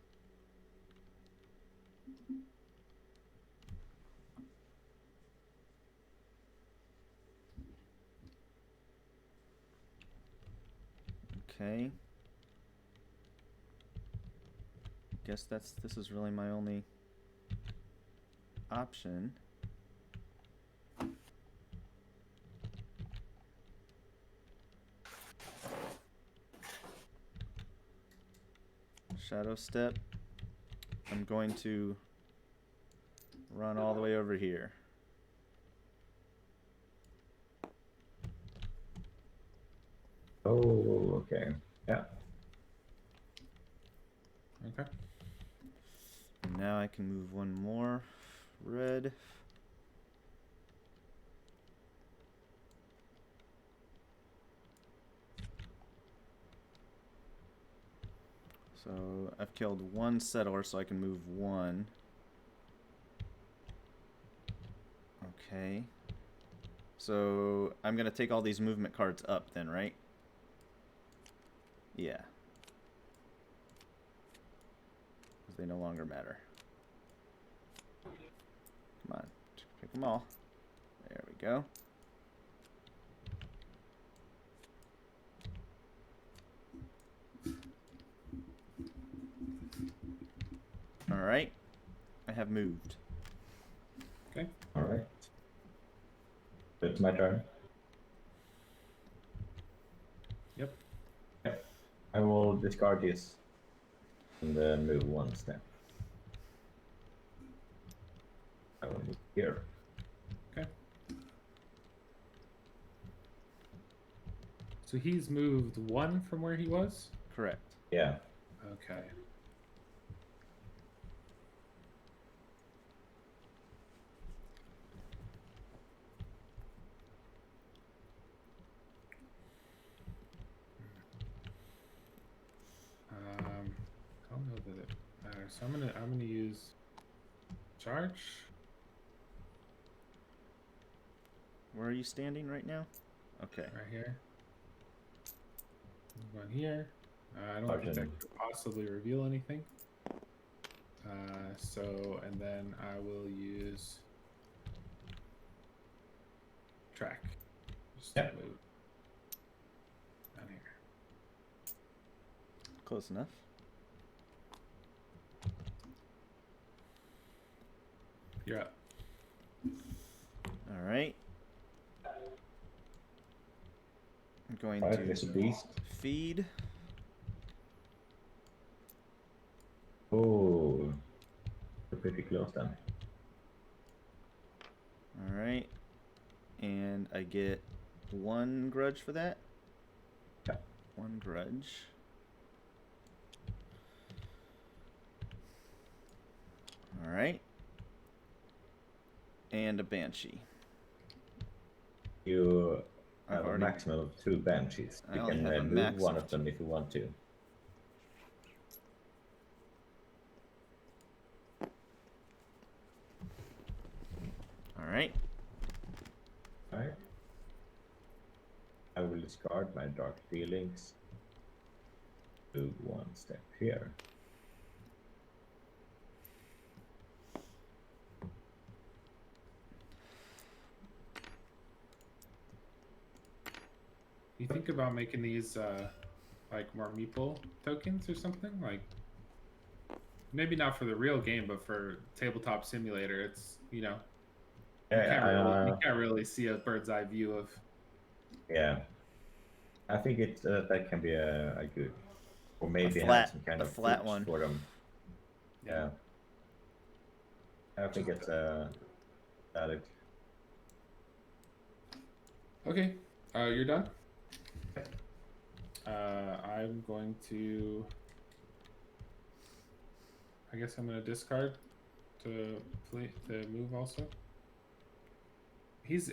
Okay. Guess this is really my only option. Shadow step. I'm going to run all the way over here. Oh, okay. Yeah. Okay. And now I can move 1 more red. So I've killed 1 settler, so I can move 1. Okay. So I'm gonna take all these movement cards up then, right? Yeah. Because they no longer matter. Come on, pick them all. There we go. Alright. I have moved. Okay. Alright. It's my turn. Yep. Yep. I will discard this and then move 1 step. I will move here. Okay. So he's moved 1 from where he was? Correct. Yeah. Okay. I don't know that it matters. So I'm gonna use charge. Where are you standing right now? Okay. Right here. Move on here. I don't think I could possibly reveal anything. And then I will use track. Just to move down here. Close enough. You're up. All right. I'm going There's a to beast. feed. Oh, we're pretty close then. All right. And I get 1 grudge for that. Yeah. 1 grudge. All right. And a banshee. You have a maximum of 2 banshees. You can move one of them if you want to. All right. Alright. I will discard my dark feelings. Move 1 step here. You think about making these like more meeple tokens or something? Like maybe not for the real game, but for tabletop simulator, it's you can't really see a bird's eye view of. Yeah, I think it that can be a good, or maybe flat, have some kind of flat one for them. Yeah, I think it's valid. Okay, you're done. I'm going to. I guess I'm going to discard to move also. He's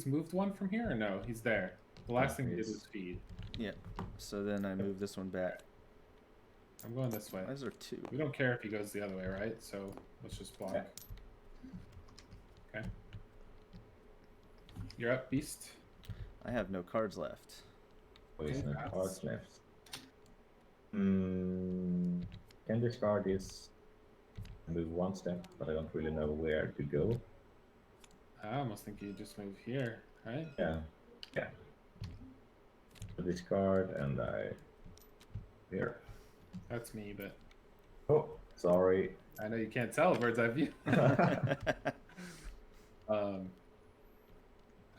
moved 1 from here or no? He's there. The last thing he did was feed. Yeah. So then I move this one back. I'm going this way. Why is there 2? We don't care if he goes the other way, right? So let's just block. Yeah. Okay. You're up, beast. I have no cards left. There's no cards left. Can discard this. Move 1 step, but I don't really know where to go. I almost think you just move here, right? Yeah. Yeah. So discard and I here. That's me, but oh, sorry. I know you can't tell bird's eye view.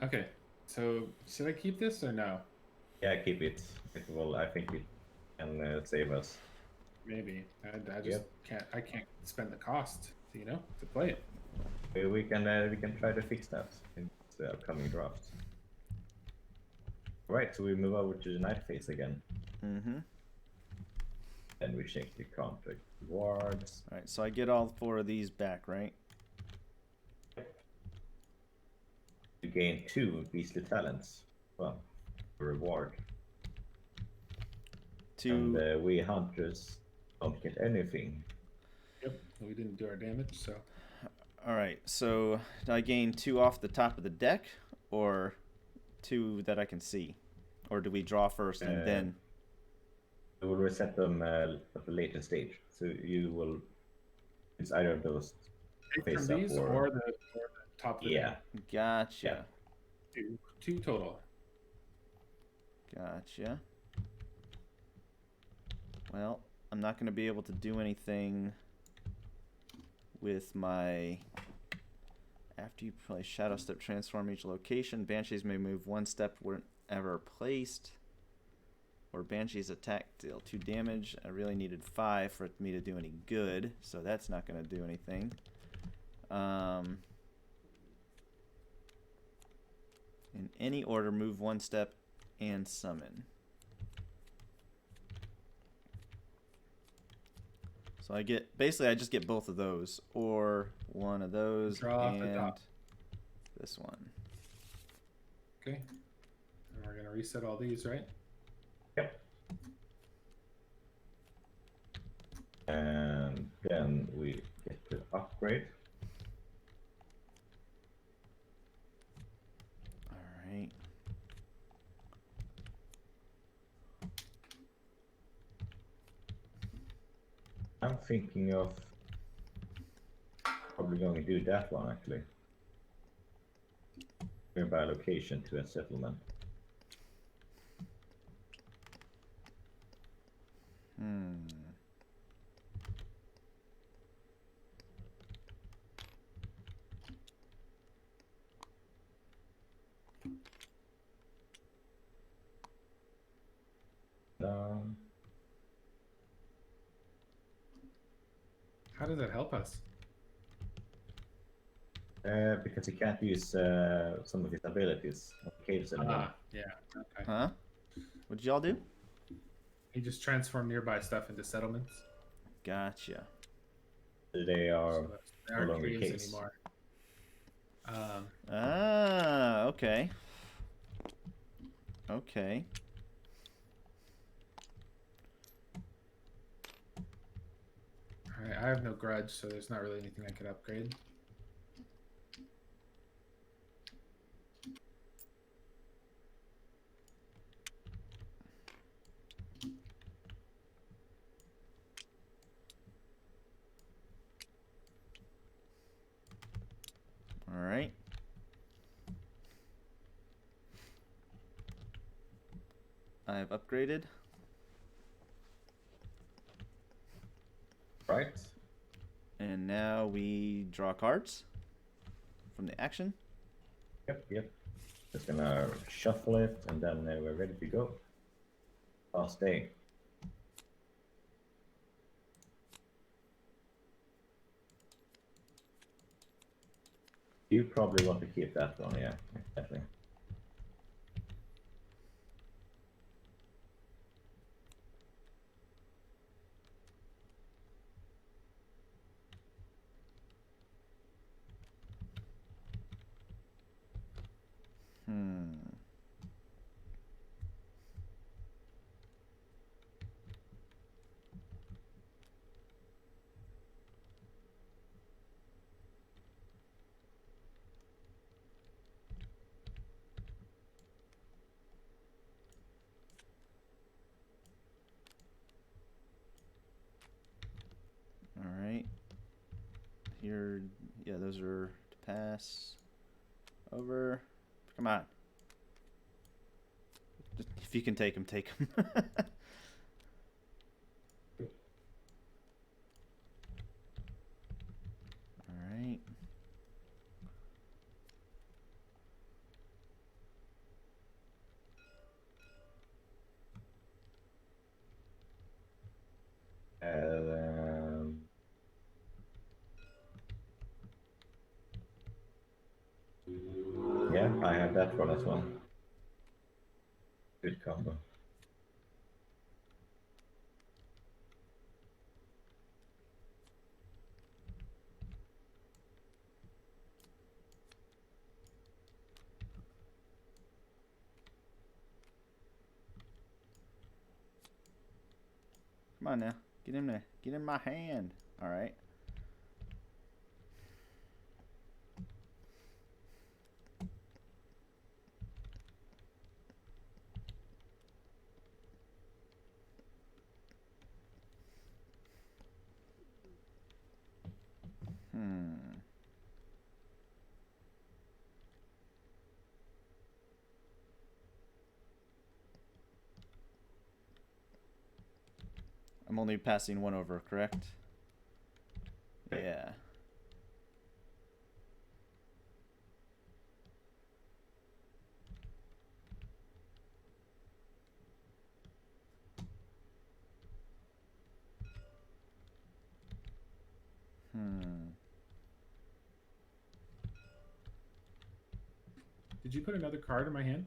Okay, so should I keep this or no? Yeah, keep it. It will. I think it can save us. Maybe. I just can't. I can't spend the cost, to play it. We can try to fix that in the upcoming draft. Right, so we move over to the night phase again. Mm-hmm. Then we check the contract rewards. All right, so I get all 4 of these back, right? You gain 2 beastly talents. Well, a reward. 2. And we hunters don't get anything. Yep, we didn't do our damage, so. All right, so do I gain 2 off the top of the deck, or 2 that I can see, or do we draw first and then? We will reset them at a later stage. So you will. It's either of those. From these or the top of the deck. Gotcha. Yeah. 2 total. Gotcha. Well, I'm not going to be able to do anything with my... After you play Shadow Step, transform each location. Banshees may move 1 step whenever placed. Or Banshees attack deal 2 damage. I really needed 5 for me to do any good, so that's not going to do anything. In any order, move 1 step and summon. So I get basically I just get both of those or one of those Draw off the and top. this one. Okay. And we're gonna reset all these, right? Yep. And then we get to upgrade. All right. I'm thinking of probably going to do that one actually. Nearby location to a settlement. How does that help us? Because he can't use some of his abilities on caves anymore. Yeah. Okay. Huh? What did y'all do? He just transformed nearby stuff into settlements. Gotcha. They are So they aren't no longer caves caves. anymore. Okay. Okay. Alright, I have no grudge, so there's not really anything I could upgrade. All right. I've upgraded. Right. And now we draw cards from the action. Yep. Just gonna shuffle it, and then we're ready to go. Last day. You probably want to keep that one, yeah, exactly. All right. Here, yeah, those are to pass over. Come on. Just, if you can take them, take them. All right. Yeah, I have that one as well. Good combo. Come on now. Get in there. Get in my hand. All right. I'm only passing one over, correct? Yeah. Did you put another card in my hand?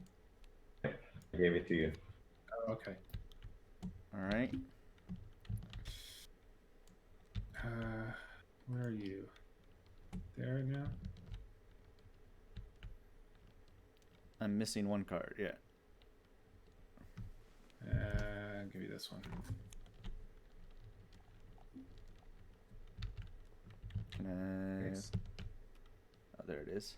I gave it to you. Oh, okay. All right. Where are you? There now? I'm missing one card, yeah. Give me this one. Can I... Yes. Oh, there it is.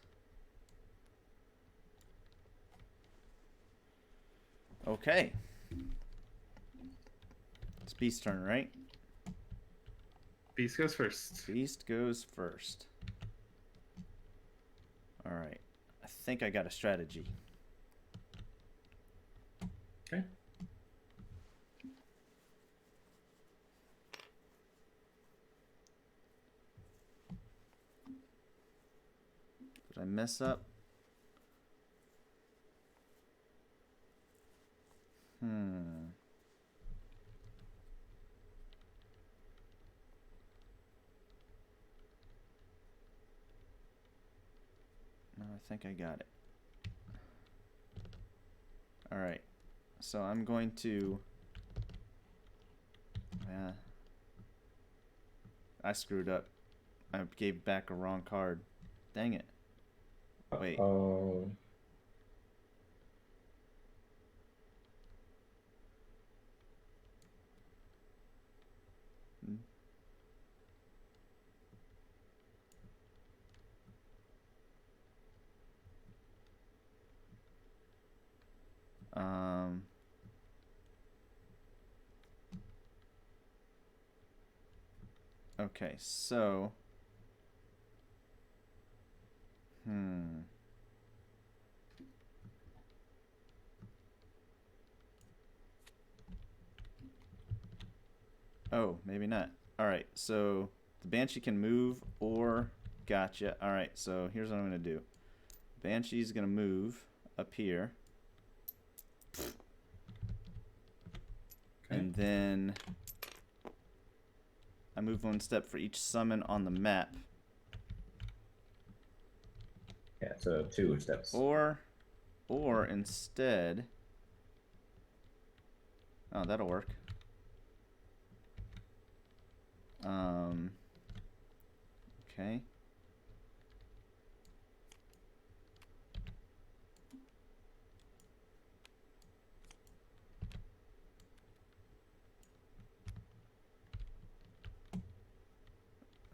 Okay. It's Beast's turn, right? Beast goes first. Beast goes first. Alright. I think I got a strategy. Okay. Did I mess up? No, I think I got it. Alright. So I'm going to... I screwed up. I gave back a wrong card. Dang it. Wait. Oh. Okay, so... Oh, maybe not. Alright, so the Banshee can move or... Gotcha. Alright, so here's what I'm going to do. Banshee's going to move up here. Okay. And then... I move one step for each summon on the map. Yeah, so 2 steps. Or instead... Oh, that'll work. Okay.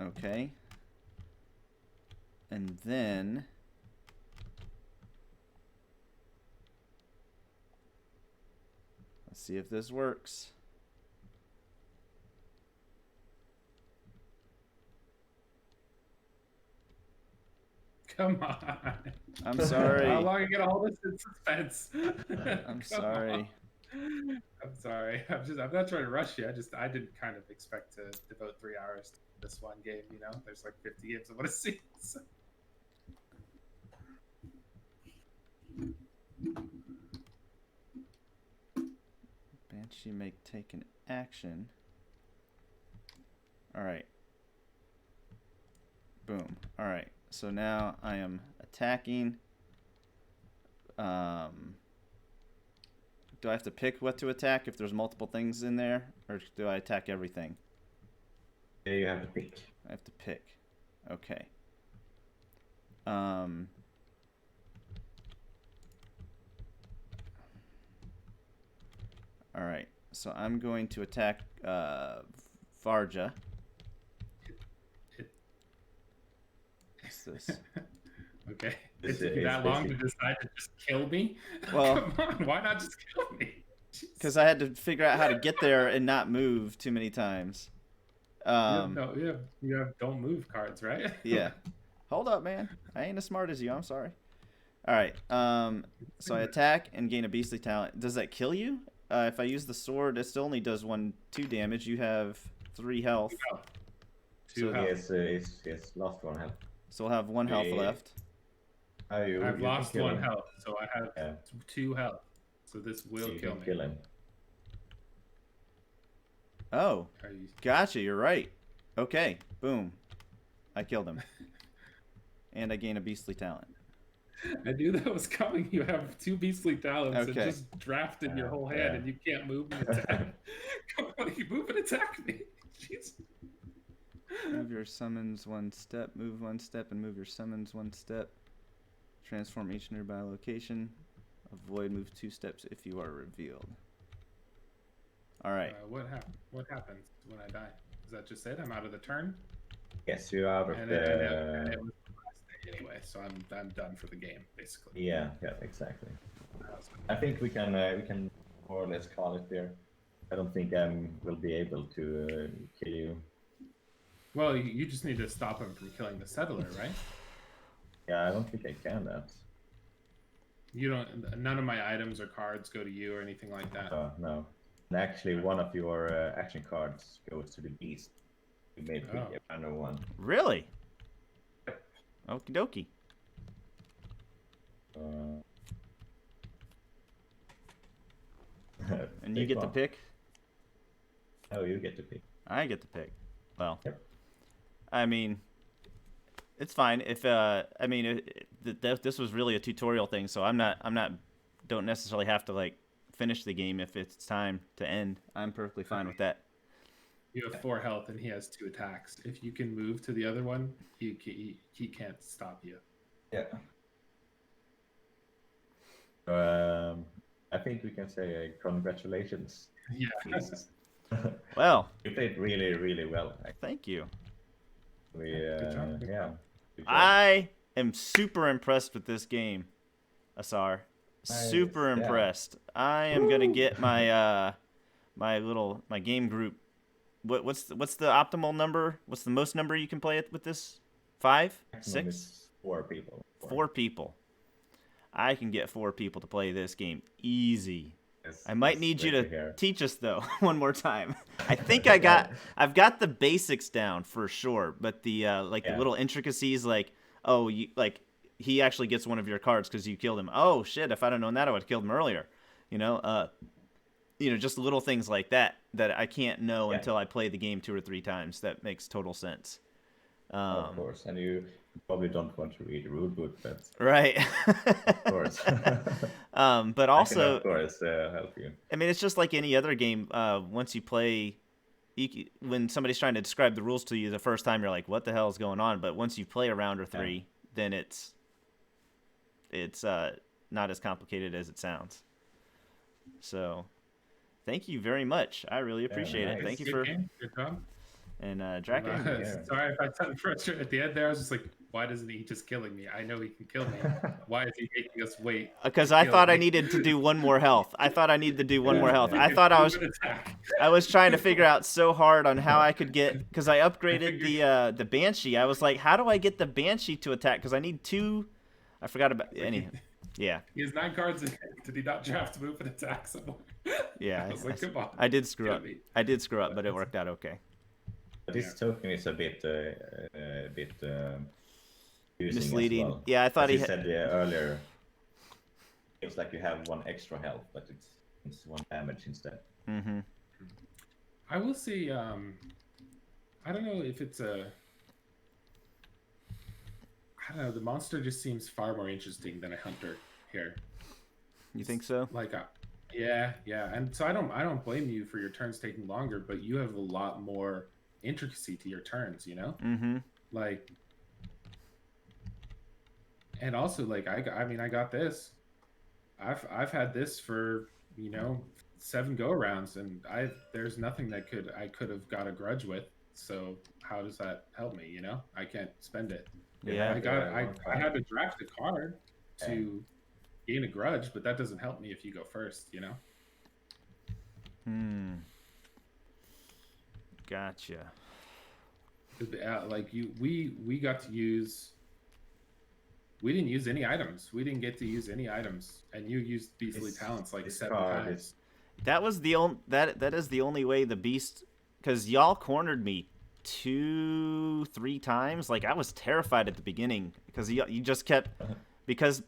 Okay. And then... Let's see if this works. Come on. I'm sorry. How long are you gonna hold us in suspense? I'm sorry. On. I'm sorry. I'm not trying to rush you. I didn't kind of expect to devote 3 hours to this one game, you know? There's like 50 games I want to see. So. Banshee may take an action. Alright. Boom. Alright. So now I am attacking. Do I have to pick what to attack if there's multiple things in there? Or do I attack everything? Yeah, you have to pick. I have to pick. Okay. Alright. So I'm going to attack Varja. What's this? Okay. This It took you that long to basically... decide to just kill me? Well, come on, why not just kill me? Because I had to figure out how to get there and not move too many times. You have don't move cards, right? Yeah. Hold up, man. I ain't as smart as you. I'm sorry. All right. So I attack and gain a beastly talent. Does that kill you? If I use the sword, it still only does 2 damage. You have 3 health. 2 health. Yes, lost 1 health. So we'll have 1 health left. I've lost 1 health, so I have 2 health. So this will kill me. Kill him. Oh, gotcha. You're right. Okay. Boom. I killed him. And I gain a beastly talent. I knew that was coming. You have 2 beastly talents Okay. and just drafted your whole hand, and you can't move and attack. Come on, you move and attack me. Jeez. Move your summons 1 step. Move 1 step and move your summons 1 step. Transform each nearby location. Avoid move 2 steps if you are revealed. All right. What happens when I die? Is that just it? I'm out of the turn. Yes, you're out of And the. it was the last day anyway, so I'm done for the game basically. Yeah, exactly. I think we can more or less call it there. I don't think I will be able to kill you. Well, you just need to stop him from killing the settler, right? Yeah, I don't think I can that. You don't. None of my items or cards go to you or anything like that. No. And actually, one of your action cards goes to the beast. You made pick a random one. Really? Okie dokie. And you get to pick? Oh, you get to pick. I get to pick. Well, yep. I mean, it's fine. If this was really a tutorial thing, so don't necessarily have to like finish the game if it's time to end. I'm perfectly fine with that. You have 4 health and he has 2 attacks. If you can move to the other one, he can't stop you. Yeah. I think we can say congratulations. Yeah. Well, you played really, really well. Thank you. Good job. I am super impressed with this game, Asar. Super impressed. I am gonna get my my game group. What's the optimal number? What's the most number you can play it with this? 5? 6? 4 people. 4 people. I can get 4 people to play this game easy. Yes, I might need you to teach us though one more time. I think I've got the basics down for sure, but the the little intricacies he actually gets one of your cards because you killed him. Oh shit! If I'd have known that, I would have killed him earlier. Just little things like that I can't know until I play the game 2 or 3 times. That makes total sense. Of course, and you probably don't want to read the rule book, but right. Of course. But also, I can, of course, help you. I mean, it's just like any other game. Once you play, when somebody's trying to describe the rules to you the first time, you're like, "What the hell is going on?" But once you play a round or 3, then it's not as complicated as it sounds. So, thank you very much. I really appreciate it. Thank you for. Good job. And Draken. Sorry if I sounded frustrated at the end there. I was just like, why doesn't he just killing me? I know he can kill me. Why is he making us wait? Because I thought I needed to do 1 more health. I thought I needed to do 1 more health. I thought I was trying to figure out so hard on how I could get, because I upgraded the Banshee. I was like, how do I get the Banshee to attack? Because I need 2. I forgot about any. Yeah. He has 9 cards in hand. Did he not draft to move and attack somewhere? Yeah. I was like, come on. I did screw up. I did screw up, but it worked out okay. This token is a bit misleading. As well. Yeah, I thought he said earlier. It's like you have 1 extra health, but it's 1 damage instead. Mm-hmm. I will say, I don't know if it's I don't know. The monster just seems far more interesting than a hunter here. You think so? Yeah, and so I don't blame you for your turns taking longer, but you have a lot more intricacy to your turns, Mm-hmm. And also I got this. I've had this for 7 go arounds, and there's nothing that I could have got a grudge with. So how does that help me? I can't spend it. Yeah, I had to draft a card to gain a grudge, but that doesn't help me if you go first. Gotcha. We got to use. We didn't use any items. We didn't get to use any items, and you used beastly talents 7 times. That was the only. That is the only way the beast, because y'all cornered me 2-3 times. I was terrified at the beginning because you just kept because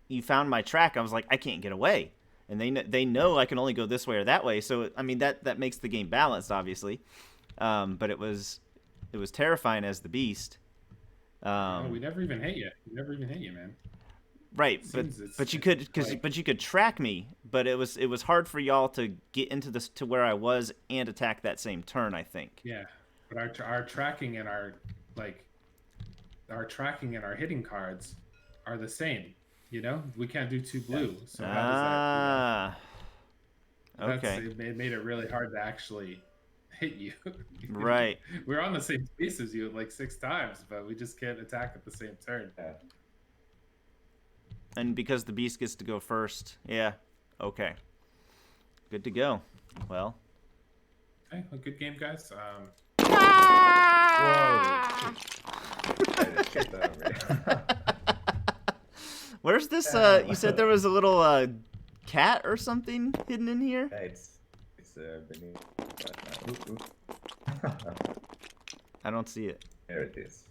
you found my track. I was like, I can't get away, and they know I can only go this way or that way. So I mean that makes the game balanced, obviously. But it was terrifying as the beast. We never even hit you. We never even hit you, man. Right, but you could track me. But it was hard for y'all to get into this to where I was and attack that same turn. I think. Yeah. But our tracking and our tracking and our hitting cards are the same. You know, we can't do 2 blue. So how does that? Okay. It made it really hard to actually hit you. Right. We're on the same space as you like 6 times, but we just can't attack at the same turn. And because the beast gets to go first. Yeah. Okay. Good to go. Well. Okay, well, good game, guys. Where's this? You said there was a little cat or something hidden in here. Yeah, it's beneath right now. I don't see it. There it is.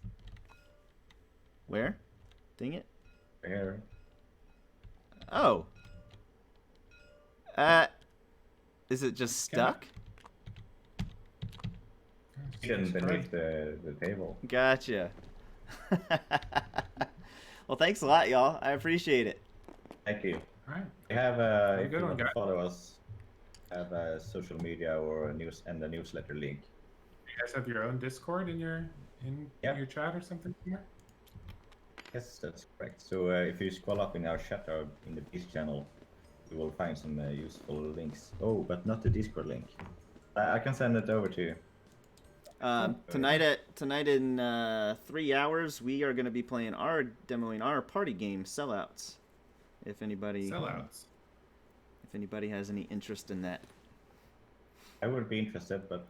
Where? Dang it. Here. Oh. Is it just stuck? Hidden beneath the table. Gotcha. Well, thanks a lot, y'all. I appreciate it. Thank you. All right. We have if good you one, want to guys. follow us, have a social media or a news and the newsletter link. You guys have your own Discord in your your chat or something? Yes, that's correct. So if you scroll up in our chat or in the Beast channel, you will find some useful links. Oh, but not the Discord link. I can send it over to you. Tonight in 3 hours, we are going to be demoing our party game, Sellouts. If anybody has any interest in that. I would be interested, but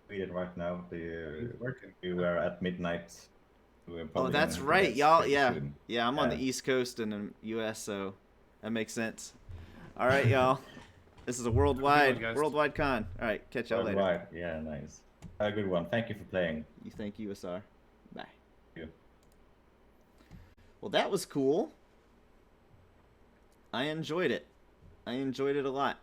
read it right now. We were at midnight. Oh, that's right, y'all. Yeah, yeah. I'm on the East Coast in the U.S., so that makes sense. All right, y'all. This is a worldwide con. All right, catch y'all later. Right. Yeah, nice. Have a good one. Thank you for playing. Thank you, SR. Bye. Thank you. Well, that was cool. I enjoyed it. I enjoyed it a lot.